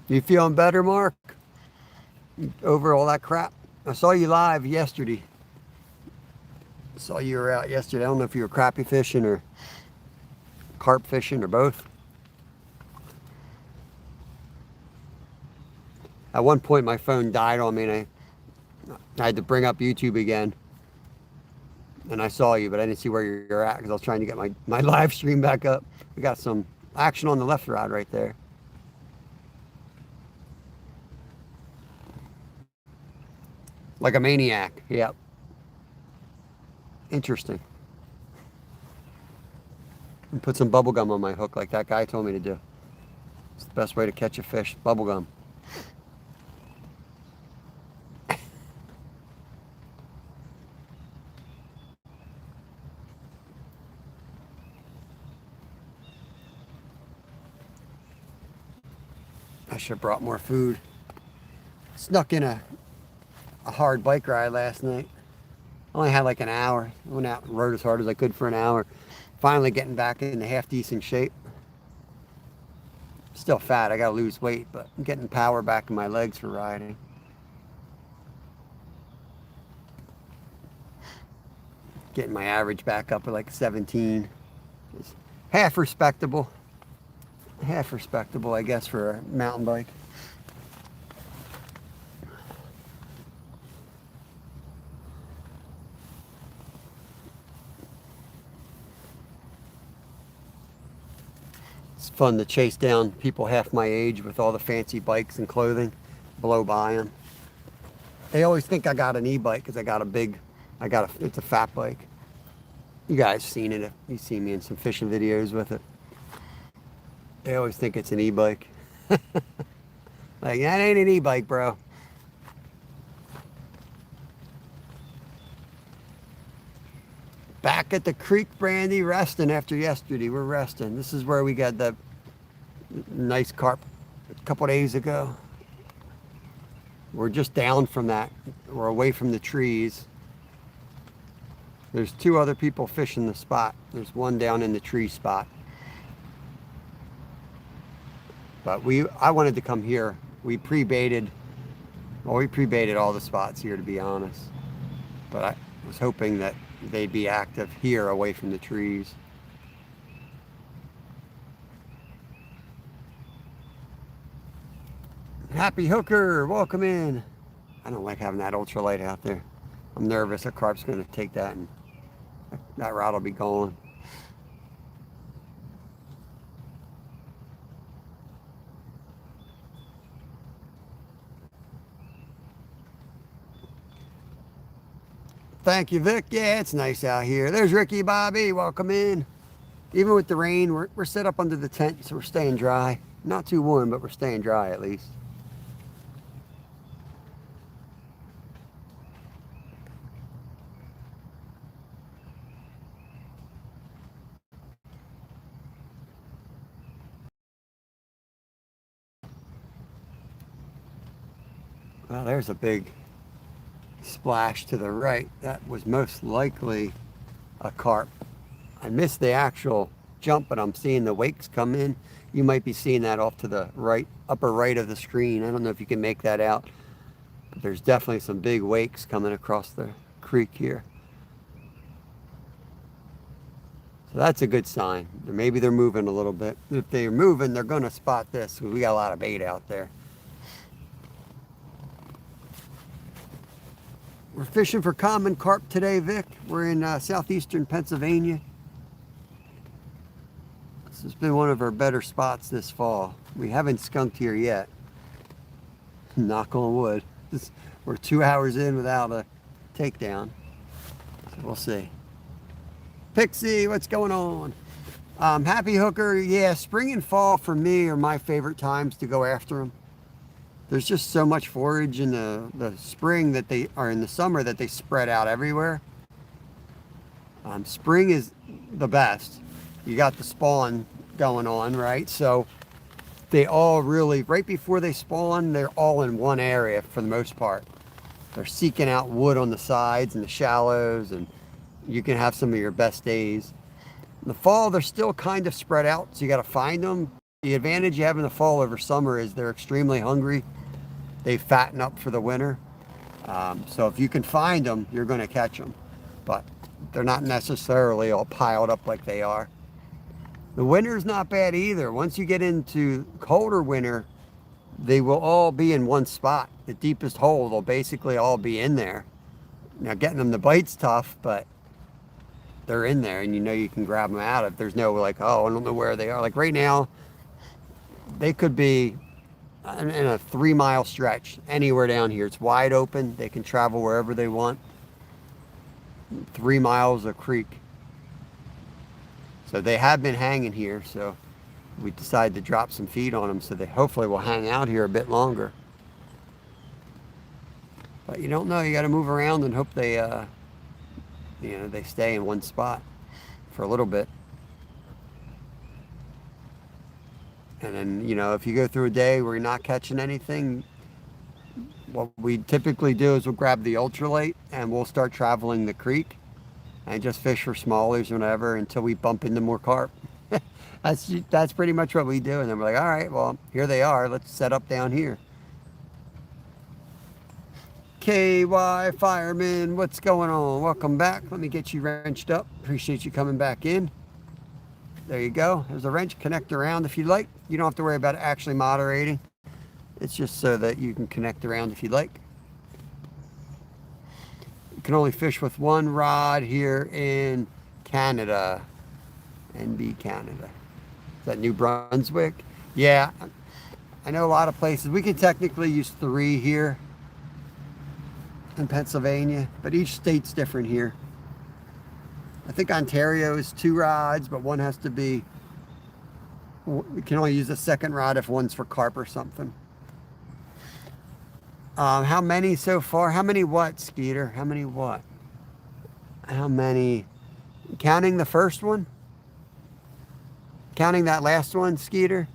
You feeling better, Mark? Over all that crap? I saw you live yesterday. Saw you were out yesterday. I don't know if you were crappie fishing or carp fishing or both. At one point my phone died on me and I had to bring up YouTube again. And I saw you, but I didn't see where you're at because I was trying to get my live stream back up. We got some action on the left rod right there. Like a maniac, yep. Interesting. And put some bubble gum on my hook like that guy told me to do. It's the best way to catch a fish, bubble gum. I should have brought more food. Snuck in a hard bike ride last night. Only had like an hour. I went out and rode as hard as I could for an hour. Finally getting back into half decent shape. Still fat, I gotta lose weight, but I'm getting power back in my legs for riding. Getting my average back up at like 17. It's half respectable. Half respectable, I guess, for a mountain bike. It's fun to chase down people half my age with all the fancy bikes and clothing, blow by them. They always think I got an e-bike because it's a fat bike. You guys seen it. You see me in some fishing videos with it. They always think it's an e-bike. Like, that ain't an e-bike, bro. Back at the creek, Brandy, resting after yesterday. We're resting. This is where we got the nice carp a couple days ago. We're just down from that. We're away from the trees. There's 2 other people fishing the spot. There's one down in the tree spot. But I wanted to come here. We pre-baited all the spots here, to be honest. But I was hoping that they'd be active here away from the trees. Happy Hooker, welcome in. I don't like having that ultralight out there. I'm nervous a carp's going to take that and that rod will be gone. Thank you, Vic. Yeah, it's nice out here. There's Ricky Bobby. Welcome in. Even with the rain, we're set up under the tent, so we're staying dry. Not too warm, but we're staying dry at least. Well, there's a big splash to the right. That was most likely a carp. I missed the actual jump, but I'm seeing the wakes come in. You might be seeing that off to the right, upper right of the screen. I don't know if you can make that out, but there's definitely some big wakes coming across the creek here. So that's a good sign. Maybe they're moving a little bit. If they're moving, they're going to spot this. We got a lot of bait out there. We're fishing for common carp today, Vic. We're in southeastern Pennsylvania. This has been one of our better spots this fall. We haven't skunked here yet. Knock on wood. We're 2 hours in without a takedown. So we'll see. Pixie, what's going on? Happy Hooker. Yeah, spring and fall for me are my favorite times to go after them. There's just so much forage in the spring that they are in the summer that they spread out everywhere. Spring is the best. You got the spawn going on, right? So they all really, right before they spawn, they're all in one area for the most part. They're seeking out wood on the sides and the shallows, and you can have some of your best days. In the fall, they're still kind of spread out, so you got to find them. The advantage you have in the fall over summer is they're extremely hungry. They fatten up for the winter. So if you can find them, you're going to catch them. But they're not necessarily all piled up like they are. The winter's not bad either. Once you get into colder winter, they will all be in one spot. The deepest hole, they'll basically all be in there. Now getting them to bite's tough, but they're in there and you know you can grab them out if there's no like, oh, I don't know where they are. Like right now, they could be in a 3-mile stretch anywhere down here. It's wide open. They can travel wherever they want. 3 miles of creek. So they have been hanging here, so we decided to drop some feed on them so they hopefully will hang out here a bit longer. But you don't know. You got to move around and hope they they stay in one spot for a little bit. And then, if you go through a day where you're not catching anything, what we typically do is we'll grab the ultralight and we'll start traveling the creek and just fish for smallies or whatever until we bump into more carp. That's pretty much what we do. And then we're like, all right, well, here they are. Let's set up down here. KY Fireman, what's going on? Welcome back. Let me get you wrenched up. Appreciate you coming back in. There you go. There's a wrench. Connect around if you like. You don't have to worry about actually moderating. It's just so that you can connect around if you like. You can only fish with one rod here in Canada. NB Canada. Is that New Brunswick? Yeah. I know a lot of places. We can technically use 3 here in Pennsylvania, but each state's different here. I think Ontario is 2 rods, but one has to be, you can only use a second rod if one's for carp or something. How many so far? How many what, Skeeter? How many what? How many? Counting the first one? Counting that last one, Skeeter?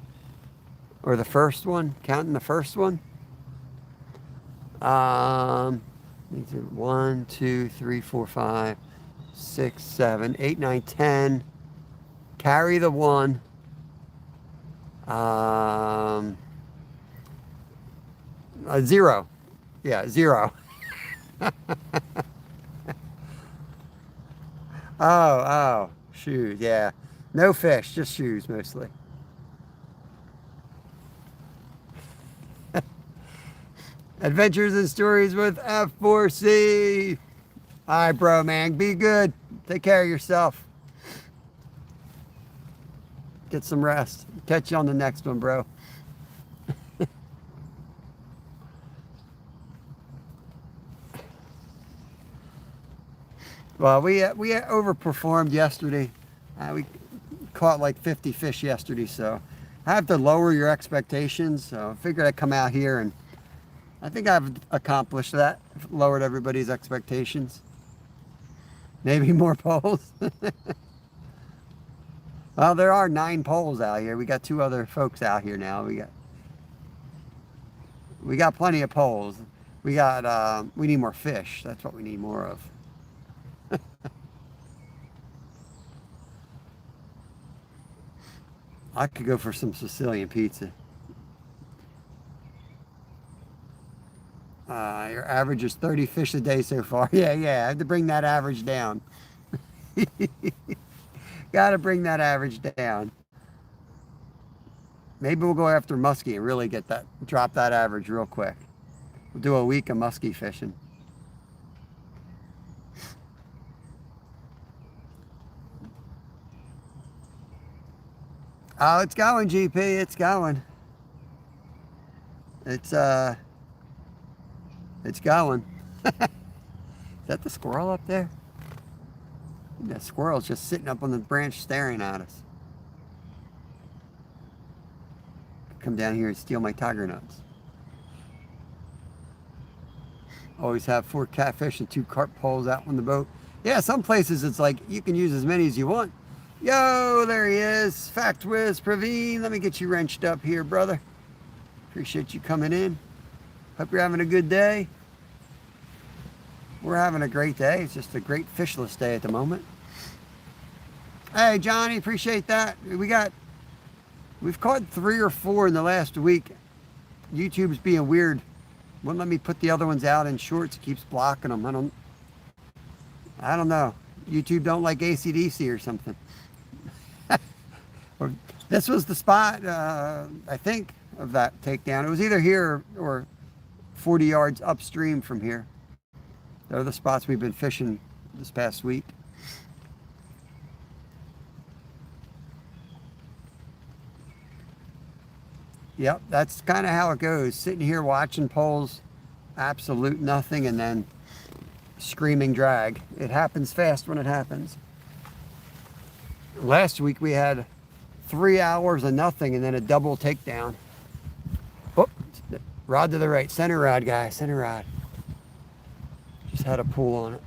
Or the first one? Counting the first one? 1, 2, 3, 4, 5, 6, 7, 8, 9, 10. Carry the 1. A 0. Yeah, 0. Oh, shoes, yeah. No fish, just shoes mostly. Adventures and Stories with F4C. All right, bro, man. Be good. Take care of yourself. Get some rest. Catch you on the next one, bro. Well, we overperformed yesterday. We caught like 50 fish yesterday, so I have to lower your expectations. So I figured I'd come out here, and I think I've accomplished that. Lowered everybody's expectations. Maybe more poles. Well, there are 9 poles out here. We got 2 other folks out here now. We got plenty of poles. We need more fish. That's what we need more of. I could go for some Sicilian pizza. Your average is 30 fish a day so far. Yeah, I have to bring that average down. Got to bring that average down. Maybe we'll go after muskie and really drop that average real quick. We'll do a week of muskie fishing. Oh, it's going, GP. It's going. It's going. Is that the squirrel up there? That squirrel's just sitting up on the branch staring at us. Come down here and steal my tiger nuts. Always have 4 catfish and 2 carp poles out on the boat. Yeah, some places it's like you can use as many as you want. Yo, there he is. Fact Whiz Praveen. Let me get you wrenched up here, brother. Appreciate you coming in. Hope you're having a good day. We're having a great day. It's just a great fishless day at the moment. Hey, Johnny, appreciate that. We've caught 3 or 4 in the last week. YouTube's being weird. Wouldn't let me put the other ones out in shorts. It keeps blocking them. I don't know. YouTube don't like AC/DC or something. This was the spot, I think, of that takedown. It was either here or 40 yards upstream from here. They're the spots we've been fishing this past week. Yep, that's kind of how it goes. Sitting here watching poles, absolute nothing, and then screaming drag. It happens fast when it happens. Last week we had 3 hours of nothing and then a double takedown. Oh, rod to the right. Center rod, guy. Center rod. Just had a pull on it.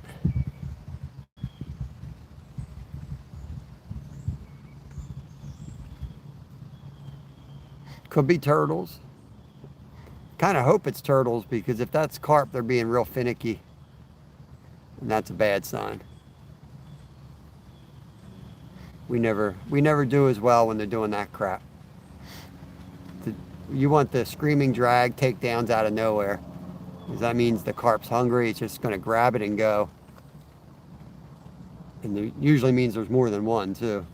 Could be turtles. Kind of hope it's turtles, because if that's carp, they're being real finicky. And that's a bad sign. We never do as well when they're doing that crap. You want the screaming drag takedowns out of nowhere, because that means the carp's hungry. It's just going to grab it and go. And it usually means there's more than one too.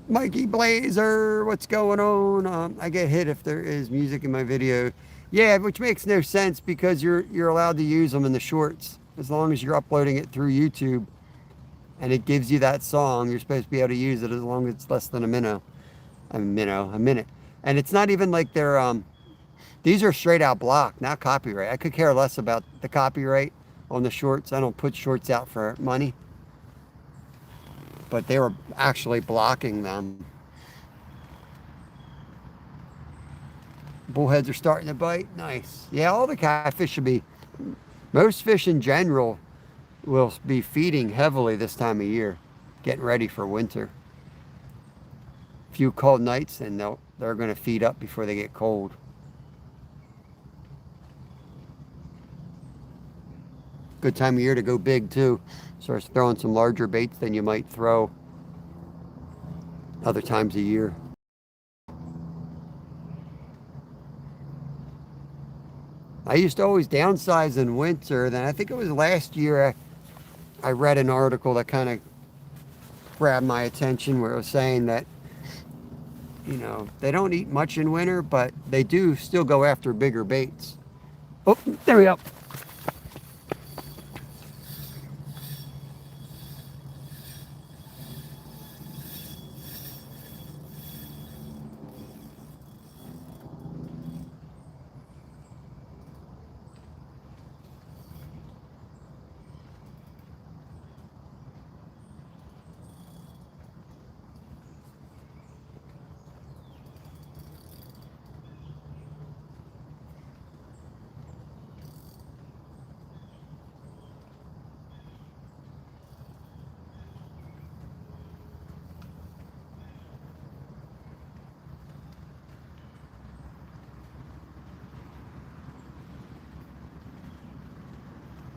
Mikey Blazer, what's going on? I get hit if there is music in my video. Yeah, which makes no sense, because you're allowed to use them in the shorts as long as you're uploading it through YouTube, and it gives you that song. You're supposed to be able to use it as long as it's less than a minute. And it's not even like they're these are straight out blocked, not copyright. I could care less about the copyright on the shorts. I don't put shorts out for money. But they were actually blocking them. Bullheads are starting to bite. Nice. Yeah, all the catfish should be, most fish in general will be feeding heavily this time of year, getting ready for winter. A few cold nights and they're going to feed up before they get cold. good time of year to go big too. Starts throwing some larger baits than you might throw other times of year. I used to always downsize in winter. Then I think it was last year I read an article that kind of grabbed my attention where it was saying that, you know, they don't eat much in winter, but they do still go after bigger baits. Oh, there we go.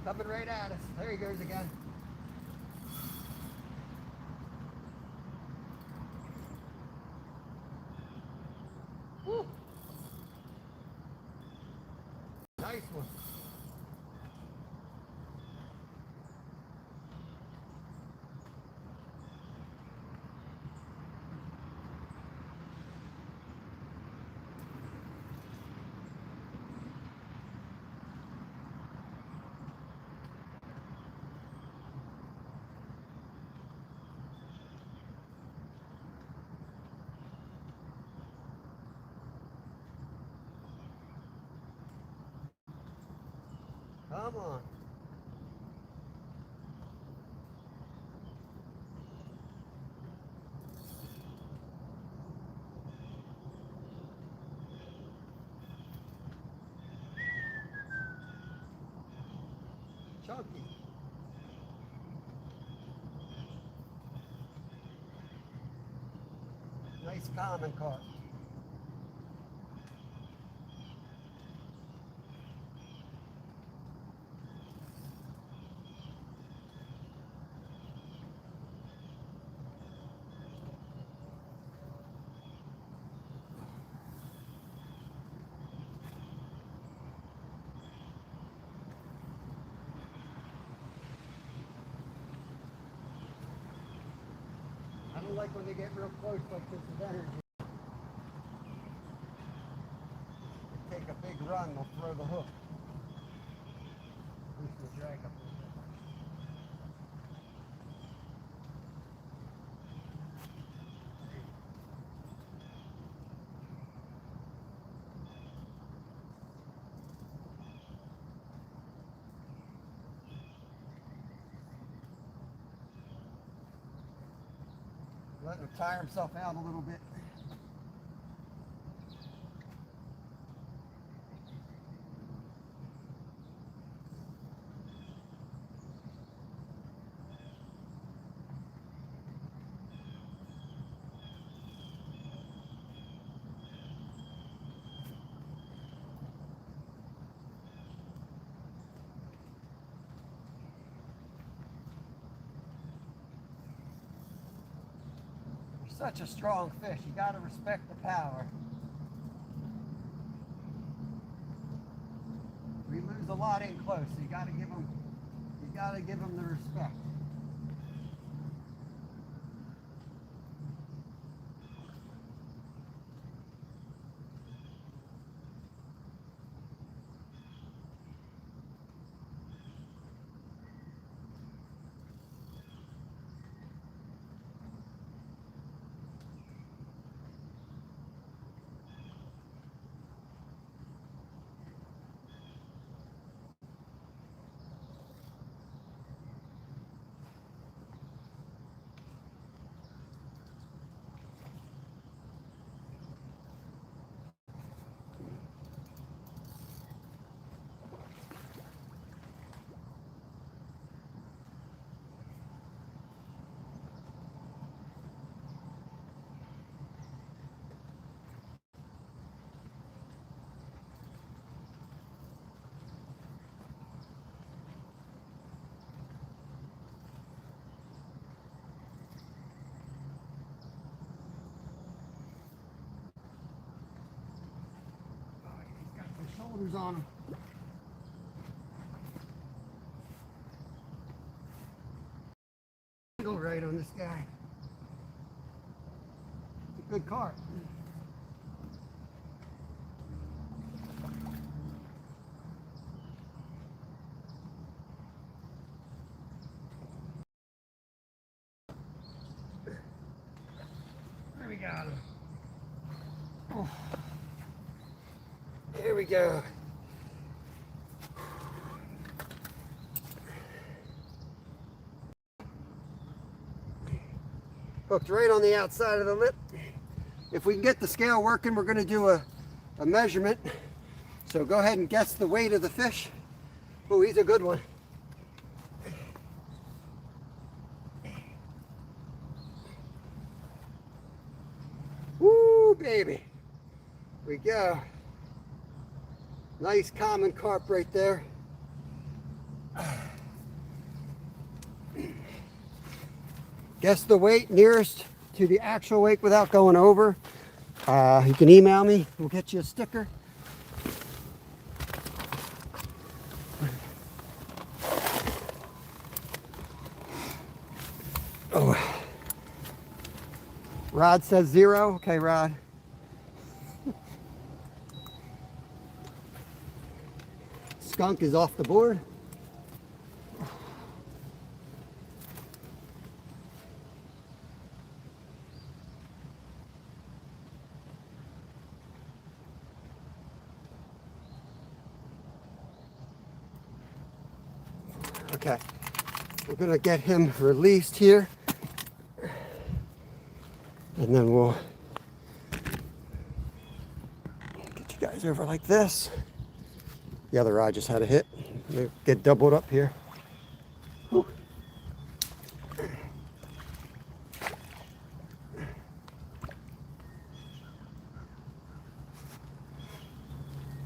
Coming right at us. There he goes again. Woo. Nice one. Come on. Chunky. Nice common carp. I don't like when they get real close like this with energy. They take a big run, they'll throw the hook. At least the drag up a little bit. Letting him tire himself out a little bit. Such a strong fish. You got to respect the power. We lose a lot in close, so you got to give them. You got to give them the respect. shoulders on them. Go right on this guy. It's a good carp. There we got him. Oh. Here we go. Hooked right on the outside of the lip. If we can get the scale working, we're going to do a measurement. So go ahead and guess the weight of the fish. Oh, he's a good one. Woo, baby. Here we go. Nice common carp right there. Guess the weight nearest to the actual weight without going over. You can email me. We'll get you a sticker. Oh. Rod says 0. Okay, Rod. Skunk is off the board. Okay, we're gonna get him released here, and then we'll get you guys over like this. The other rod just had a hit. We'll get doubled up here. Whew.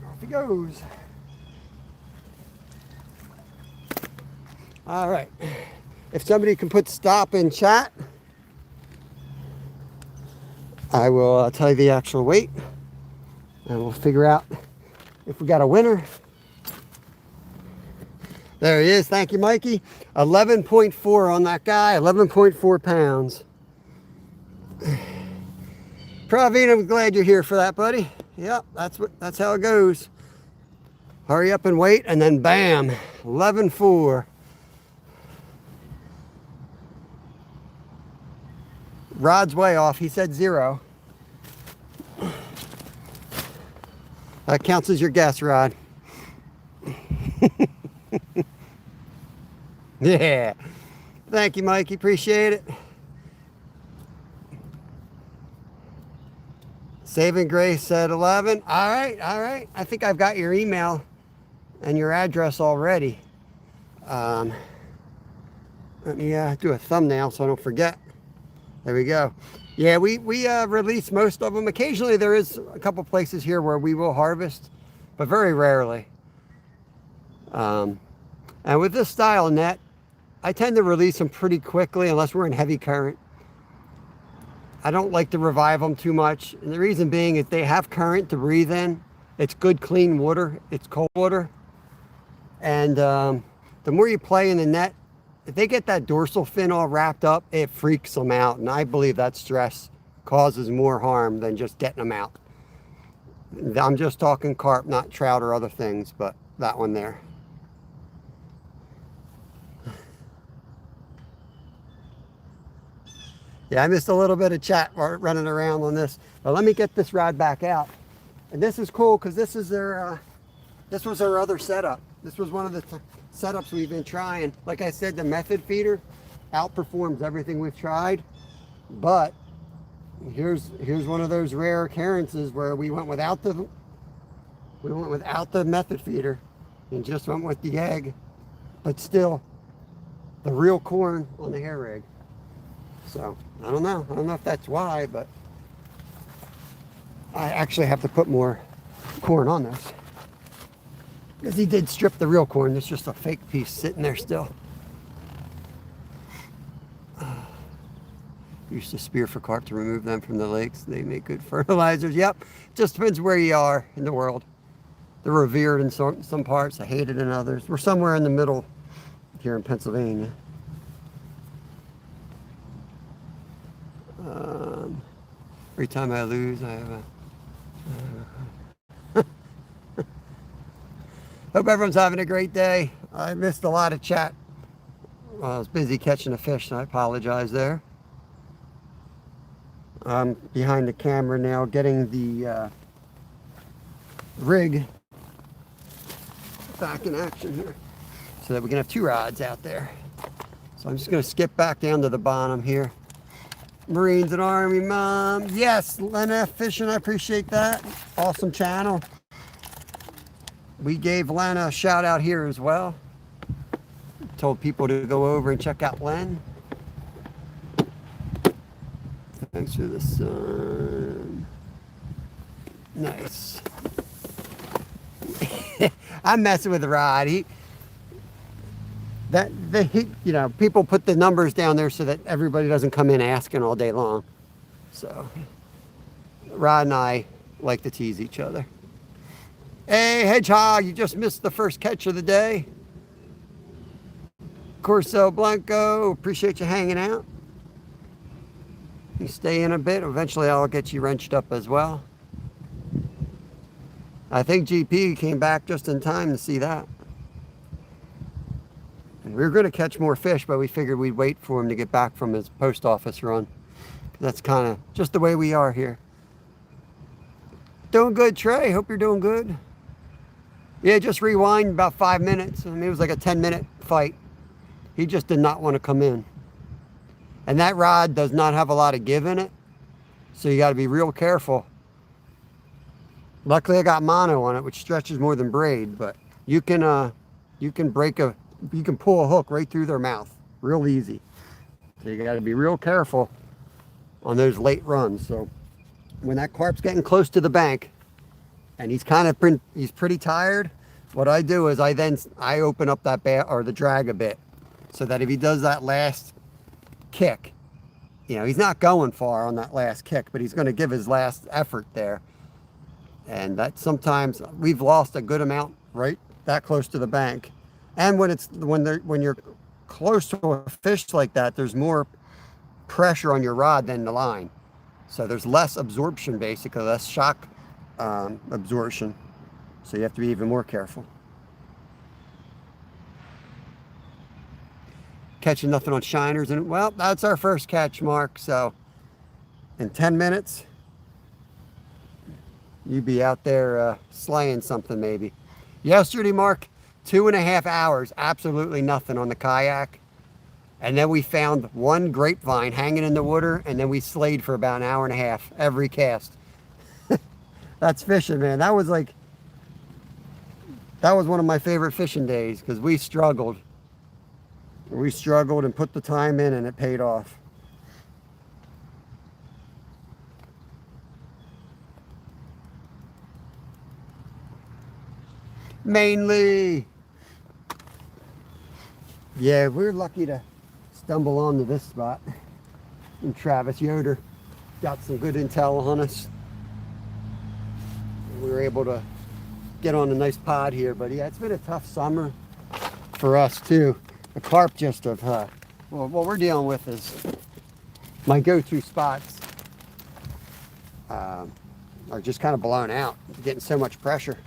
Off he goes. All right, if somebody can put stop in chat, I will tell you the actual weight, and we'll figure out if we got a winner. There he is. Thank you, Mikey. 11.4 on that guy, 11.4 pounds. Praveen, I'm glad you're here for that, buddy. Yep, that's how it goes. Hurry up and wait, and then bam, 11.4. Rod's way off. He said 0. That counts as your guess, Rod. Yeah. Thank you, Mikey. Appreciate it. Saving Grace said 11. All right, all right. I think I've got your email and your address already. Let me do a thumbnail so I don't forget. There we go. Yeah, we release most of them. Occasionally there is a couple places here where we will harvest, but very rarely. And with this style net, I tend to release them pretty quickly unless we're in heavy current. I don't like to revive them too much. And the reason being is they have current to breathe in. It's good, clean water. It's cold water. And the more you play in the net, if they get that dorsal fin all wrapped up, it freaks them out. And I believe that stress causes more harm than just getting them out. I'm just talking carp, not trout or other things, but that one there. Yeah, I missed a little bit of chat running around on this. But let me get this rod back out. And this is cool because this is their, this was our other setup. This was one of the setups we've been trying. Like I said, the method feeder outperforms everything we've tried. But here's one of those rare occurrences where we went without the method feeder and just went with the egg, but still the real corn on the hair rig. So I don't know if that's why, but I actually have to put more corn on this because he did strip the real corn. There's just a fake piece sitting there still. Used to spear for carp to remove them from the lakes. They make good fertilizers. Yep, just depends where you are in the world. They're revered in some parts, I hate it in others. We're somewhere in the middle here in Pennsylvania. Every time I lose, I have a... Hope everyone's having a great day. I missed a lot of chat. I was busy catching a fish, so I apologize there. I'm behind the camera now, getting the rig back in action here so that we can have 2 rods out there. So I'm just going to skip back down to the bottom here. Marines and Army Mom. Yes, Lena Fishing, I appreciate that. Awesome channel. We gave Lena a shout out here as well. Told people to go over and check out Len. Thanks for the sun. Nice. I'm messing with the rod. You know, people put the numbers down there so that everybody doesn't come in asking all day long. So, Rod and I like to tease each other. Hey, Hedgehog, you just missed the first catch of the day. Corso Blanco, appreciate you hanging out. You stay in a bit. Eventually, I'll get you wrenched up as well. I think GP came back just in time to see that. And we were going to catch more fish, but we figured we'd wait for him to get back from his post office run. That's kind of just the way we are here. Doing good, Trey. Hope you're doing good. Yeah, just rewind about 5 minutes. I mean, it was like a 10-minute fight. He just did not want to come in. And that rod does not have a lot of give in it, so you got to be real careful. Luckily, I got mono on it, which stretches more than braid, but you can pull a hook right through their mouth, real easy. So you got to be real careful on those late runs. So when that carp's getting close to the bank, and he's pretty tired, what I do is I open up that the drag a bit, so that if he does that last kick, you know, he's not going far on that last kick, but he's going to give his last effort there. And that sometimes we've lost a good amount right that close to the bank. And when you're close to a fish like that, there's more pressure on your rod than the line. So there's less absorption, basically, less shock absorption. So you have to be even more careful. Catching nothing on shiners, and well, that's our first catch, Mark. So in 10 minutes, you'd be out there slaying something maybe. Yesterday, Mark, 2.5 hours, absolutely nothing on the kayak. And then we found one grapevine hanging in the water, and then we slayed for about 1.5 hours every cast. That's fishing, man. That was one of my favorite fishing days, because we struggled. We struggled and put the time in, and it paid off. Mainly. Yeah, we're lucky to stumble onto this spot. And Travis Yoder got some good intel on us. We were able to get on a nice pod here, but yeah, it's been a tough summer for us too. The carp just of, well, what we're dealing with is my go-to spots are just kind of blown out, getting so much pressure.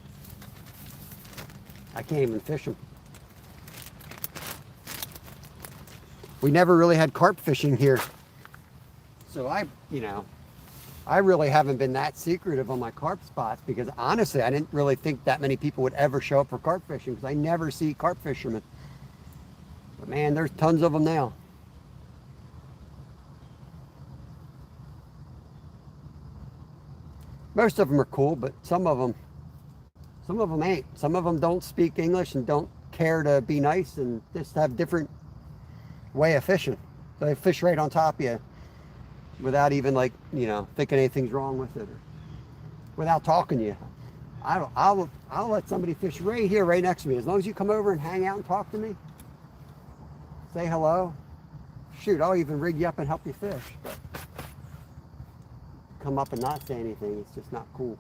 I can't even fish them. We never really had carp fishing here. So I really haven't been that secretive on my carp spots, because honestly, I didn't really think that many people would ever show up for carp fishing, because I never see carp fishermen. But man, there's tons of them now. Most of them are cool, but some of them ain't. Some of them don't speak English and don't care to be nice and just have different way of fishing. So they fish right on top of you without even thinking anything's wrong with it, or without talking to you. I'll let somebody fish right here, right next to me. As long as you come over and hang out and talk to me, say hello. Shoot, I'll even rig you up and help you fish. But come up and not say anything, it's just not cool.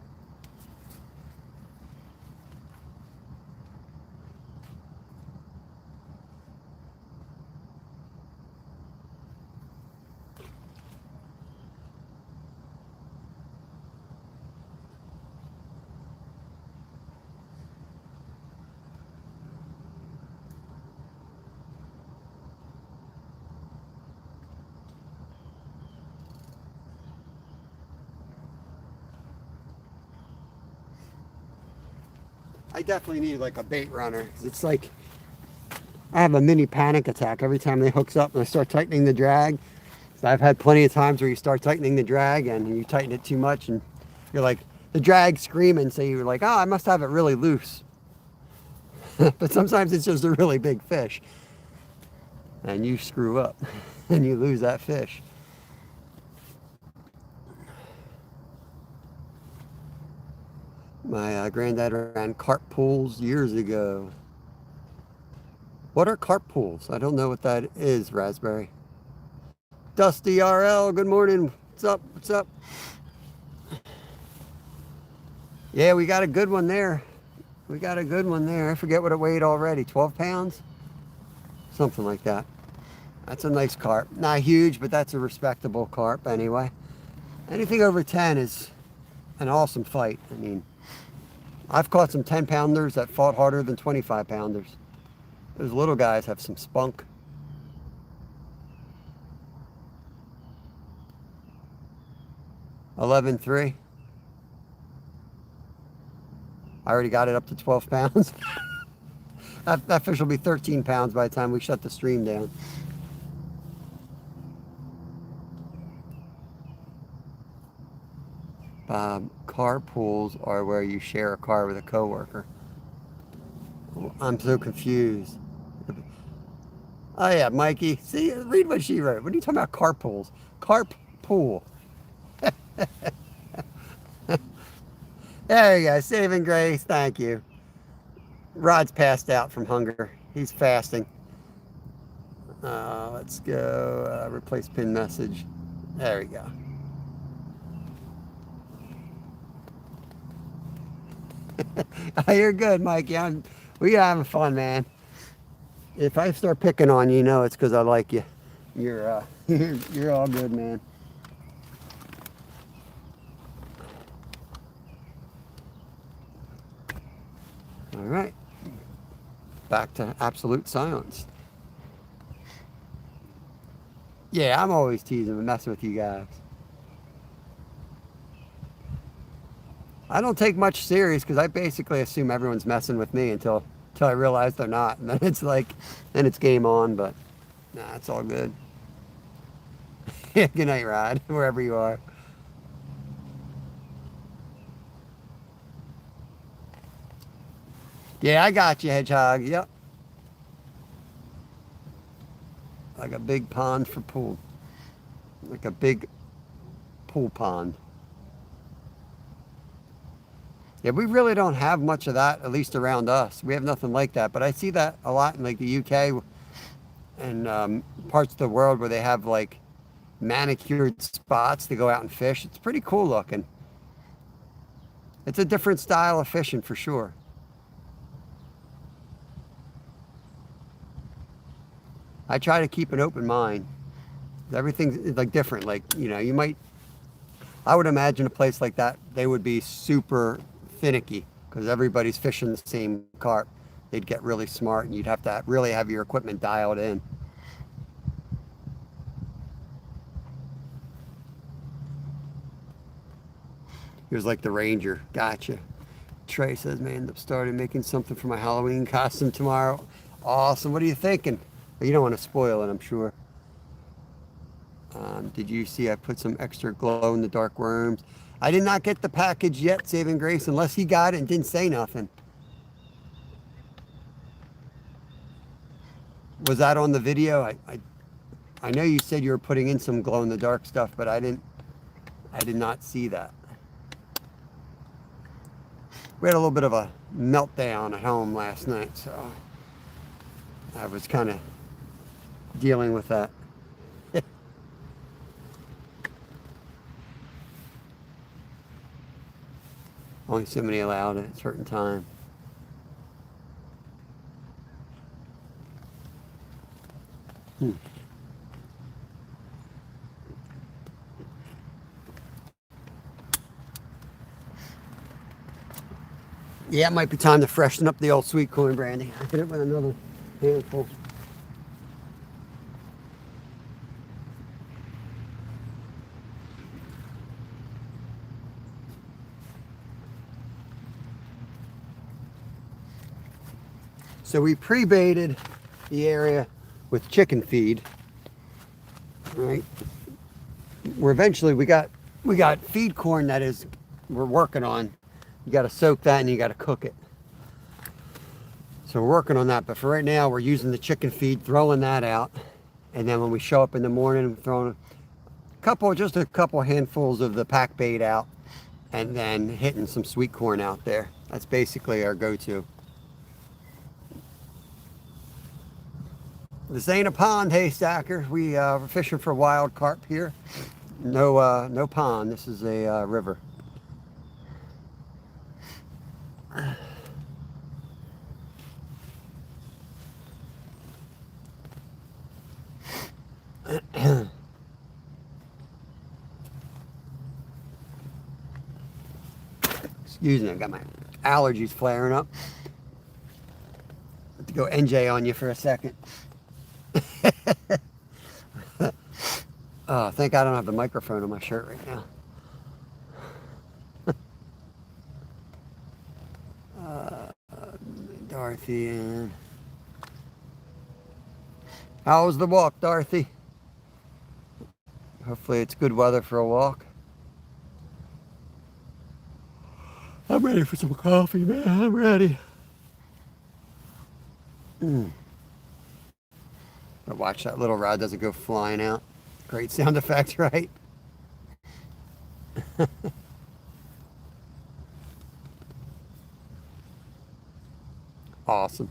I definitely need like a bait runner. It's like I have a mini panic attack every time they hooks up and I start tightening the drag. So I've had plenty of times where you start tightening the drag and you tighten it too much and you're like, the drag's screaming, so you're like, oh, I must have it really loose. But sometimes it's just a really big fish. And you screw up and you lose that fish. My granddad ran carp pools years ago. What are carp pools? I don't know what that is, Raspberry. Dusty RL, good morning. What's up? What's up? Yeah, we got a good one there. We got a good one there. I forget what it weighed already. 12 pounds? Something like that. That's a nice carp. Not huge, but that's a respectable carp anyway. Anything over 10 is an awesome fight. I mean, I've caught some 10-pounders that fought harder than 25-pounders. Those little guys have some spunk. $11.3. I already got it up to 12 pounds. That fish will be 13 pounds by the time we shut the stream down. Car pools are where you share a car with a coworker. I'm so confused. Oh yeah, Mikey. See, read what she wrote. What are you talking about? Carp pools. Carp pool. There you go. Saving grace. Thank you. Rod's passed out from hunger. He's fasting. Let's go. Replace pin message. There we go. You're good, Mikey. We having fun, man. If I start picking on you, know it's because I like you. You're you're all good, man. All right. Back to absolute silence. Yeah, I'm always teasing and messing with you guys. I don't take much serious because I basically assume everyone's messing with me until I realize they're not. And then it's like, then it's game on, but nah, it's all good. Good night, Rod, wherever you are. Yeah, I got you, Hedgehog. Yep. Like a big pond for pool. Like a big pool pond. Yeah, we really don't have much of that, at least around us. We have nothing like that. But I see that a lot in like the UK and parts of the world where they have like manicured spots to go out and fish. It's pretty cool looking. It's a different style of fishing for sure. I try to keep an open mind. Everything's like different. Like, you know, I would imagine a place like that, they would be super finicky because everybody's fishing the same carp. They'd get really smart and you'd have to really have your equipment dialed in. Here's like the ranger. Gotcha. Trey says, may end up starting making something for my Halloween costume tomorrow. Awesome. What are you thinking? You don't want to spoil it, I'm sure. Did you see I put some extra glow-in-the-dark worms? I did not get the package yet, Saving Grace, unless he got it and didn't say nothing. Was that on the video? I know you said you were putting in some glow-in-the-dark stuff, but I did not see that. We had a little bit of a meltdown at home last night, so I was kind of dealing with that. Only so many allowed at a certain time. Yeah, it might be time to freshen up the old sweet corn brandy. I hit it with another handful. So we pre-baited the area with chicken feed. All right. We got feed corn we're working on. You got to soak that and you got to cook it. So we're working on that, but for right now we're using the chicken feed, throwing that out, and then when we show up in the morning, we're throwing just a couple handfuls of the pack bait out, and then hitting some sweet corn out there. That's basically our go-to. This ain't a pond, haystacker. We're fishing for wild carp here. No pond. This is a river. Excuse me, I got my allergies flaring up. Have to go NJ on you for a second. Oh, thank God I don't have the microphone on my shirt right now. Dorothy and... How was the walk, Dorothy? Hopefully it's good weather for a walk. I'm ready for some coffee, man. I'm ready. But watch that little rod doesn't go flying out. Great sound effect, right? Awesome.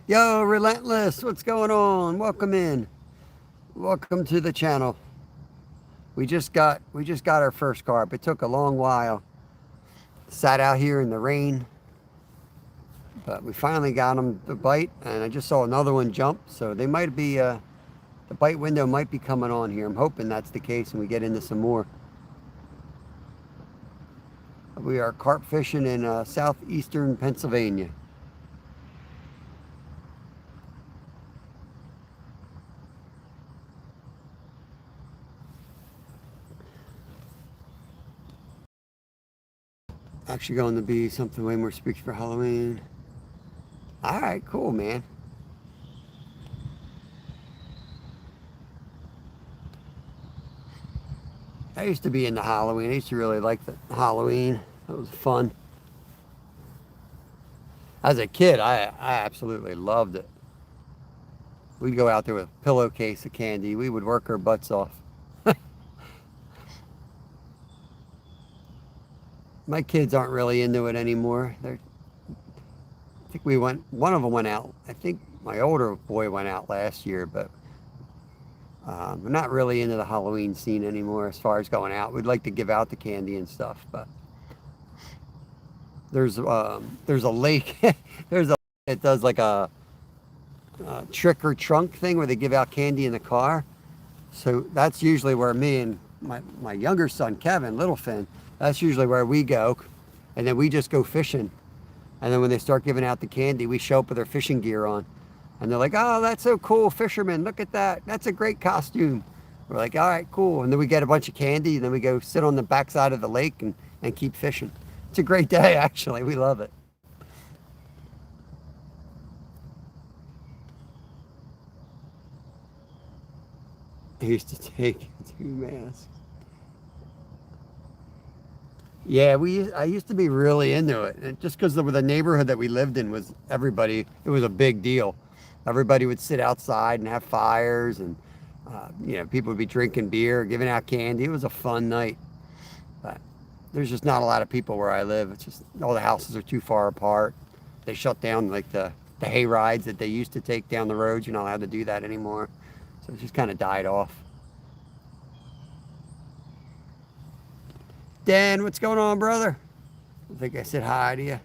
Yo, Relentless, what's going on? Welcome in. Welcome to the channel. We just got our first carp. It took a long while. Sat out here in the rain, but we finally got them to bite, and I just saw another one jump, so they might be the bite window might be coming on here. I'm hoping that's the case and we get into some more. We are carp fishing in southeastern Pennsylvania. Actually going to be something way more spooky for Halloween. All right, cool, man. I used to be into Halloween. I used to really like the Halloween. It was fun. As a kid, I absolutely loved it. We'd go out there with a pillowcase of candy. We would work our butts off. My kids aren't really into it anymore. I think one of them went out. I think my older boy went out last year, but we're not really into the Halloween scene anymore as far as going out. We'd like to give out the candy and stuff, but there's a lake. It does like a trick or trunk thing where they give out candy in the car. So that's usually where me and my younger son, Kevin, Littlefin, that's usually where we go. And then we just go fishing. And then when they start giving out the candy, we show up with our fishing gear on. And they're like, oh, that's so cool, fisherman. Look at that. That's a great costume. We're like, all right, cool. And then we get a bunch of candy. And then we go sit on the backside of the lake and keep fishing. It's a great day, actually. We love it. I used to take 2 masks. Yeah, I used to be really into it. And just because the neighborhood that we lived in was it was a big deal. Everybody would sit outside and have fires, and people would be drinking beer, giving out candy. It was a fun night. But there's just not a lot of people where I live. It's just all the houses are too far apart. They shut down like the hay rides that they used to take down the roads. You're not allowed to do that anymore. So it just kind of died off. Dan, what's going on, brother? I think I said hi to you.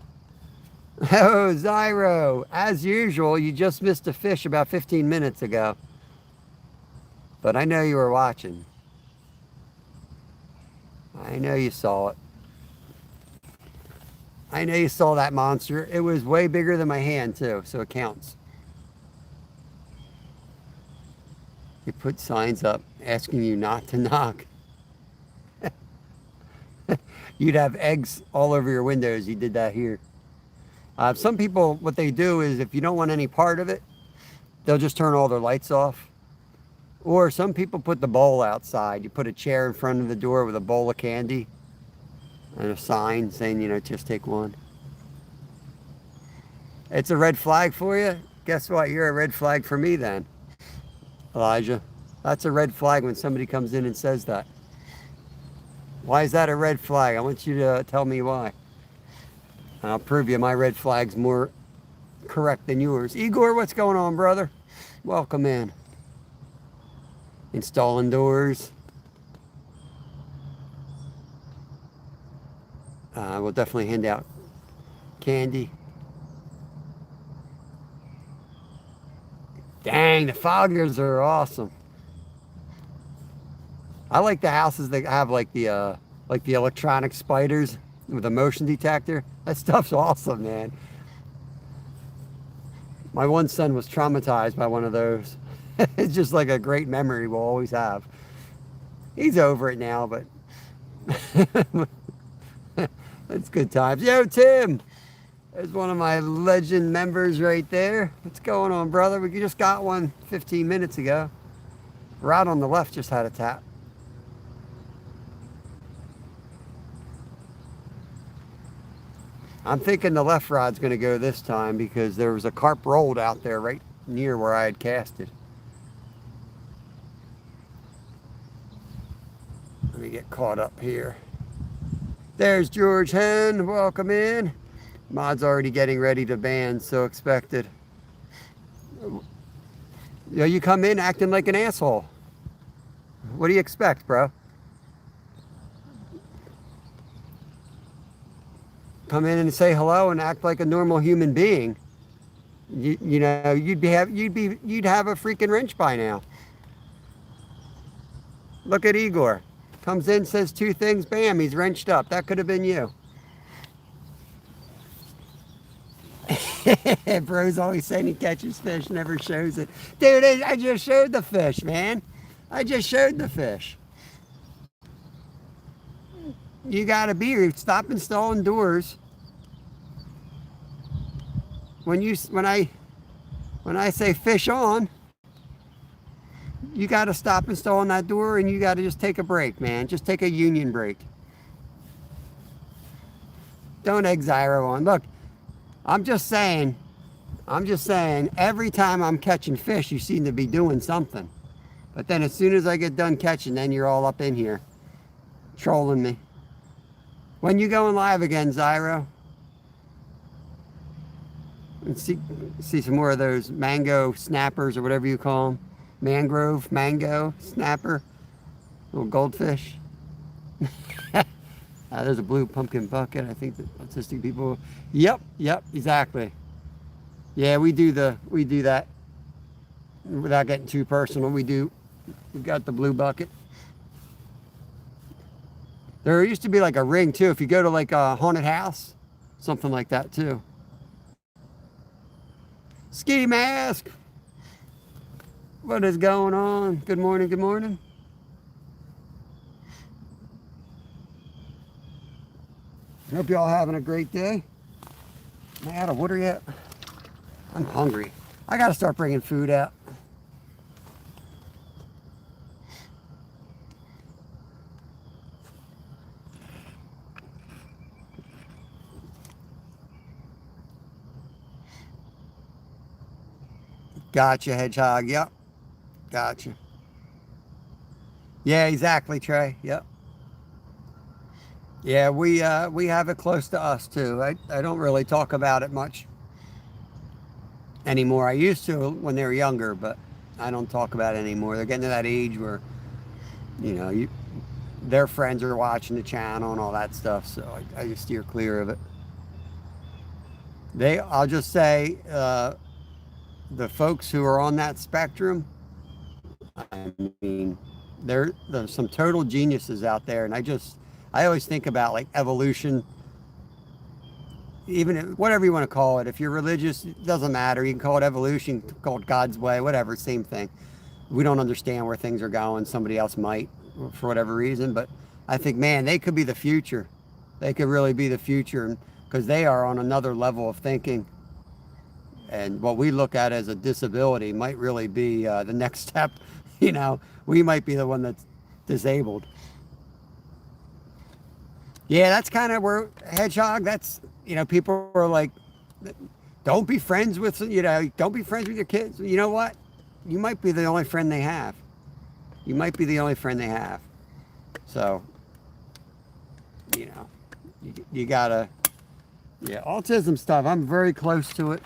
Oh, Zyro, as usual, you just missed a fish about 15 minutes ago. But I know you were watching. I know you saw it. I know you saw that monster. It was way bigger than my hand, too, so it counts. You put signs up asking you not to knock. You'd have eggs all over your windows. You did that here. Some people, what they do is if you don't want any part of it, they'll just turn all their lights off. Or some people put the bowl outside. You put a chair in front of the door with a bowl of candy and a sign saying, just take one. It's a red flag for you? Guess what? You're a red flag for me then, Elijah. That's a red flag when somebody comes in and says that. Why is that a red flag? I want you to tell me why. And I'll prove you my red flag's more correct than yours. Igor, what's going on, brother? Welcome in. Installing doors. We'll definitely hand out candy. Dang, the foggers are awesome. I like the houses that have like the electronic spiders with a motion detector. That stuff's awesome, man. My one son was traumatized by one of those. It's just like a great memory we'll always have. He's over it now, but it's good times. Yo, Tim. There's one of my legend members right there. What's going on, brother? We just got one 15 minutes ago. Rod on the left just had a tap. I'm thinking the left rod's going to go this time because there was a carp rolled out there right near where I had casted. Let me get caught up here. There's George Hen. Welcome in. Mod's already getting ready to ban, so expected. You come in acting like an asshole. What do you expect, bro? Come in and say hello and act like a normal human being. You'd have a freaking wrench by now. Look at Igor. Comes in, says two things, bam, he's wrenched up. That could have been you. Bro's always saying he catches fish, never shows it. Dude, I just showed the fish, man. I just showed the fish. You gotta be here. Stop installing doors. When I say fish on, you gotta stop installing that door and you gotta just take a break, man. Just take a union break. Don't egg Zyro on. Look, I'm just saying, every time I'm catching fish, you seem to be doing something. But then as soon as I get done catching, then you're all up in here, trolling me. When you going live again, Zyro? And see some more of those mango snappers or whatever you call them. Mango, snapper, little goldfish. There's a blue pumpkin bucket. I think that autistic people. Yep, exactly. Yeah, we do that without getting too personal. We've got the blue bucket. There used to be like a ring too. If you go to like a haunted house, something like that too. Ski mask. What is going on? Good morning, good morning. Hope y'all having a great day. Am I out of water yet? I'm hungry. I gotta start bringing food out. Gotcha, Hedgehog. Yep. Gotcha. Yeah, exactly, Trey. Yep. Yeah, we have it close to us too. I don't really talk about it much anymore. I used to when they were younger, but I don't talk about it anymore. They're getting to that age where, their friends are watching the channel and all that stuff, so I just steer clear of it. I'll just say, the folks who are on that spectrum, I mean, there's some total geniuses out there, and I always think about like evolution, even whatever you want to call it. If you're religious, it doesn't matter. You can call it evolution, call it God's way, whatever, same thing. We don't understand where things are going. Somebody else might for whatever reason, but I think, man, they could be the future. They could really be the future. And because they are on another level of thinking. And what we look at as a disability might really be the next step. You know, we might be the one that's disabled. Yeah, that's kind of where hedgehog. That's, you know, people are like, don't be friends with, you know, don't be friends with your kids. You know what? You might be the only friend they have. You might be the only friend they have. So, you know, you gotta, yeah, autism stuff. I'm very close to it.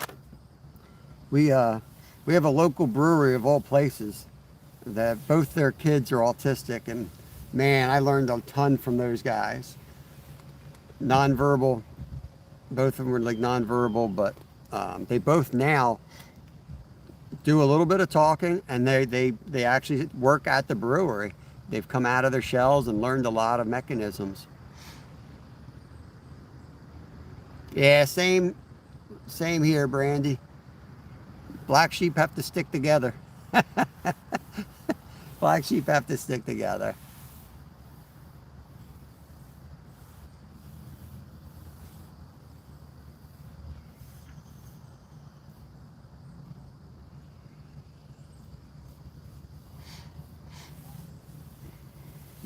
We have a local brewery of all places that both their kids are autistic, and man, I learned a ton from those guys. Nonverbal, both of them were like nonverbal, but they both now do a little bit of talking, and they actually work at the brewery. They've come out of their shells and learned a lot of mechanisms. Yeah, same here, Brandy. Black sheep have to stick together. Black sheep have to stick together.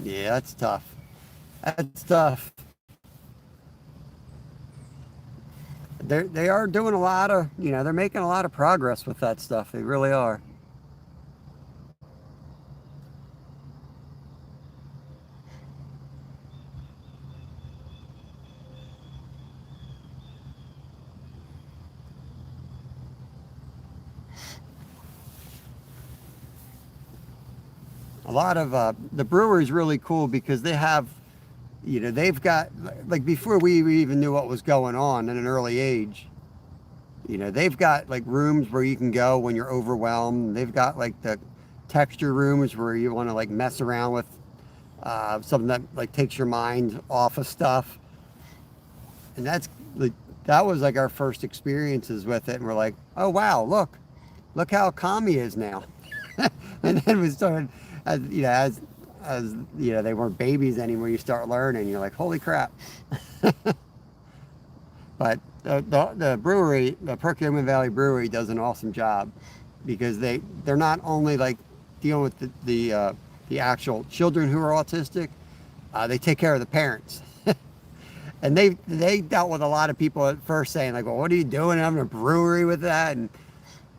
Yeah, that's tough. That's tough. They are doing a lot of, you know, they're making a lot of progress with that stuff. They really are. A lot of the brewery is really cool because they have, you know, they've got, like, before we even knew what was going on at an early age, you know, they've got like rooms where you can go when you're overwhelmed. They've got like the texture rooms where you want to like mess around with something that like takes your mind off of stuff. And that's like, that was like our first experiences with it. And we're like, oh wow, look how calm he is now. And then we started, as you know, they weren't babies anymore. You start learning, you're like, holy crap. But the brewery, the Perkiomen Valley Brewery, does an awesome job because they're not only like dealing with the actual children who are autistic, they take care of the parents. And they dealt with a lot of people at first saying like, well, what are you doing having a brewery with that? And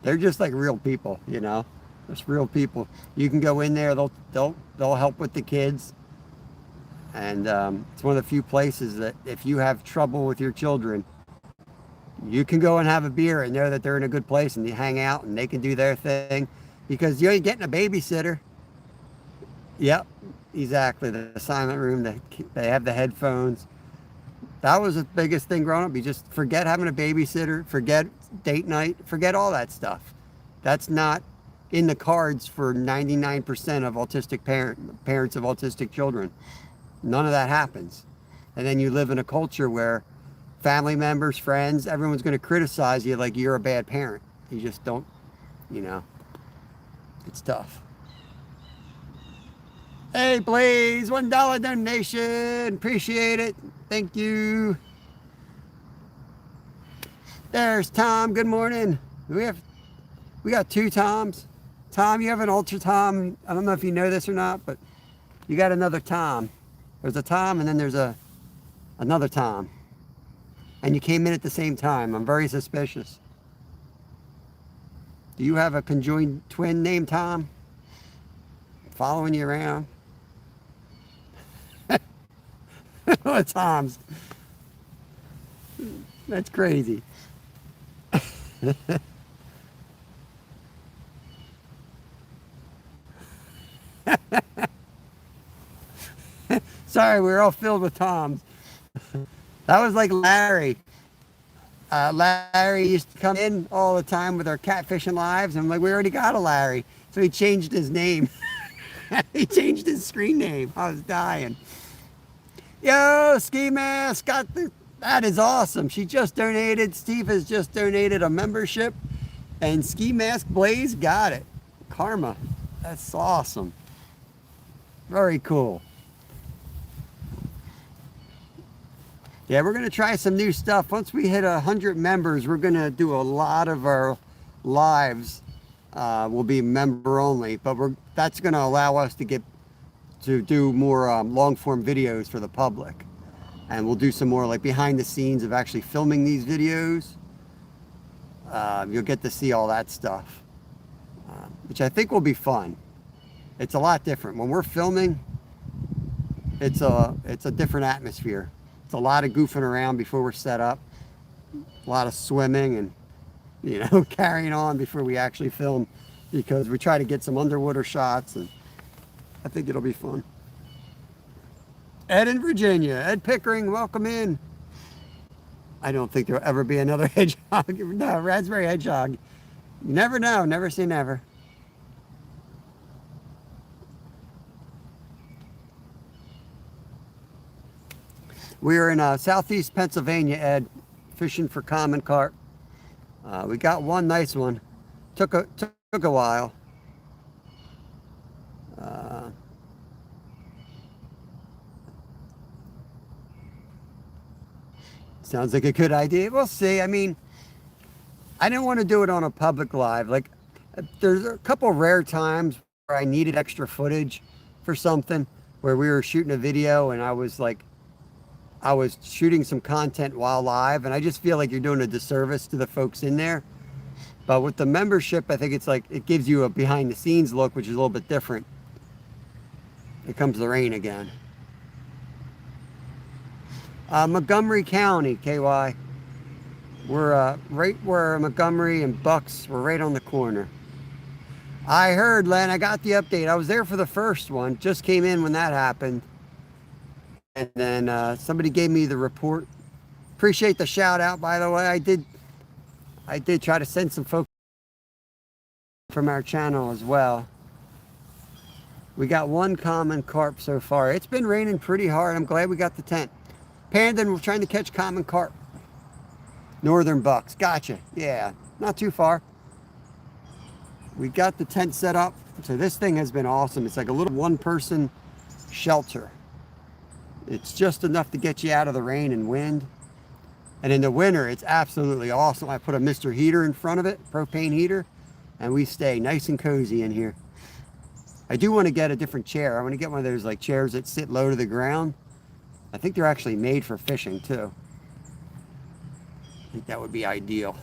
they're just like real people, you know, just real people. You can go in there, they'll help with the kids. And it's one of the few places that if you have trouble with your children, you can go and have a beer and know that they're in a good place and you hang out and they can do their thing because you ain't getting a babysitter. Yep, exactly. The silent room, they have the headphones. That was the biggest thing growing up. You just forget having a babysitter, forget date night, forget all that stuff. That's not in the cards for 99% of autistic parents of autistic children. None of that happens. And then you live in a culture where family members, friends, everyone's going to criticize you like you're a bad parent. You just don't, you know, it's tough. Hey, Blaze, $1 donation. Appreciate it. Thank you. There's Tom. Good morning. We got two Toms. Tom, you have an Ultra Tom. I don't know if you know this or not, but you got another Tom. There's a Tom and then there's another Tom. And you came in at the same time. I'm very suspicious. Do you have a conjoined twin named Tom? Following you around? Toms. That's crazy. Sorry, we're all filled with Toms. That was like Larry. Larry used to come in all the time with our catfishing lives. And I'm like, we already got a Larry. So he changed his name. He changed his screen name. I was dying. Yo, Ski Mask that is awesome. She just donated. Steve has just donated a membership. And Ski Mask Blaze got it. Karma. That's awesome. Very cool. Yeah, we're going to try some new stuff. Once we hit 100 members, we're going to do a lot of our lives will be member only, but that's going to allow us to do more long form videos for the public. And we'll do some more like behind the scenes of actually filming these videos. You'll get to see all that stuff, which I think will be fun. It's a lot different. When we're filming, it's a different atmosphere. It's a lot of goofing around before we're set up, a lot of swimming and, you know, carrying on before we actually film, because we try to get some underwater shots, and I think it'll be fun. Ed in Virginia, Ed Pickering, welcome in. I don't think there'll ever be another hedgehog. No, raspberry hedgehog. You never know, never say never. We are in southeast Pennsylvania, Ed, fishing for common carp. We got one nice one. Took a while. Sounds like a good idea. We'll see. I mean, I didn't want to do it on a public live. Like, there's a couple rare times where I needed extra footage for something, where we were shooting a video and I was shooting some content while live, and I just feel like you're doing a disservice to the folks in there. But with the membership, I think it's like it gives you a behind the scenes look, which is a little bit different. Here comes the rain again. Montgomery County, KY. We're right where Montgomery and Bucks, we're right on the corner. I heard, Len, I got the update. I was there for the first one, just came in when that happened. And then somebody gave me the report. Appreciate the shout out, by the way. I did try to send some folks from our channel as well. We got one common carp so far. It's been raining pretty hard. I'm glad we got the tent. Pandon, we're trying to catch common carp. Northern bucks. Gotcha. Yeah, not too far. We got the tent set up. So this thing has been awesome. It's like a little one-person shelter. It's just enough to get you out of the rain and wind. And in the winter, it's absolutely awesome. I put a Mr. Heater in front of it, propane heater, and we stay nice and cozy in here. I do want to get a different chair. I want to get one of those like chairs that sit low to the ground. I think they're actually made for fishing too. I think that would be ideal.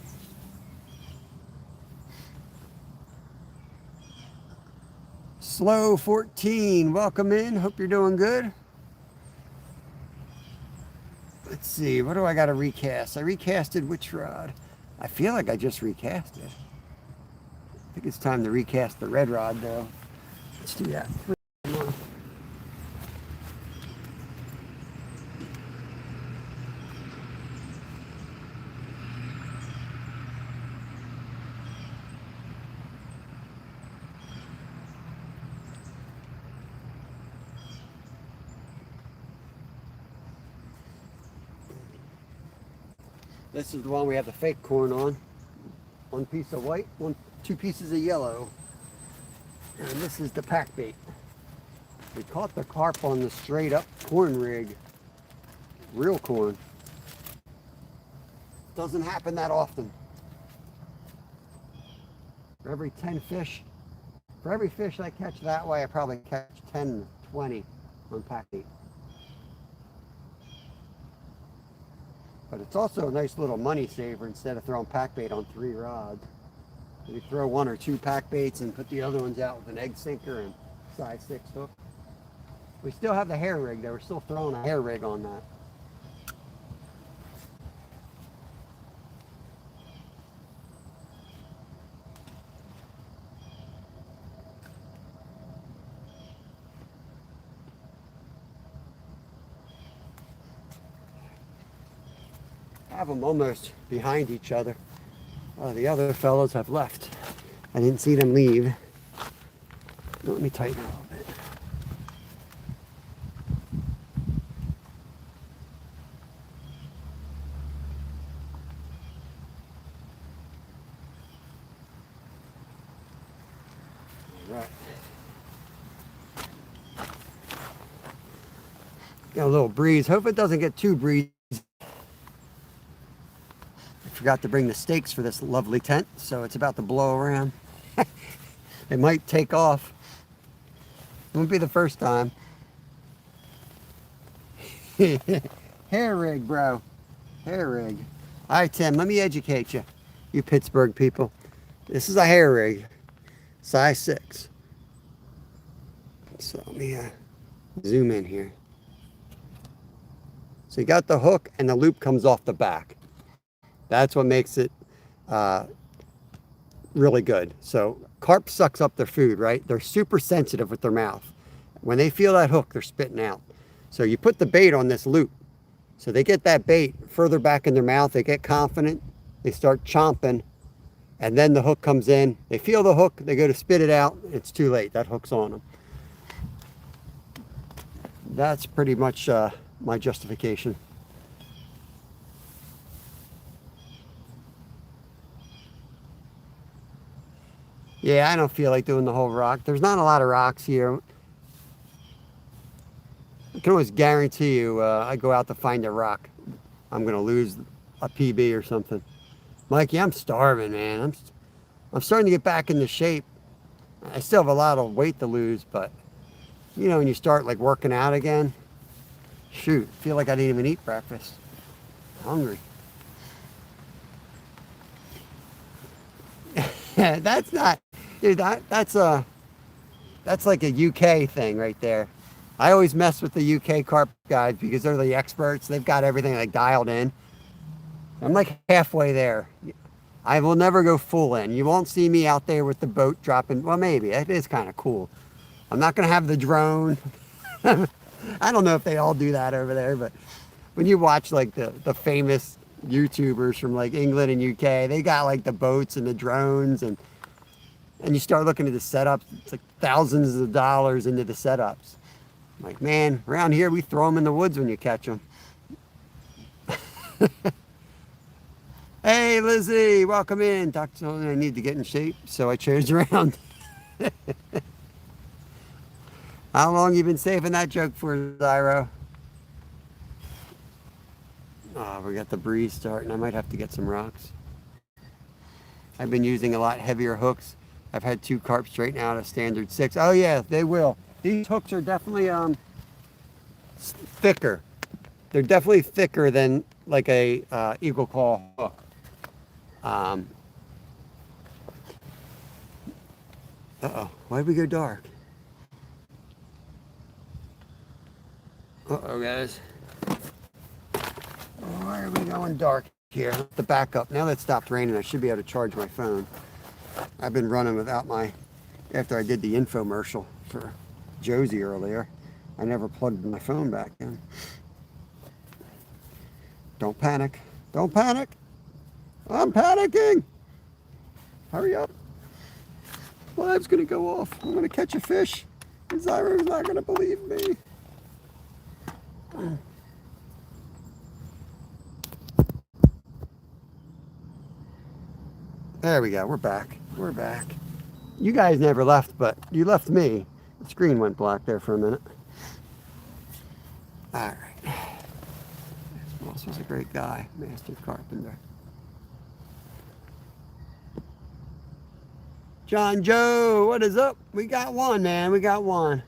Slow 14, welcome in. Hope you're doing good. Let's see, what do I got to recast? I recasted which rod? I feel like I just recast it. I think it's time to recast the red rod though. Let's do that. This is the one we have the fake corn on. One piece of white, two pieces of yellow. And this is the pack bait. We caught the carp on the straight up corn rig. Real corn. Doesn't happen that often. For every 10 fish, for every fish I catch that way, I probably catch 10, 20 on pack bait. But it's also a nice little money saver instead of throwing pack bait on 3 rods. You throw 1 or 2 pack baits and put the other ones out with an egg sinker and size 6 hook. We still have the hair rig there. We're still throwing a hair rig on that. Have them almost behind each other. The other fellows have left. I didn't see them leave. Let me tighten a little bit. All right. Got a little breeze. Hope it doesn't get too breezy forgot to bring the stakes for this lovely tent, so it's about to blow around. It might take off. It won't be the first time. Hair rig, bro. Hair rig. All right, Tim, let me educate you, you Pittsburgh people. This is a hair rig, size 6. So let me zoom in here. So you got the hook and the loop comes off the back. That's what makes it really good. So carp sucks up their food, right? They're super sensitive with their mouth. When they feel that hook, they're spitting out. So you put the bait on this loop. So they get that bait further back in their mouth. They get confident. They start chomping. And then the hook comes in. They feel the hook. They go to spit it out. It's too late. That hook's on them. That's pretty much my justification. Yeah, I don't feel like doing the whole rock. There's not a lot of rocks here. I can always guarantee you, I go out to find a rock, I'm gonna lose a PB or something. Mikey, I'm starving, man. I'm starting to get back into shape. I still have a lot of weight to lose, but you know, when you start like working out again, shoot, I feel like I didn't even eat breakfast. I'm hungry. That's not, dude, that's like a UK thing right there. I always mess with the UK carp guys because they're the experts. They've got everything like dialed in. I'm like halfway there. I will never go full in. You won't see me out there with the boat dropping. Well, maybe. It is kind of cool. I'm not going to have the drone. I don't know if they all do that over there, but when you watch like the famous YouTubers from like England and UK, they got like the boats and the drones, and you start looking at the setups, it's like thousands of dollars into the setups. Like, man, around here we throw them in the woods when you catch them. Hey, Lizzie, welcome in. Doctor told me I need to get in shape, so I changed around. How long you been saving that joke for, Zyro? Oh, we got the breeze starting. I might have to get some rocks. I've been using a lot heavier hooks. I've had 2 carp straighten out a standard 6. Oh yeah, they will. These hooks are definitely thicker. They're definitely thicker than like a eagle claw hook. Uh-oh, why did we go dark? Uh-oh, guys. Why are we going dark here? The backup. Now that it stopped raining, I should be able to charge my phone. I've been running without after I did the infomercial for Josie earlier, I never plugged my phone back in. Don't panic. Don't panic. I'm panicking. Hurry up. Live's gonna go off. I'm gonna catch a fish. Zyro's not gonna believe me. There we go. We're back. We're back. You guys never left, but you left me. The screen went black there for a minute. All right. Moss was a great guy, master carpenter. John Joe, what is up? We got one, man. We got one.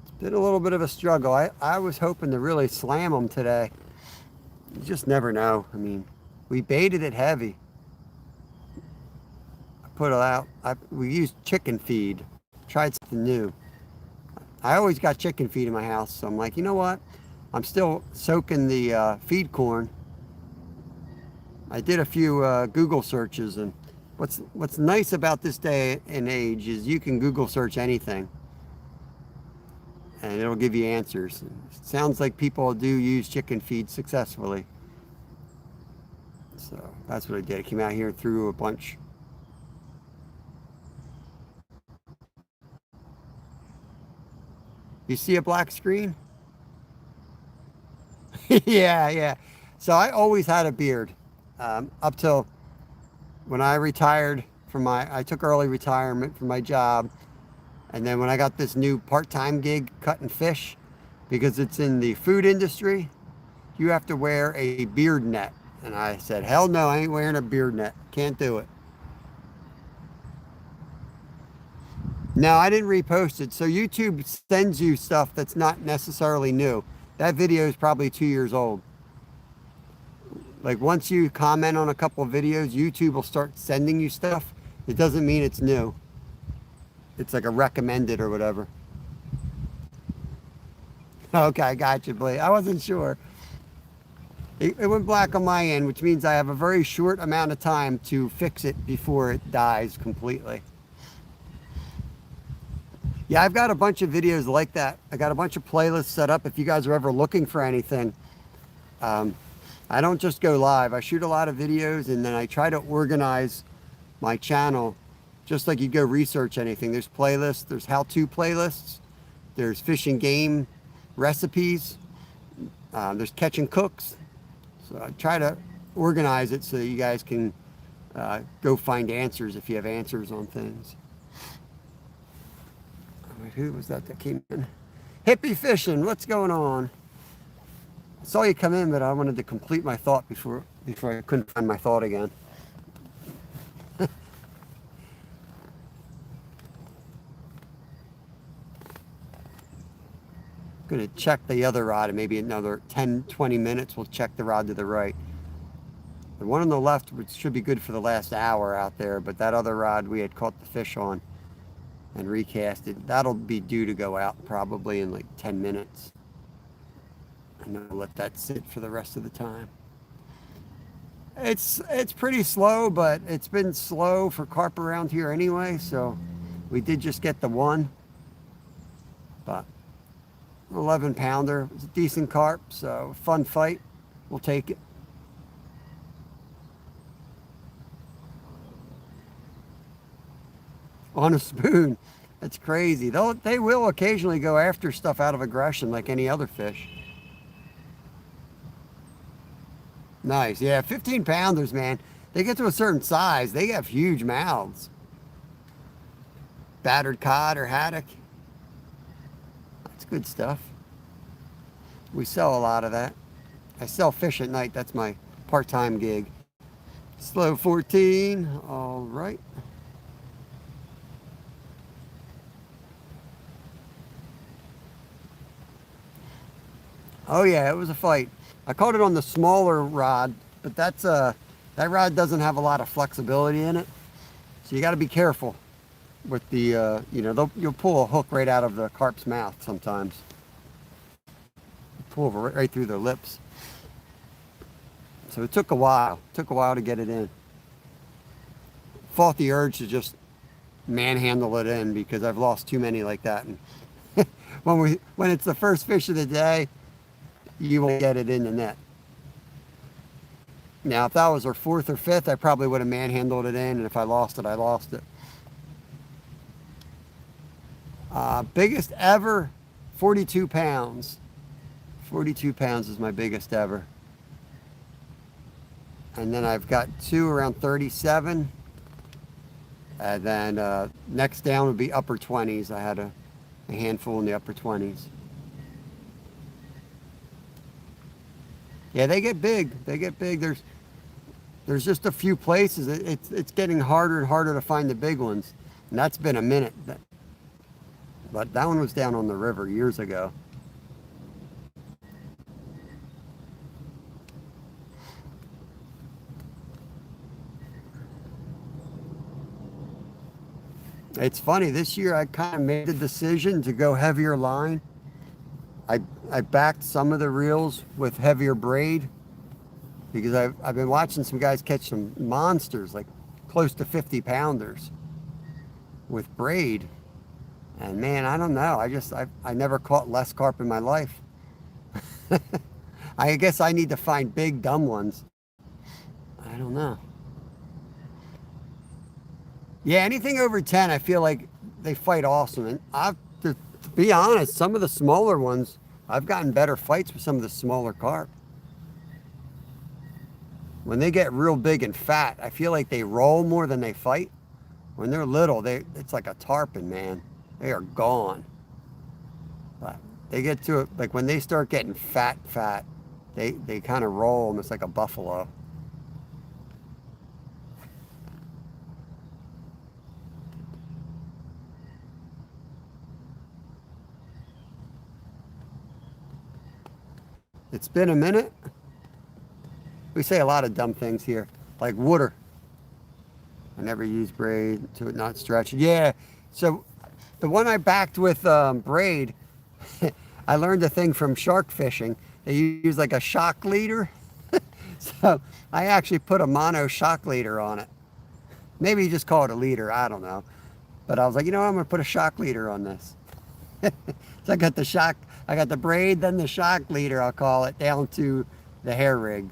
It's been a little bit of a struggle. I was hoping to really slam them today. You just never know. I mean, we baited it heavy. I put it out. We used chicken feed. Tried something new. I always got chicken feed in my house, so I'm like, you know what? I'm still soaking the feed corn. I did a few Google searches, and what's nice about this day and age is you can Google search anything, and it'll give you answers. It sounds like people do use chicken feed successfully. So that's what I did. I came out here and threw a bunch. You see a black screen? Yeah. So I always had a beard up till when I retired from I took early retirement from my job. And then when I got this new part-time gig cutting fish, because it's in the food industry, you have to wear a beard net. And I said, hell no, I ain't wearing a beard net. Can't do it. No, I didn't repost it. So YouTube sends you stuff that's not necessarily new. That video is probably 2 years old. Like once you comment on a couple of videos, YouTube will start sending you stuff. It doesn't mean it's new. It's like a recommended or whatever. Okay, I got you, Blake. I wasn't sure. It went black on my end, which means I have a very short amount of time to fix it before it dies completely. Yeah, I've got a bunch of videos like that. I got a bunch of playlists set up if you guys are ever looking for anything. I don't just go live. I shoot a lot of videos and then I try to organize my channel just like you go research anything. There's playlists, there's how-to playlists, there's fish and game recipes, there's catch and cooks. So I try to organize it so that you guys can go find answers if you have answers on things. Wait, who was that came in? Hippie Fishing, what's going on? I saw you come in, but I wanted to complete my thought before I couldn't find my thought again. Going to check the other rod and maybe another 10-20 minutes we'll check the rod to the right. The one on the left which should be good for the last hour out there, but that other rod we had caught the fish on and recast it, that'll be due to go out probably in like 10 minutes. And then I'll let that sit for the rest of the time. It's pretty slow, but it's been slow for carp around here anyway, so we did just get the one. But 11 pounder, it's a decent carp, so fun fight, we'll take it. On a spoon, that's crazy. They will occasionally go after stuff out of aggression like any other fish. Nice, yeah, 15 pounders, man. They get to a certain size, they have huge mouths. Battered cod or haddock. That's good stuff. We sell a lot of that. I sell fish at night, that's my part-time gig. Slow 14, all right. Oh yeah, it was a fight. I caught it on the smaller rod, but that rod doesn't have a lot of flexibility in it. So you got to be careful with the, you'll pull a hook right out of the carp's mouth sometimes. Pull right through their lips. So it took a while. It took a while to get it in. Fought the urge to just manhandle it in because I've lost too many like that. And when it's the first fish of the day, you won't get it in the net. Now, if that was our fourth or fifth, I probably would have manhandled it in, and if I lost it, I lost it. Biggest ever, 42 pounds. 42 pounds is my biggest ever. And then I've got two around 37. And then next down would be upper 20s. I had a handful in the upper 20s. Yeah, they get big. They get big. There's just a few places. It's getting harder and harder to find the big ones. And that's been a minute. But that one was down on the river years ago. It's funny, this year I kind of made the decision to go heavier line. I backed some of the reels with heavier braid because I've been watching some guys catch some monsters, like close to 50 pounders with braid. And man, I don't know. I never caught less carp in my life. I guess I need to find big dumb ones. I don't know. Yeah, anything over 10, I feel like they fight awesome. And to be honest, some of the smaller ones, I've gotten better fights with some of the smaller carp. When they get real big and fat, I feel like they roll more than they fight. When they're little, it's like a tarpon, man. They are gone. But they get to it, like when they start getting fat, they kind of roll almost like a buffalo. It's been a minute. We say a lot of dumb things here, like water. I never use braid to it not stretch. Yeah, so the one I backed with braid, I learned a thing from shark fishing. They use like a shock leader. So I actually put a mono shock leader on it. Maybe you just call it a leader, I don't know. But I was like, you know what, I'm gonna put a shock leader on this. So I got the braid, then the shock leader, I'll call it, down to the hair rig.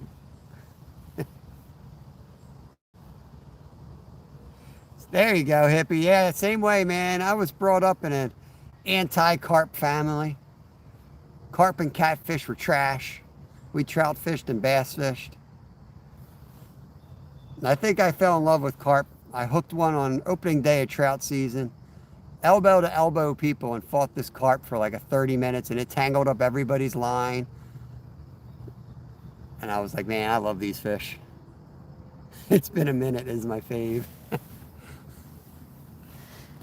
There you go, hippie. Yeah, same way, man. I was brought up in an anti-carp family. Carp and catfish were trash. We trout fished and bass fished. And I think I fell in love with carp. I hooked one on opening day of trout season. Elbow to elbow people and fought this carp for like 30 minutes, and it tangled up everybody's line. And I was like, man, I love these fish. It's been a minute is my fave.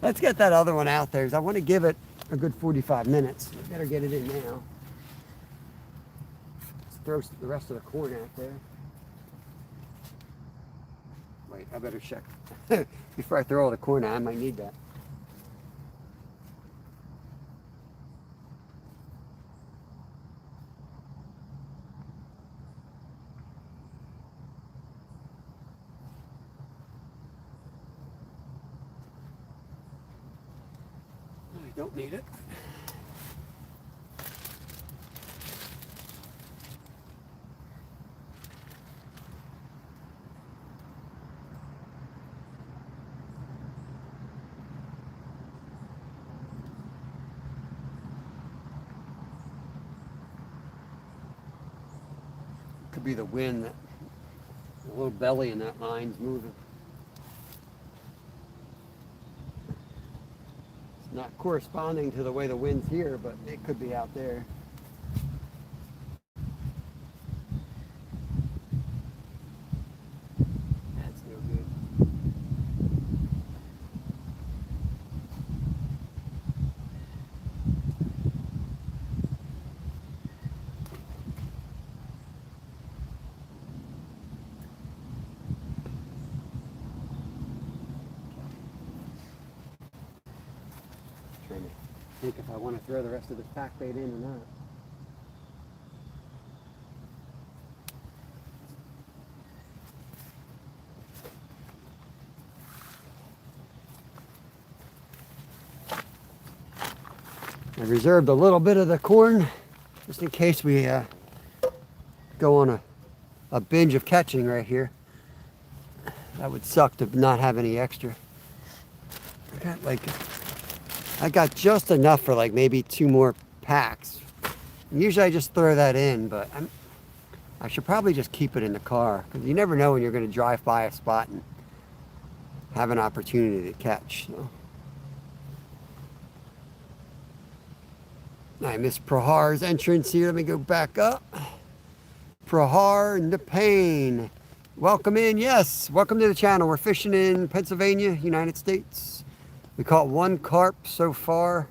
Let's get that other one out there. I want to give it a good 45 minutes. I better get it in now. Let's throw the rest of the corn out there. Wait, I better check. Before I throw all the corn out, I might need that. I don't need it. Could be the wind, that the little belly in that line's moving. It's not corresponding to the way the wind's here, but it could be out there. That's no good. Trying to think if I want to throw the rest of this pack bait in or not. I reserved a little bit of the corn just in case we go on a binge of catching right here. That would suck to not have any extra. I got just enough for like maybe 2 more packs. And usually I just throw that in, but I should probably just keep it in the car, because you never know when you're going to drive by a spot and have an opportunity to catch. So. I missed Prahar's entrance here. Let me go back up. Prahar and the Pain. Welcome in. Yes, welcome to the channel. We're fishing in Pennsylvania, United States. We caught 1 carp so far.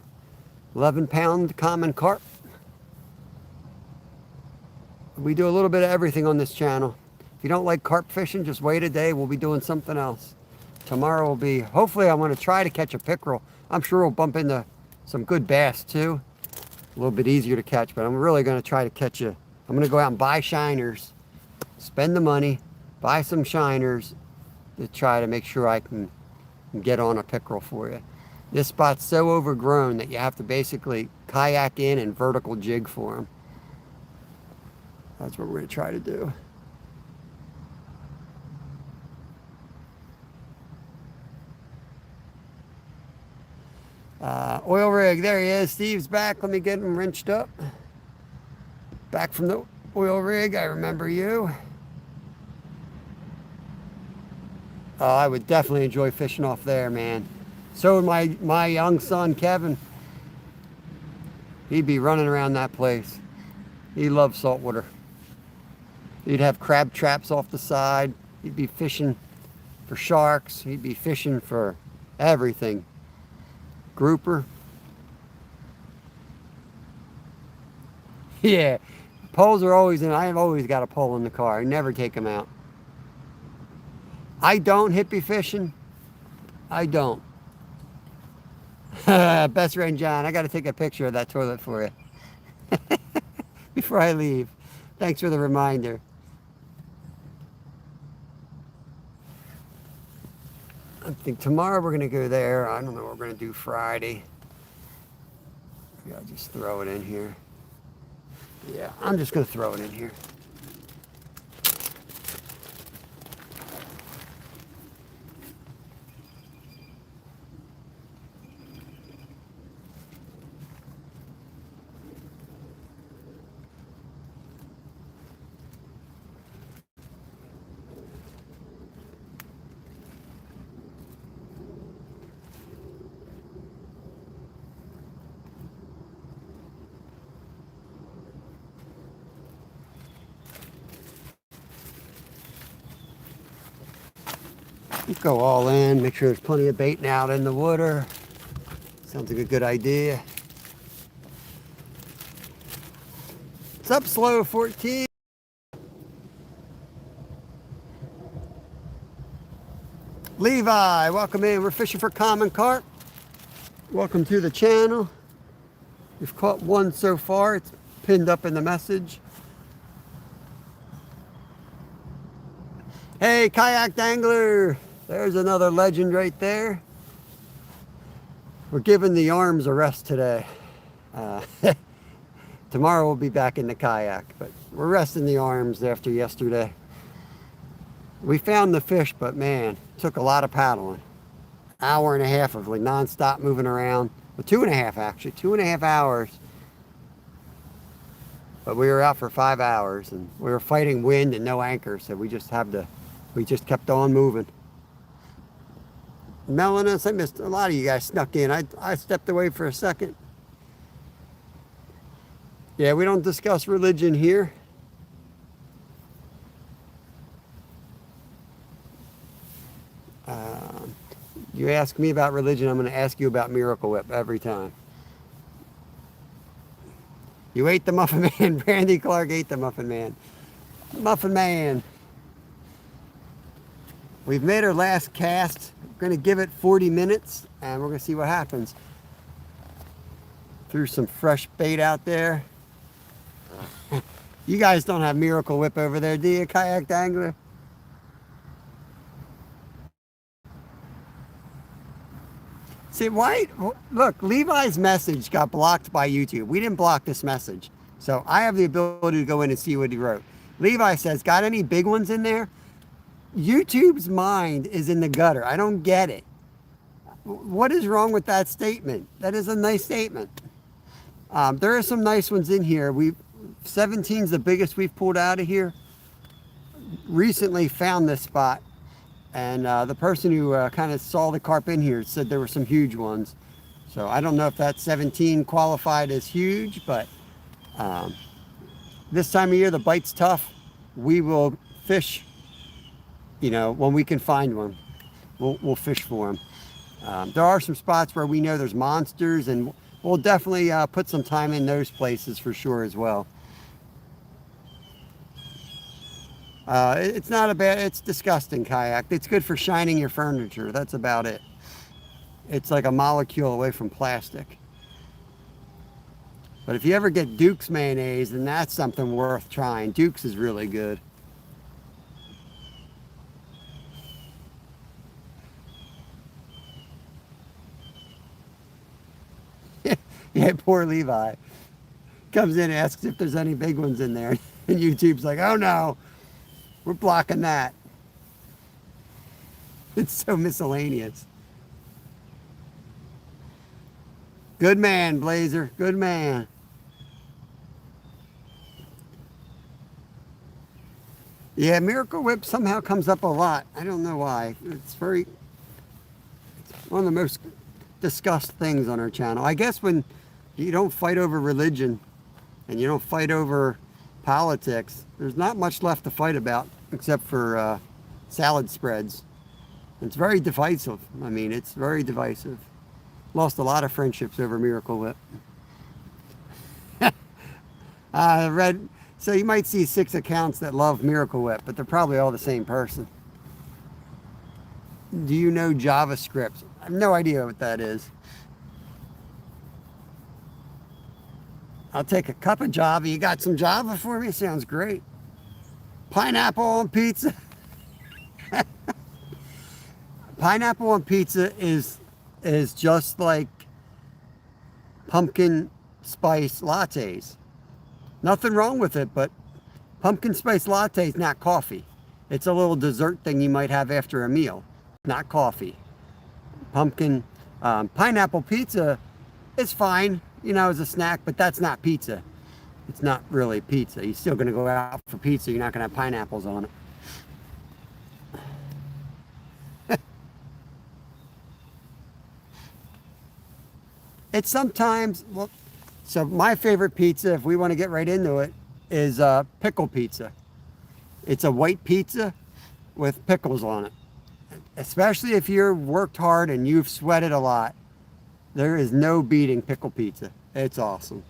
11-pound common carp. We do a little bit of everything on this channel. If you don't like carp fishing, just wait a day. We'll be doing something else. Tomorrow will be, hopefully I want to try to catch a pickerel. I'm sure we'll bump into some good bass too. A little bit easier to catch, but I'm really going to try to catch I'm going to go out and buy shiners, spend the money, buy some shiners to try to make sure I can get on a pickerel for you. This spot's so overgrown that you have to basically kayak in and vertical jig for them. That's what we're going to try to do. Oil rig, there he is. Steve's back. Let me get him wrenched up. Back from the oil rig. I remember you. Oh, I would definitely enjoy fishing off there, man. So would my young son, Kevin. He'd be running around that place. He loves saltwater. He'd have crab traps off the side. He'd be fishing for sharks. He'd be fishing for everything. Grouper. Yeah, Poles are always in. I've always got a pole in the car. I never take them out. I don't hippie fishing. I don't. Best friend John, I got to take a picture of that toilet for you before I leave. Thanks for the reminder. I think tomorrow we're going to go there. I don't know what we're going to do Friday. Yeah, I'll just throw it in here. Yeah, I'm just going to throw it in here. Go all in, make sure there's plenty of bait out in the water. Sounds like a good idea. What's up, Slow 14? Levi, welcome in. We're fishing for common carp. Welcome to the channel. We've caught one so far. It's pinned up in the message. Hey, kayak angler. There's another legend right there. We're giving the arms a rest today. Tomorrow we'll be back in the kayak, but we're resting the arms after yesterday. We found the fish, but man, took a lot of paddling. Hour and a half of like non-stop moving around. Well, 2.5 actually, 2.5 hours. But we were out for 5 hours and we were fighting wind and no anchor, so we just kept on moving. Melanus, I missed a lot of you guys snuck in. I stepped away for a second. Yeah, we don't discuss religion here. You ask me about religion, I'm going to ask you about Miracle Whip every time. You ate the Muffin Man. Brandy Clark ate the Muffin Man. Muffin Man. We've made our last cast. We're going to give it 40 minutes and we're going to see what happens. Threw some fresh bait out there. You guys don't have Miracle Whip over there, do you, kayak angler? See, why? Look, Levi's message got blocked by YouTube. We didn't block this message. So I have the ability to go in and see what he wrote. Levi says, got any big ones in there? YouTube's mind is in the gutter. I don't get it. What is wrong with that statement? That is a nice statement. There are some nice ones in here. 17's the biggest we've pulled out of here. Recently found this spot. And the person who kind of saw the carp in here said there were some huge ones. So I don't know if that 17 qualified as huge, but this time of year, the bite's tough. We will fish, you know, when we can find one. We'll fish for them. There are some spots where we know there's monsters, and we'll definitely put some time in those places for sure as well. It's not a bad, it's disgusting kayak. It's good for shining your furniture. That's about it. It's like a molecule away from plastic. But if you ever get Duke's mayonnaise, then that's something worth trying. Duke's is really good. Yeah, poor Levi. Comes in and asks if there's any big ones in there. And YouTube's like, oh no. We're blocking that. It's so miscellaneous. Good man, Blazer. Good man. Yeah, Miracle Whip somehow comes up a lot. I don't know why. It's one of the most discussed things on our channel. I guess when you don't fight over religion and you don't fight over politics, there's not much left to fight about except for salad spreads. It's very divisive. I mean, it's very divisive. Lost a lot of friendships over Miracle Whip. Red So you might see 6 accounts that love Miracle Whip, but they're probably all the same person. Do you know JavaScript? I have no idea what that is. I'll take a cup of Java. You got some Java for me? Sounds great. Pineapple on pizza. Pineapple on pizza is just like pumpkin spice lattes. Nothing wrong with it, but pumpkin spice latte is not coffee. It's a little dessert thing you might have after a meal, not coffee. Pineapple pizza is fine, you know, as a snack, but that's not pizza. It's not really pizza. You're still going to go out for pizza. You're not going to have pineapples on it. It's sometimes, well, so my favorite pizza, if we want to get right into it, is pickle pizza. It's a white pizza with pickles on it. Especially if you've worked hard and you've sweated a lot, there is no beating pickle pizza. It's awesome.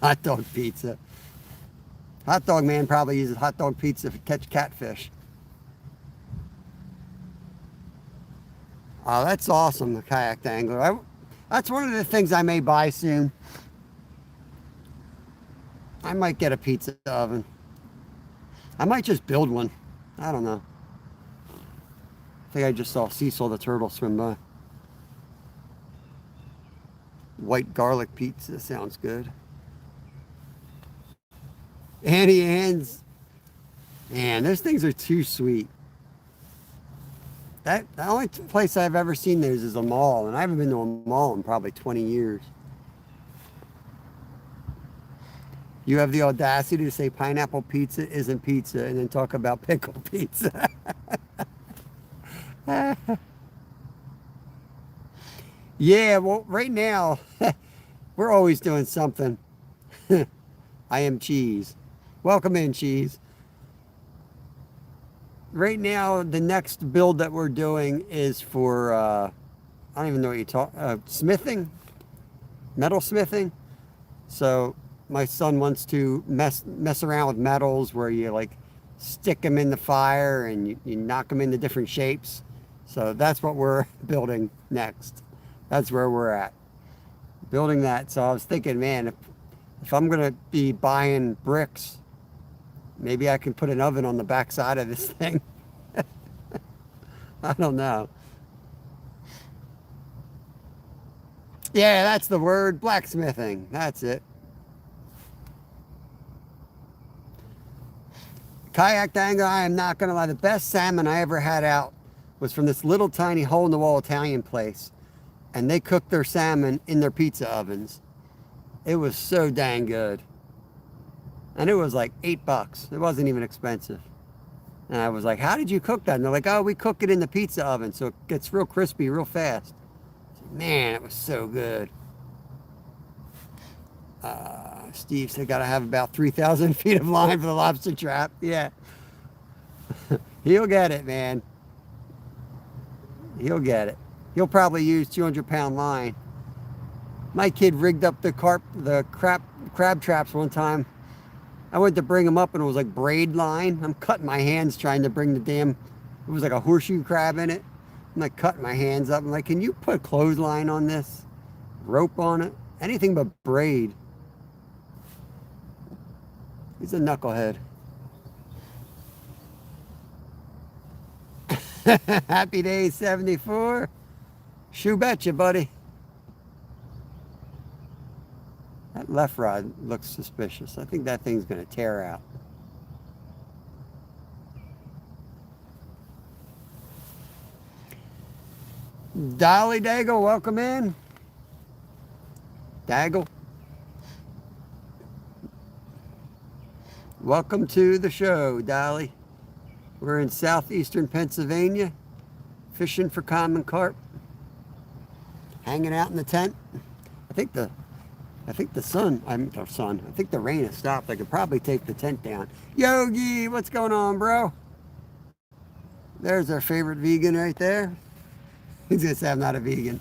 Hot dog pizza. Hot dog man probably uses hot dog pizza to catch catfish. Oh, that's awesome, the kayak angler. That's one of the things I may buy soon. I might get a pizza oven. I might just build one. I don't know. I think I just saw Cecil the turtle swim by. White garlic pizza sounds good. Annie Ann's. Man, those things are too sweet. The only place I've ever seen those is a mall, and I haven't been to a mall in probably 20 years. You have the audacity to say pineapple pizza isn't pizza and then talk about pickle pizza. Yeah, well, right now, we're always doing something. I am Cheese. Welcome in, Cheese. Right now, the next build that we're doing is for, I don't even know what you talk, smithing, metal smithing. So my son wants to mess around with metals where you like stick them in the fire and you knock them into different shapes. So that's what we're building next. That's where we're at, building that. So I was thinking, man, if I'm gonna be buying bricks, maybe I can put an oven on the back side of this thing. I don't know. Yeah, that's the word, blacksmithing. That's it. Kayak angler, I am not going to lie. The best salmon I ever had out was from this little tiny hole-in-the-wall Italian place. And they cooked their salmon in their pizza ovens. It was so dang good. And it was like $8. It wasn't even expensive. And I was like, how did you cook that? And they're like, oh, we cook it in the pizza oven, so it gets real crispy real fast. Man, it was so good. Steve said, got to have about 3,000 feet of line for the lobster trap. Yeah. He'll get it, man. He'll get it. He'll probably use 200-pound line. My kid rigged up the crab traps one time. I went to bring them up and it was like braid line. I'm cutting my hands trying to bring it was like a horseshoe crab in it. I'm like cutting my hands up. I'm like, can you put a clothesline on this? Rope on it? Anything but braid. He's a knucklehead. Happy Day 74. Shoe betcha, buddy. That left rod looks suspicious. I think that thing's going to tear out. Dolly Daigle, welcome in. Daigle. Welcome to the show, Dolly. We're in southeastern Pennsylvania, fishing for common carp. Hanging out in the tent. I think the rain has stopped. I could probably take the tent down. Yogi, what's going on, bro? There's our favorite vegan right there. He's gonna say I'm not a vegan.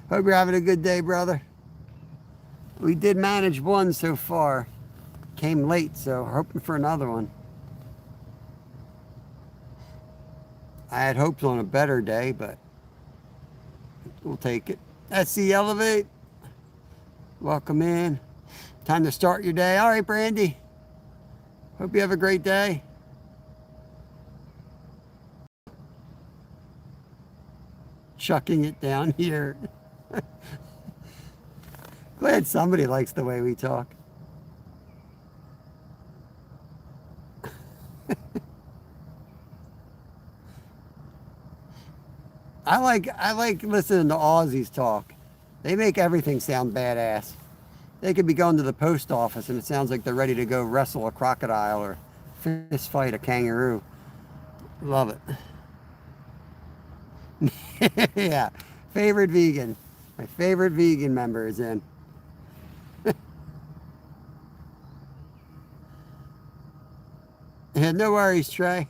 Hope you're having a good day, brother. We did manage one so far. Came late, so hoping for another one. I had hopes on a better day, but we'll take it. SC Elevate. Welcome in. Time to start your day. All right, Brandy. Hope you have a great day. Chucking it down here. Glad somebody likes the way we talk. I like listening to Aussies talk. They make everything sound badass. They could be going to the post office and it sounds like they're ready to go wrestle a crocodile or fist fight a kangaroo. Love it. Yeah. Favorite vegan. My favorite vegan member is in. Yeah, no worries, Trey.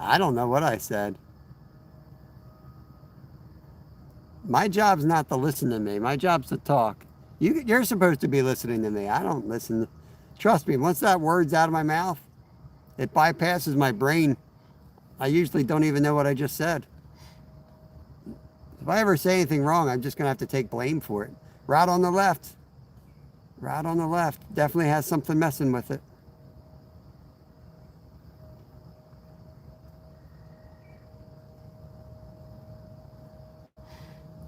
I don't know what I said. My job's not to listen to me. My job's to talk. You're supposed to be listening to me. I don't listen. Trust me, once that word's out of my mouth, it bypasses my brain. I usually don't even know what I just said. If I ever say anything wrong, I'm just going to have to take blame for it. Route on the left. Route on the left. Definitely has something messing with it.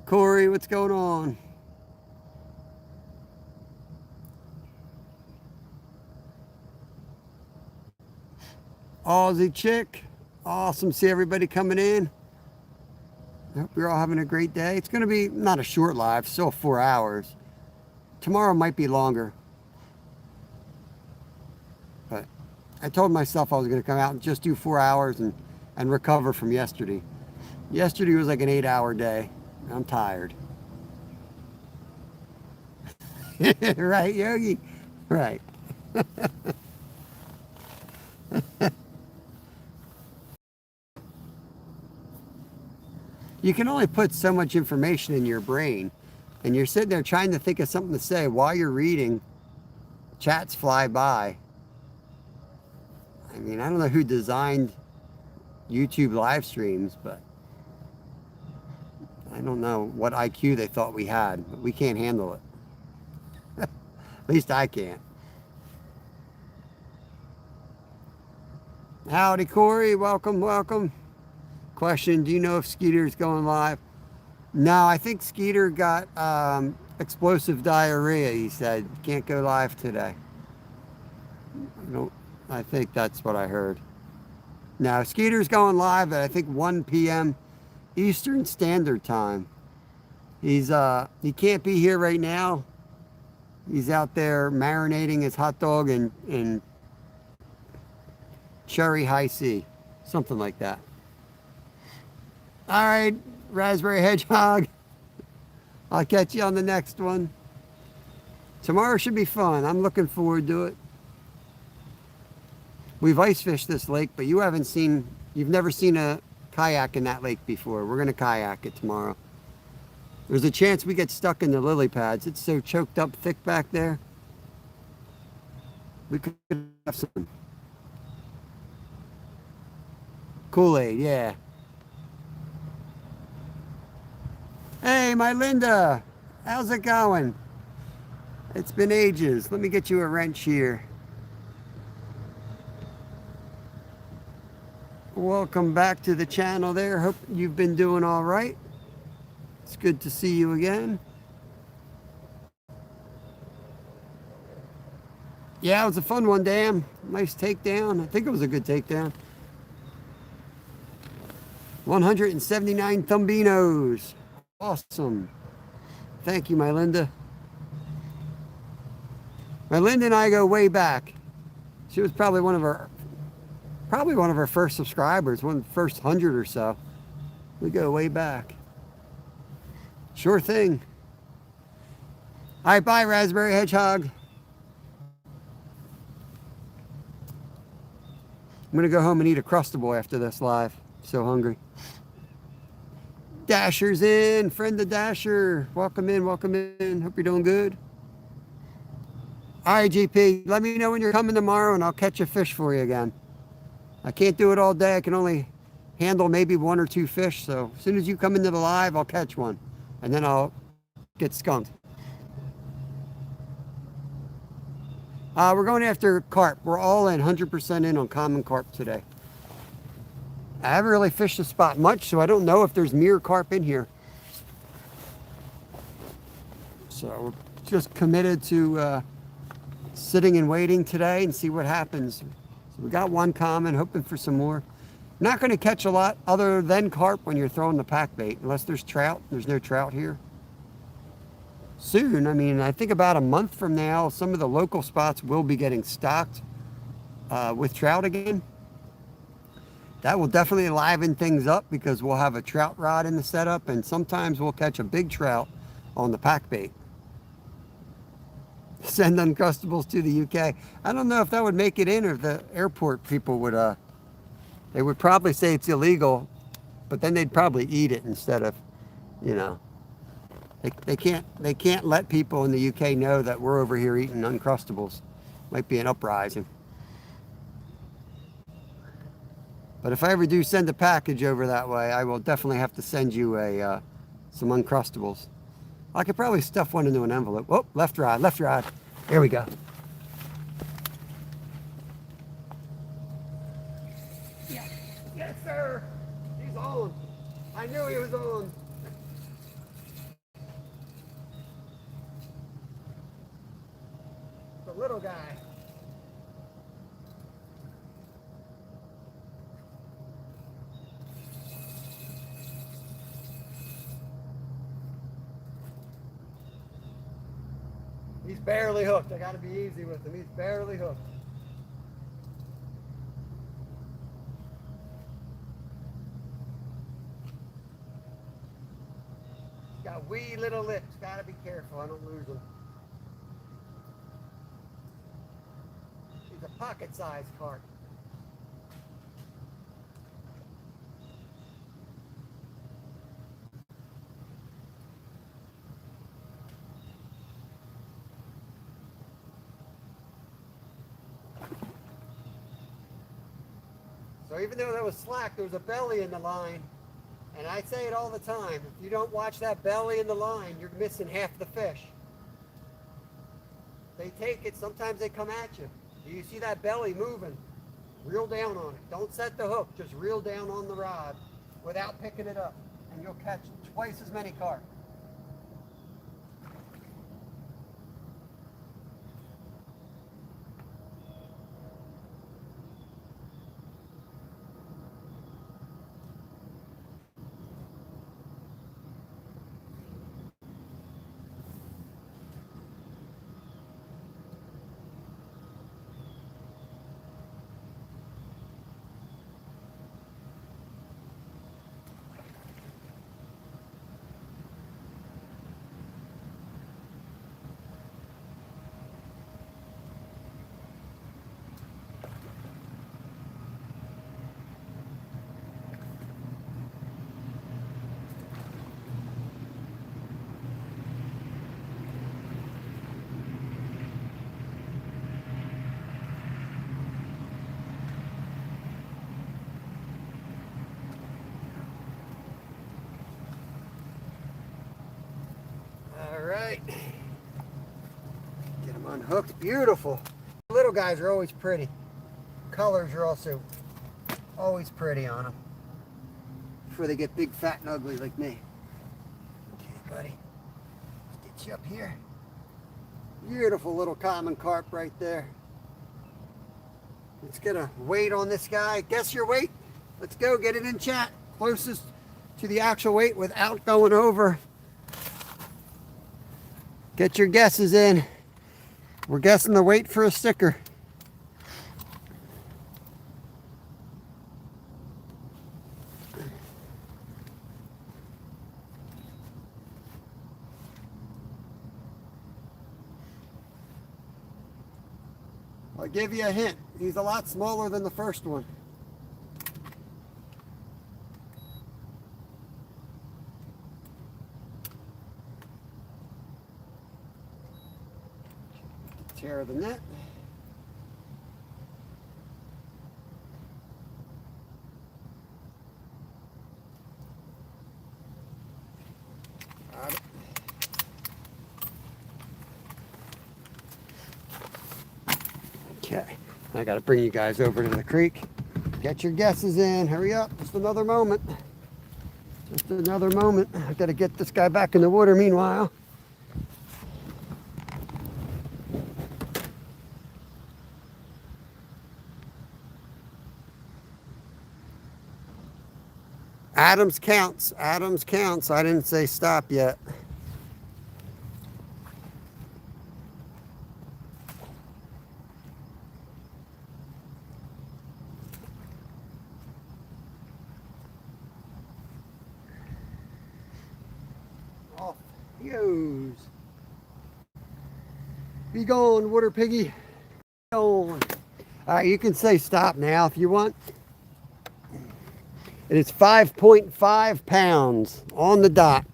Corey, what's going on? Aussie chick. Awesome. See everybody coming in. I hope you're all having a great day. It's going to be not a short live, still 4 hours. Tomorrow might be longer. But I told myself I was going to come out and just do 4 hours and recover from yesterday. Yesterday was like an 8-hour day. I'm tired. Right, Yogi? Right. You can only put so much information in your brain, and you're sitting there trying to think of something to say while you're reading. Chats fly by. I mean, I don't know who designed YouTube live streams, but I don't know what IQ they thought we had, but we can't handle it. At least I can't. Howdy, Corey. Welcome, welcome. Question, do you know if Skeeter's going live? No, I think Skeeter got explosive diarrhea, he said. Can't go live today. I think that's what I heard. No, Skeeter's going live at I think 1 p.m. Eastern Standard Time. He can't be here right now. He's out there marinating his hot dog in cherry high C, something like that. All right, Raspberry Hedgehog. I'll catch you on the next one. Tomorrow should be fun. I'm looking forward to it. We've ice fished this lake, but you've never seen a kayak in that lake before. We're going to kayak it tomorrow. There's a chance we get stuck in the lily pads. It's so choked up thick back there. We could have some Kool-Aid, yeah. Hey, my Linda. How's it going? It's been ages. Let me get you a wrench here. Welcome back to the channel there. Hope you've been doing all right. It's good to see you again. Yeah, it was a fun one, Dan. Nice takedown. I think it was a good takedown. 179 thumbinos. Awesome. Thank you, my Linda. My Linda and I go way back. She was probably one of our first subscribers, one of the first 100 or so. We go way back. Sure thing. All right, bye, Raspberry Hedgehog. gonna go home and eat a Crustable after this live. So hungry. Dasher's in, friend of Dasher. Welcome in, welcome in. Hope you're doing good. All right, GP, let me know when you're coming tomorrow and I'll catch a fish for you again. I can't do it all day. I can only handle maybe 1 or 2 fish. So as soon as you come into the live, I'll catch one. And then I'll get skunked. We're going after carp. We're all in, 100% in on common carp today. I haven't really fished the spot much, so I don't know if there's mere carp in here. So we're just committed to sitting and waiting today and see what happens. So we got one common, hoping for some more. Not going to catch a lot other than carp when you're throwing the pack bait, unless there's trout. There's no trout here. Soon, I mean, I think about a month from now, some of the local spots will be getting stocked with trout again. That will definitely liven things up because we'll have a trout rod in the setup, and sometimes we'll catch a big trout on the pack bait. Send Uncrustables to the UK. I don't know if that would make it in, or if the airport people would, they would probably say it's illegal, but then they'd probably eat it instead of, you know. They can't let people in the UK know that we're over here eating Uncrustables. Might be an uprising. But if I ever do send a package over that way, I will definitely have to send you some Uncrustables. I could probably stuff one into an envelope. Oh, left rod, left rod. There we go. Yes, yes, sir. He's on. I knew he was on. The little guy. He's barely hooked. I gotta be easy with him. He's barely hooked. He's got wee little lips. Gotta be careful. I don't lose him. He's a pocket-sized carp. So even though that was slack, there was a belly in the line. And I say it all the time, if you don't watch that belly in the line, you're missing half the fish. They take it, sometimes they come at you. Do you see that belly moving? Reel down on it. Don't set the hook, just reel down on the rod without picking it up. And you'll catch twice as many carp. Right. Get them unhooked. Beautiful. Little guys are always pretty. Colors are also always pretty on them before they get big, fat, and ugly like me. Okay, buddy. Let's get you up here. Beautiful little common carp right there. Let's get a weight on this guy. Guess your weight. Let's go. Get it in chat. Closest to the actual weight without going over. Get your guesses in. We're guessing the weight for a sticker. I'll give you a hint. He's a lot smaller than the first one. share the net. Got it. Okay, I got to bring you guys over to the creek. Get your guesses in. Hurry up. Just another moment. Just another moment. I got to get this guy back in the water meanwhile. Adams counts. Adams counts. I didn't say stop yet. Off he goes. Be gone, water piggy. Be gone. All right, you can say stop now if you want. It is 5.5 pounds on the dot.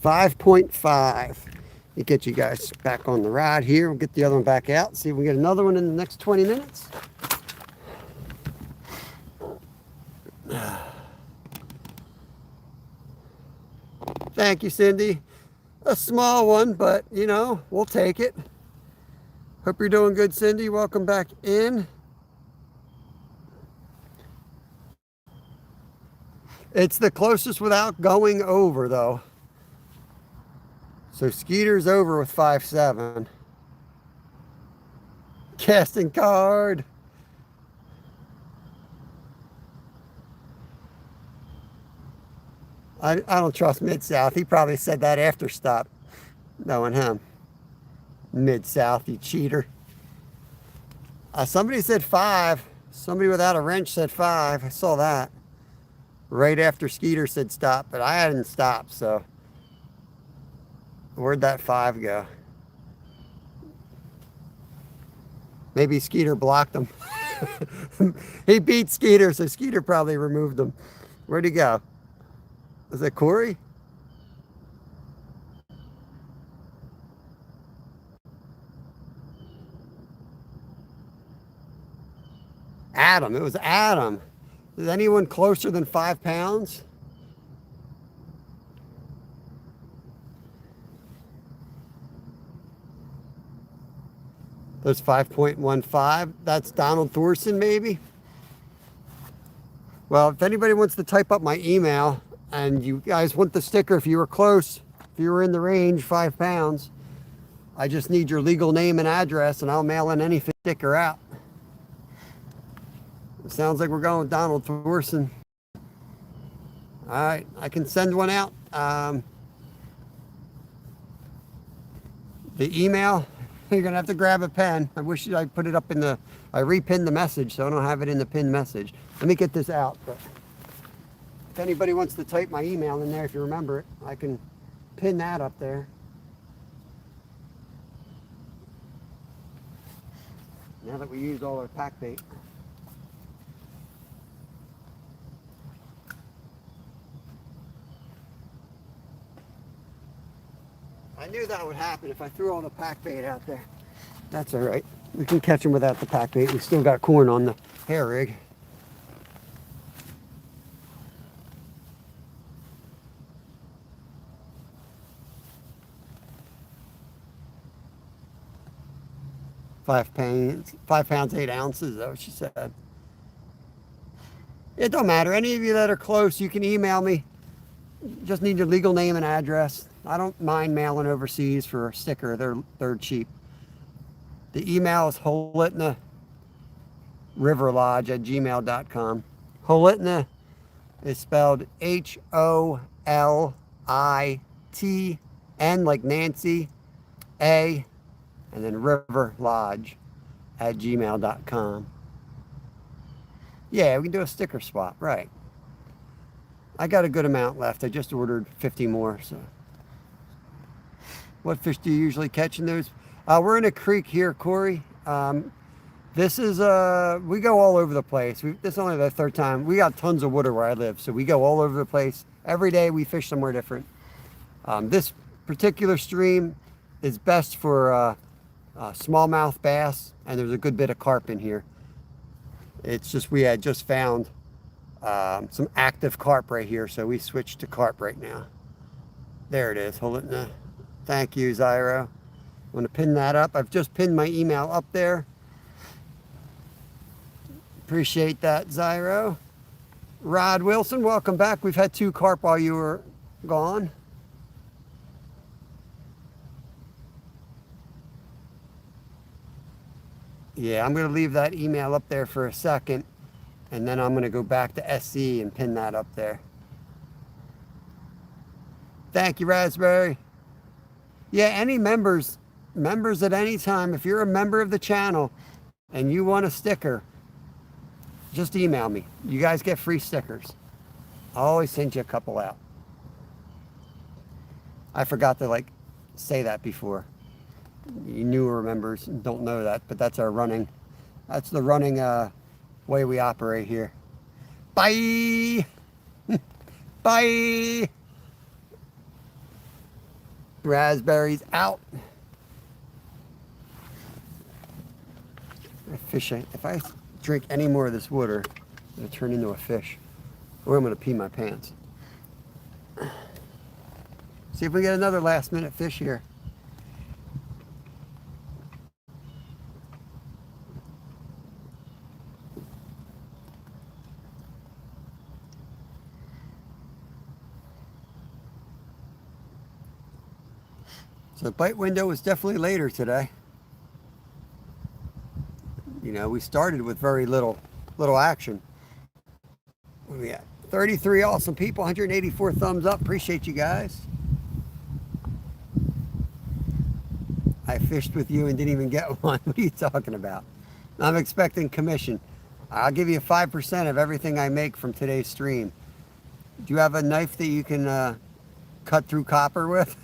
5.5. Let me get you guys back on the ride here. We'll get the other one back out. See if we get another one in the next 20 minutes. Thank you, Cindy. A small one, but you know, we'll take it. Hope you're doing good, Cindy. Welcome back in. It's the closest without going over, though. So Skeeter's over with 5.7. Casting card. I don't trust Mid-South. He probably said that after stop, knowing him. Mid-South, you cheater. Somebody said 5. Somebody without a wrench said 5. I saw that. Right after Skeeter said stop, but I hadn't stopped, so where'd that 5 go? Maybe Skeeter blocked him. He beat Skeeter, so Skeeter probably removed him. Where'd he go? Was it Corey? Adam. It was Adam. Is anyone closer than 5 pounds? There's 5.15. That's Donald Thorson, maybe? Well, if anybody wants to type up my email and you guys want the sticker, if you were close, if you were in the range, 5 pounds, I just need your legal name and address and I'll mail in any sticker out. It sounds like we're going with Donald Thorson. All right, I can send one out. The email, you're gonna have to grab a pen. I wish I put it up in the, I repinned the message, so I don't have it in the pinned message. Let me get this out. But if anybody wants to type my email in there, if you remember it, I can pin that up there. Now that we used all our pack bait. I knew that would happen if I threw all the pack bait out there. That's all right. We can catch them without the pack bait. We still got corn on the hair rig. Five pounds, 8 ounces, is that what she said? It don't matter. Any of you that are close, you can email me. Just need your legal name and address. I don't mind mailing overseas for a sticker. They're cheap. The email is holitnariverlodge@gmail.com. Holitna is spelled HOLITN like Nancy, A, and then River Lodge @gmail.com. Yeah, we can do a sticker swap, right? I got a good amount left. I just ordered 50 more, so. What fish do you usually catch in those? We're in a creek here, Corey. This is, we go all over the place. This is only the 3rd time. We got tons of water where I live, so we go all over the place. Every day we fish somewhere different. This particular stream is best for smallmouth bass, and there's a good bit of carp in here. It's just we had just found some active carp right here, so we switched to carp right now. There it is. Hold it in the... Thank you, Zyro. I'm going to pin that up. I've just pinned my email up there. Appreciate that, Zyro. Rod Wilson, welcome back. We've had 2 carp while you were gone. Yeah, I'm going to leave that email up there for a second, and then I'm going to go back to SC and pin that up there. Thank you, Raspberry. Yeah, any members at any time, if you're a member of the channel and you want a sticker, just email me. You guys get free stickers. I'll always send you a couple out. I forgot to say that before. You newer members don't know that, but that's the running way we operate here. Bye. Bye. Raspberries out. If I drink any more of this water, I'm going to turn into a fish, or I'm going to pee my pants. See if we get another last minute fish here. So the bite window was definitely later today. You know, we started with very little action. What are we at? 33 awesome people, 184 thumbs up. Appreciate you guys. I fished with you and didn't even get one. What are you talking about? I'm expecting commission. I'll give you 5% of everything I make from today's stream. Do you have a knife that you can cut through copper with?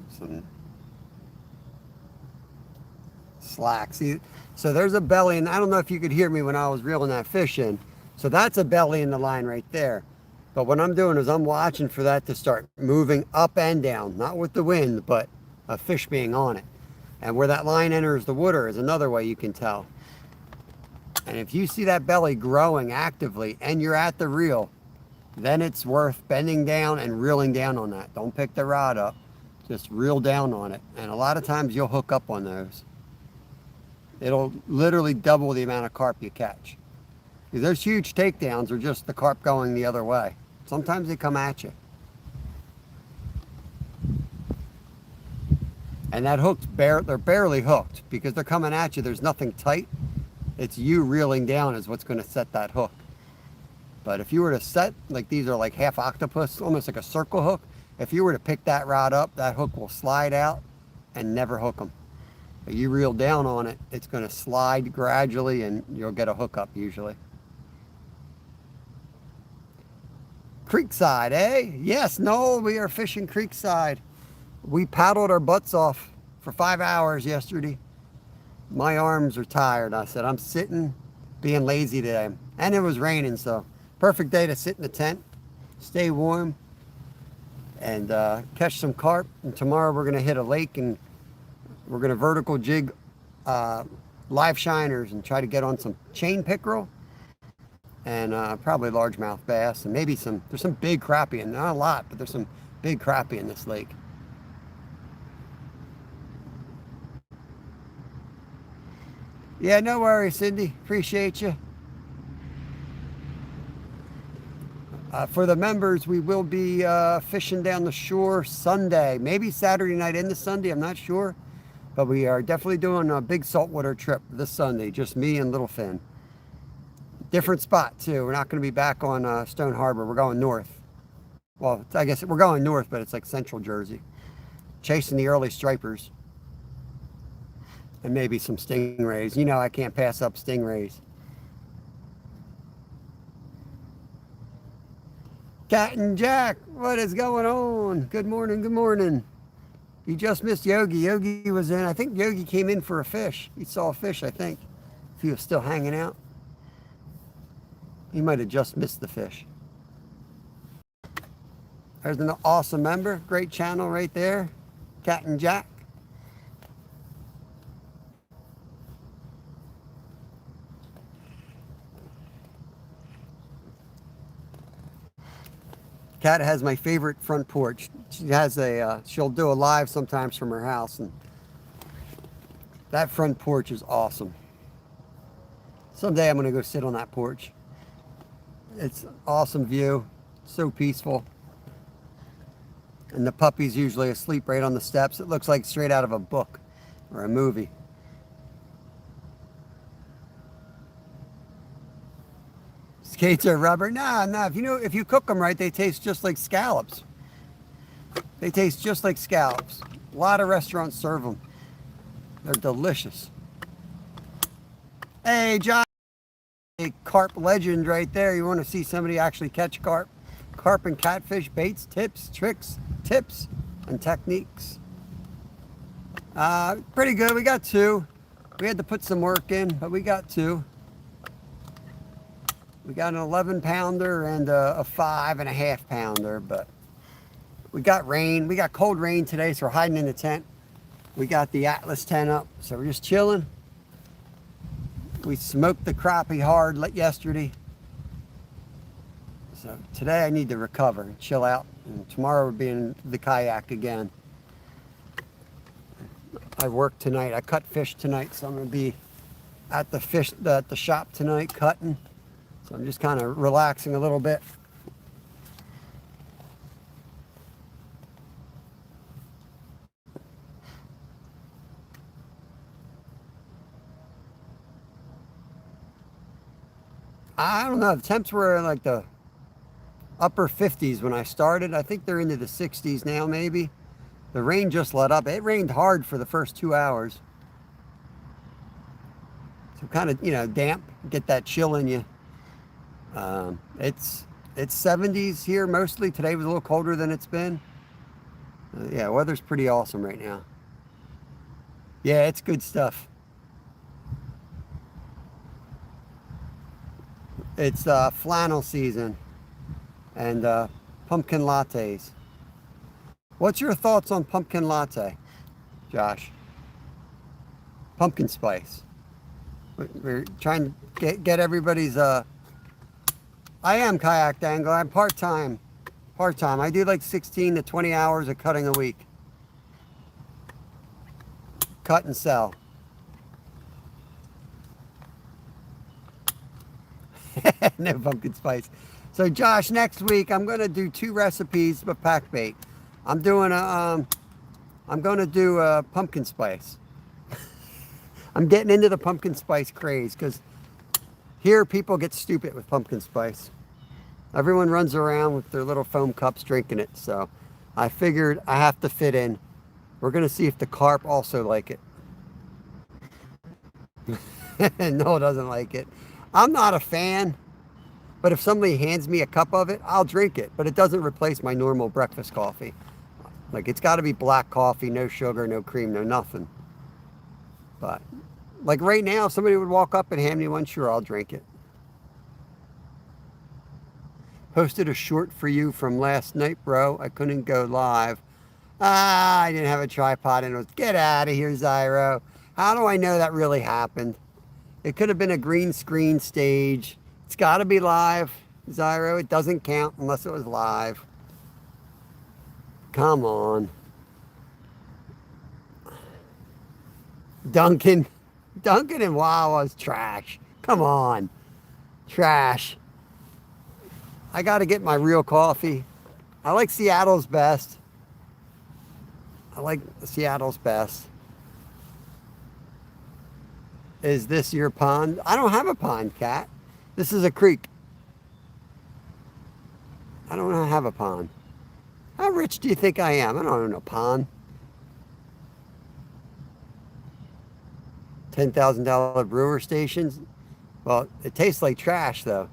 Some slack. See, so there's a belly, and I don't know if you could hear me when I was reeling that fish in. So that's a belly in the line right there. But what I'm doing is I'm watching for that to start moving up and down, not with the wind, but a fish being on it. And where that line enters the water is another way you can tell. And if you see that belly growing actively and you're at the reel, then it's worth bending down and reeling down on that. Don't pick the rod up, just reel down on it. And a lot of times you'll hook up on those. It'll literally double the amount of carp you catch. Those huge takedowns are just the carp going the other way. Sometimes they come at you. And that hook's they're barely hooked because they're coming at you. There's nothing tight. It's you reeling down is what's going to set that hook. But if you were to set, like these are like half octopus, almost like a circle hook. If you were to pick that rod up, that hook will slide out and never hook them. But you reel down on it, it's going to slide gradually and you'll get a hook up usually. Creekside, eh? Yes, Noel, we are fishing Creekside. We paddled our butts off for 5 hours yesterday. My arms are tired. I said, I'm sitting, being lazy today. And it was raining, so perfect day to sit in the tent, stay warm, and catch some carp. And tomorrow we're going to hit a lake and we're going to vertical jig live shiners and try to get on some chain pickerel and probably largemouth bass and maybe there's some big crappie, and not a lot, but there's some big crappie in this lake. Yeah, no worries, Cindy. Appreciate you. For the members, we will be fishing down the shore Sunday, maybe Saturday night into Sunday, I'm not sure. But we are definitely doing a big saltwater trip this Sunday, just me and Little Finn. Different spot, too. We're not going to be back on Stone Harbor. We're going north. Well, I guess we're going north, but it's like central Jersey. Chasing the early stripers. And maybe some stingrays. You know I can't pass up stingrays. Cat and Jack, what is going on? Good morning, good morning. You just missed Yogi. Yogi was in. I think Yogi came in for a fish. He saw a fish, I think. If he was still hanging out. He might have just missed the fish. There's an awesome member. Great channel right there. Cat and Jack. Cat has my favorite front porch. She has she'll do a live sometimes from her house, and that front porch is awesome. Someday I'm gonna go sit on that porch. It's an awesome view, so peaceful. And the puppy's usually asleep right on the steps. It looks like straight out of a book or a movie. Skates are rubber. Nah. If you cook them right, they taste just like scallops. They taste just like scallops. A lot of restaurants serve them. They're delicious. Hey, John, a carp legend right there. You want to see somebody actually catch carp? Carp and catfish baits, tips, tricks, tips, and techniques. Pretty good. We got 2. We had to put some work in, but we got 2. We got an 11-pounder and a 5.5-pounder, but we got rain. We got cold rain today, so we're hiding in the tent. We got the Atlas tent up, so we're just chilling. We smoked the crappie hard yesterday. So today I need to recover and chill out, and tomorrow we'll be in the kayak again. I worked tonight. I cut fish tonight, so I'm going to be at the shop tonight cutting. So I'm just kind of relaxing a little bit. I don't know. The temps were in like the upper 50s when I started. I think they're into the 60s now, maybe. The rain just let up. It rained hard for the first 2 hours. So kind of, damp, get that chill in you. It's 70s here mostly. Today was a little colder than it's been. Yeah, weather's pretty awesome right now. Yeah, it's good stuff. It's flannel season and pumpkin lattes. What's your thoughts on pumpkin latte, Josh? Pumpkin spice. We're trying to get everybody's I am kayak angler. I'm part-time. I do like 16 to 20 hours of cutting a week. Cut and sell. No pumpkin spice. So Josh, next week I'm going to do 2 recipes of pack bait. I'm going to do pumpkin spice. I'm getting into the pumpkin spice craze because here people get stupid with pumpkin spice. Everyone runs around with their little foam cups drinking it. So I figured I have to fit in. We're going to see if the carp also like it. No, it doesn't like it. I'm not a fan, but if somebody hands me a cup of it, I'll drink it. But it doesn't replace my normal breakfast coffee. Like, it's got to be black coffee, no sugar, no cream, no nothing. But like right now, if somebody would walk up and hand me one, sure, I'll drink it. Posted a short for you from last night, bro. I couldn't go live. I didn't have a tripod and it was, get out of here, Zyro. How do I know that really happened? It could have been a green screen stage. It's got to be live, Zyro. It doesn't count unless it was live. Come on. Duncan and Wawa's trash. Come on. Trash. I got to get my real coffee. I like Seattle's best. Is this your pond? I don't have a pond, Cat. This is a creek. I don't have a pond. How rich do you think I am? I don't own a pond. $10,000 brewer stations. Well, it tastes like trash, though.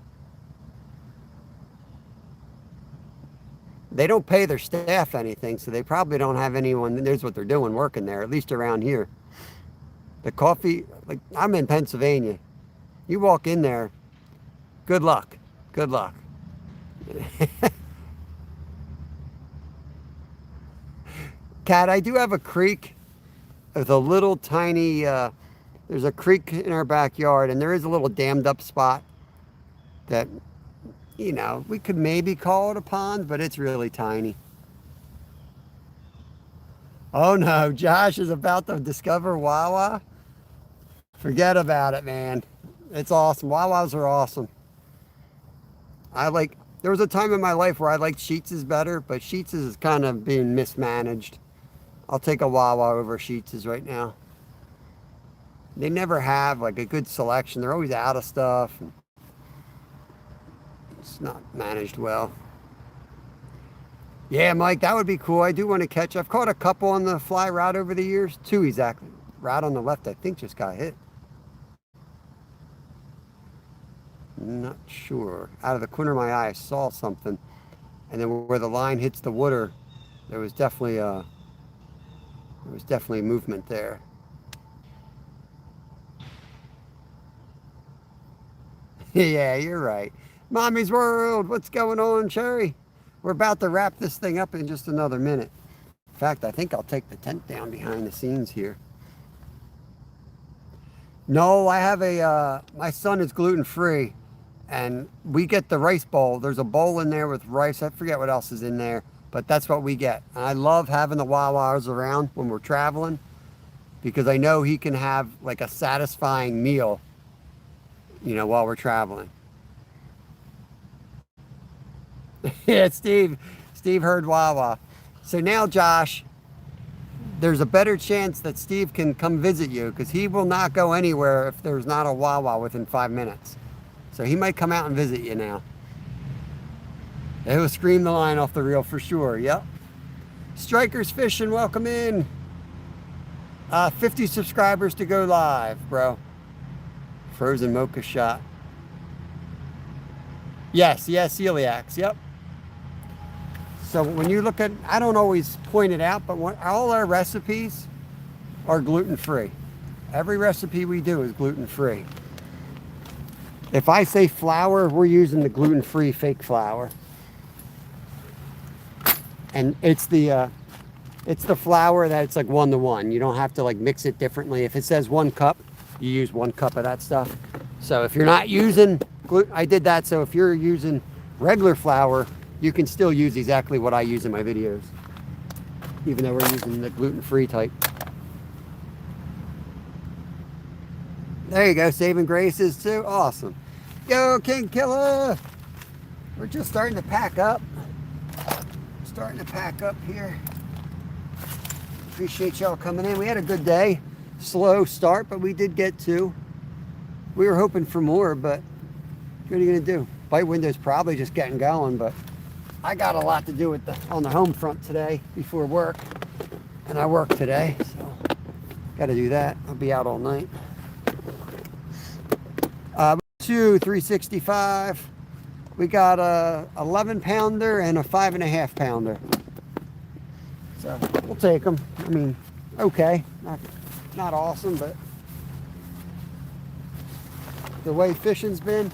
They don't pay their staff anything, so they probably don't have anyone that knows what they're doing working there, at least around here. The coffee, like, I'm in Pennsylvania. You walk in there, good luck. Good luck. Cat, I do have a creek with a little tiny, there's a creek in our backyard, and there is a little dammed up spot that, you know, we could maybe call it a pond, but it's really tiny. Oh no, Josh is about to discover Wawa. Forget about it, man. It's awesome. Wawas are awesome. There was a time in my life where I liked Sheetz better, but Sheetz is kind of being mismanaged. I'll take a Wawa over Sheetz right now. They never have like a good selection. They're always out of stuff. It's not managed well. Yeah, Mike, that would be cool. I do want to catch. I've caught a couple on the fly rod over the years. 2 exactly. Rod on the left, I think, just got hit. Not sure. Out of the corner of my eye, I saw something. And then where the line hits the water, there was definitely movement there. Yeah, you're right. Mommy's World, what's going on, Cherry? We're about to wrap this thing up in just another minute. In fact, I think I'll take the tent down behind the scenes here. No, I have my son is gluten-free, and we get the rice bowl. There's a bowl in there with rice. I forget what else is in there, but that's what we get. And I love having the Wawas around when we're traveling because I know he can have like a satisfying meal, you know, while we're traveling. Yeah, Steve heard Wawa. So now, Josh, there's a better chance that Steve can come visit you because he will not go anywhere if there's not a Wawa within 5 minutes. So he might come out and visit you now. He'll scream the line off the reel for sure. Yep. Strikers Fishing, welcome in. 50 subscribers to go live, bro. Frozen mocha shot. Yes, celiacs, yep. So when you look at, I don't always point it out, but all our recipes are gluten-free. Every recipe we do is gluten-free. If I say flour, we're using the gluten-free fake flour. And it's the flour that it's like 1-to-1. You don't have to like mix it differently. If it says 1 cup, you use 1 cup of that stuff. So if you're not using gluten, I did that. So if you're using regular flour, you can still use exactly what I use in my videos, even though we're using the gluten-free type. There you go, saving graces too. Awesome. Go, King Killer. We're just starting to pack up. Here. Appreciate y'all coming in. We had a good day. Slow start, but we did get 2. We were hoping for more, but what are you going to do? Bite window's probably just getting going, but I got a lot to do on the home front today before work, and I work today, so got to do that. I'll be out all night. 2 365. We got a 11 pounder and a 5.5 pounder. So we'll take them. I mean, okay, not awesome, but the way fishing's been,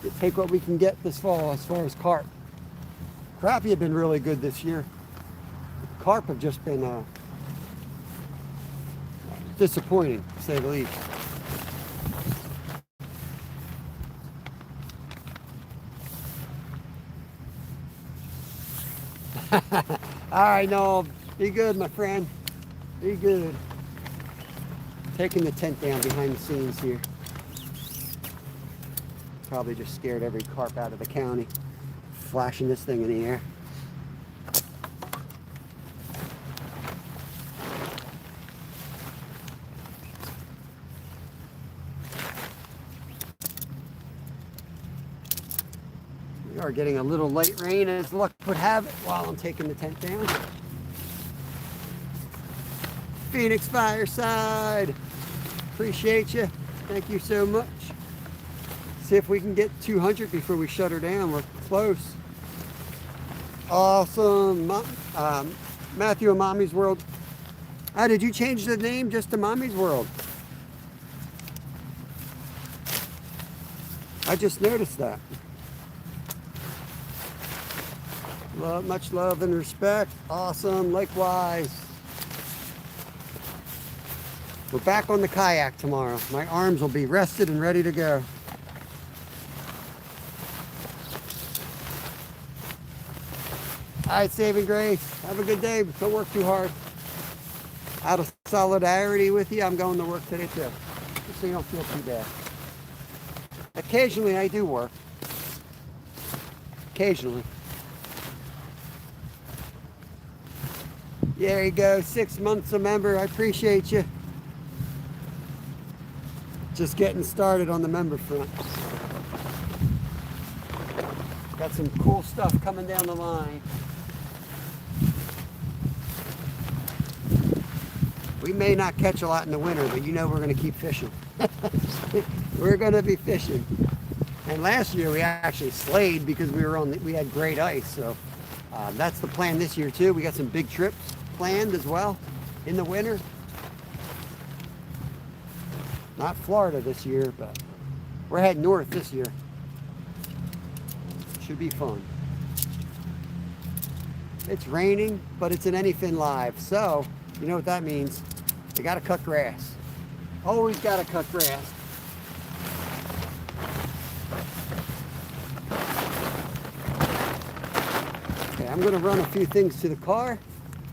you take what we can get this fall as far as carp. Crappie have been really good this year. Carp have just been disappointing, to say the least. All right, Noel, be good, my friend. Be good. Taking the tent down behind the scenes here. Probably just scared every carp out of the county. Flashing this thing in the air. We are getting a little light rain as luck would have it while I'm taking the tent down. Phoenix Fireside. Appreciate you. Thank you so much. See if we can get 200 before we shut her down. We're close. Awesome. Matthew and Mommy's World. Did you change the name just to Mommy's World? I just noticed that. Much love and respect. Awesome. Likewise. We're back on the kayak tomorrow. My arms will be rested and ready to go. All right, Saving Grace. Have a good day, but don't work too hard. Out of solidarity with you, I'm going to work today too, just so you don't feel too bad. Occasionally, I do work. Occasionally. There you go, 6 months a member. I appreciate you. Just getting started on the member front. Got some cool stuff coming down the line. We may not catch a lot in the winter, but you know we're going to keep fishing. We're going to be fishing. And last year we actually slayed because we had great ice. So that's the plan this year too. We got some big trips planned as well in the winter. Not Florida this year, but we're heading north this year. Should be fun. It's raining, but it's an Anyfin Live, so you know what that means. You gotta cut grass. Always gotta cut grass. Okay, I'm gonna run a few things to the car.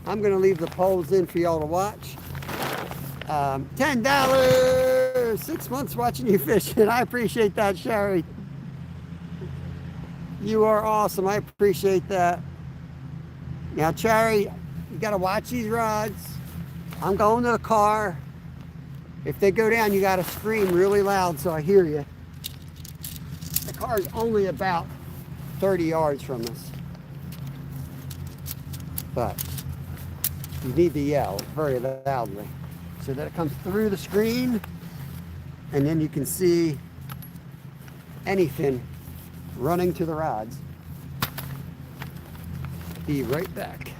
I'm gonna leave the poles in for y'all to watch. $10, 6 months watching you fishing. I appreciate that, Sherry. You are awesome. I appreciate that. Now, Cherry, you got to watch these rods. I'm going to the car. If they go down, you got to scream really loud so I hear you. The car is only about 30 yards from us. But you need to yell very loudly so that it comes through the screen, and then you can see anything running to the rods. Be right back.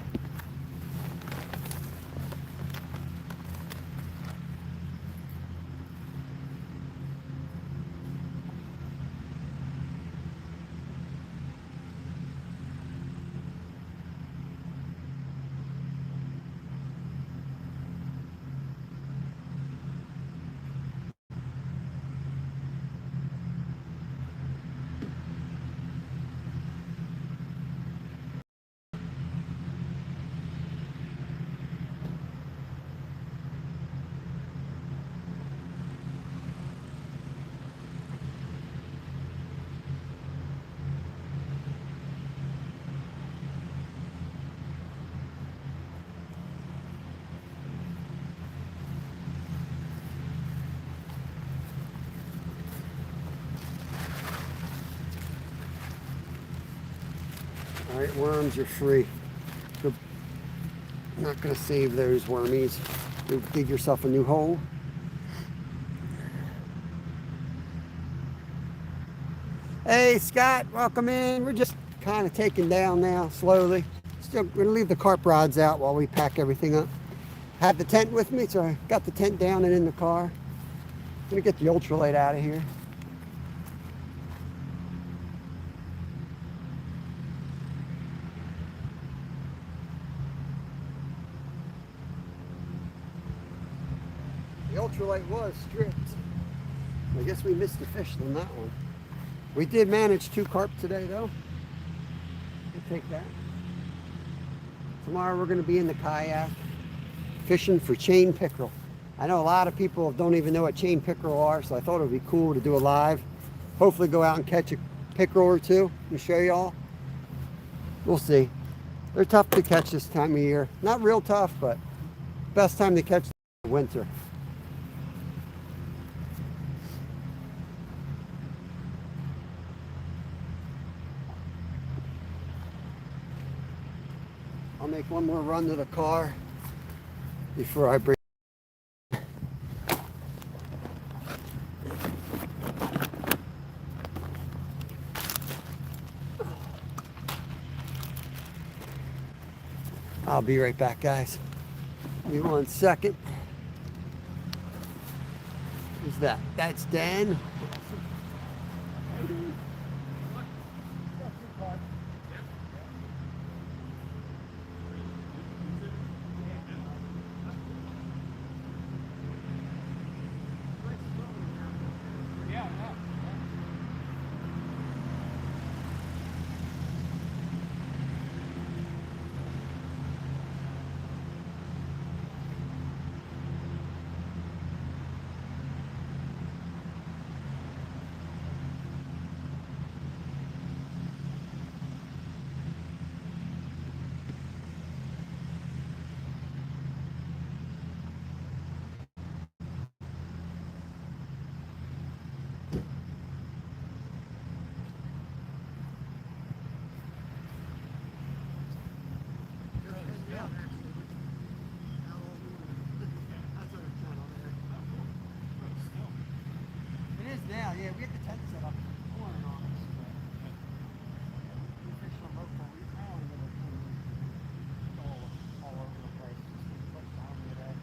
All right, worms are free. I'm not going to save those wormies. You'll dig yourself a new hole. Hey, Scott, welcome in. We're just kind of taking down now, slowly. Still going to leave the carp rods out while we pack everything up. Had the tent with me, so I got the tent down and in the car. I'm going to get the ultralight out of here. The ultralight was stripped. I guess we missed the fish on that one. We did manage 2 carp today, though. We'll take that. Tomorrow we're going to be in the kayak fishing for chain pickerel. I know a lot of people don't even know what chain pickerel are, so I thought it would be cool to do a live. Hopefully go out and catch a pickerel or two and show y'all. We'll see. They're tough to catch this time of year. Not real tough, but best time to catch the winter. I'll make one more run to the car before I bring. I'll be right back, guys. Give me 1 second. Who's that? That's Dan. Yeah, yeah, we had the tent set up on and on us, but we fish on local. I don't know what it's all over the place. Just put down today.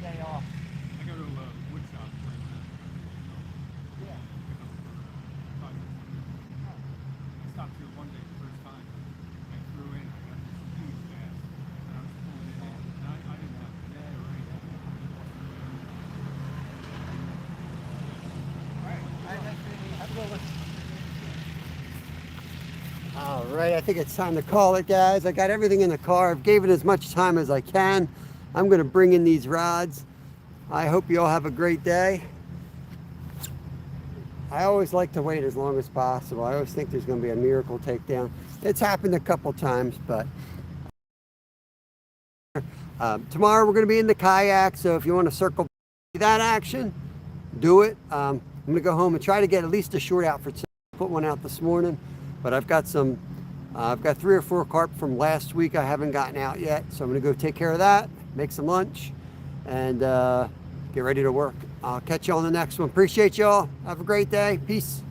Day off. I go to a wood shop right now. Yeah. I stopped here one day the first time. I threw in, I got this huge bass, and I was pulling it in. And I didn't have a net or anything. All right, I think it's time to call it, guys. I got everything in the car. I've given as much time as I can. I'm going to bring in these rods. I hope you all have a great day. I always like to wait as long as possible. I always think there's going to be a miracle takedown. It's happened a couple times, but tomorrow we're going to be in the kayak, so if you want to circle that action, do it. I'm going to go home and try to get at least a short out for today. Put one out this morning, but I've got 3 or 4 carp from last week I haven't gotten out yet, so I'm going to go take care of that, make some lunch, and get ready to work. I'll catch you on the next one. Appreciate y'all. Have a great day. Peace.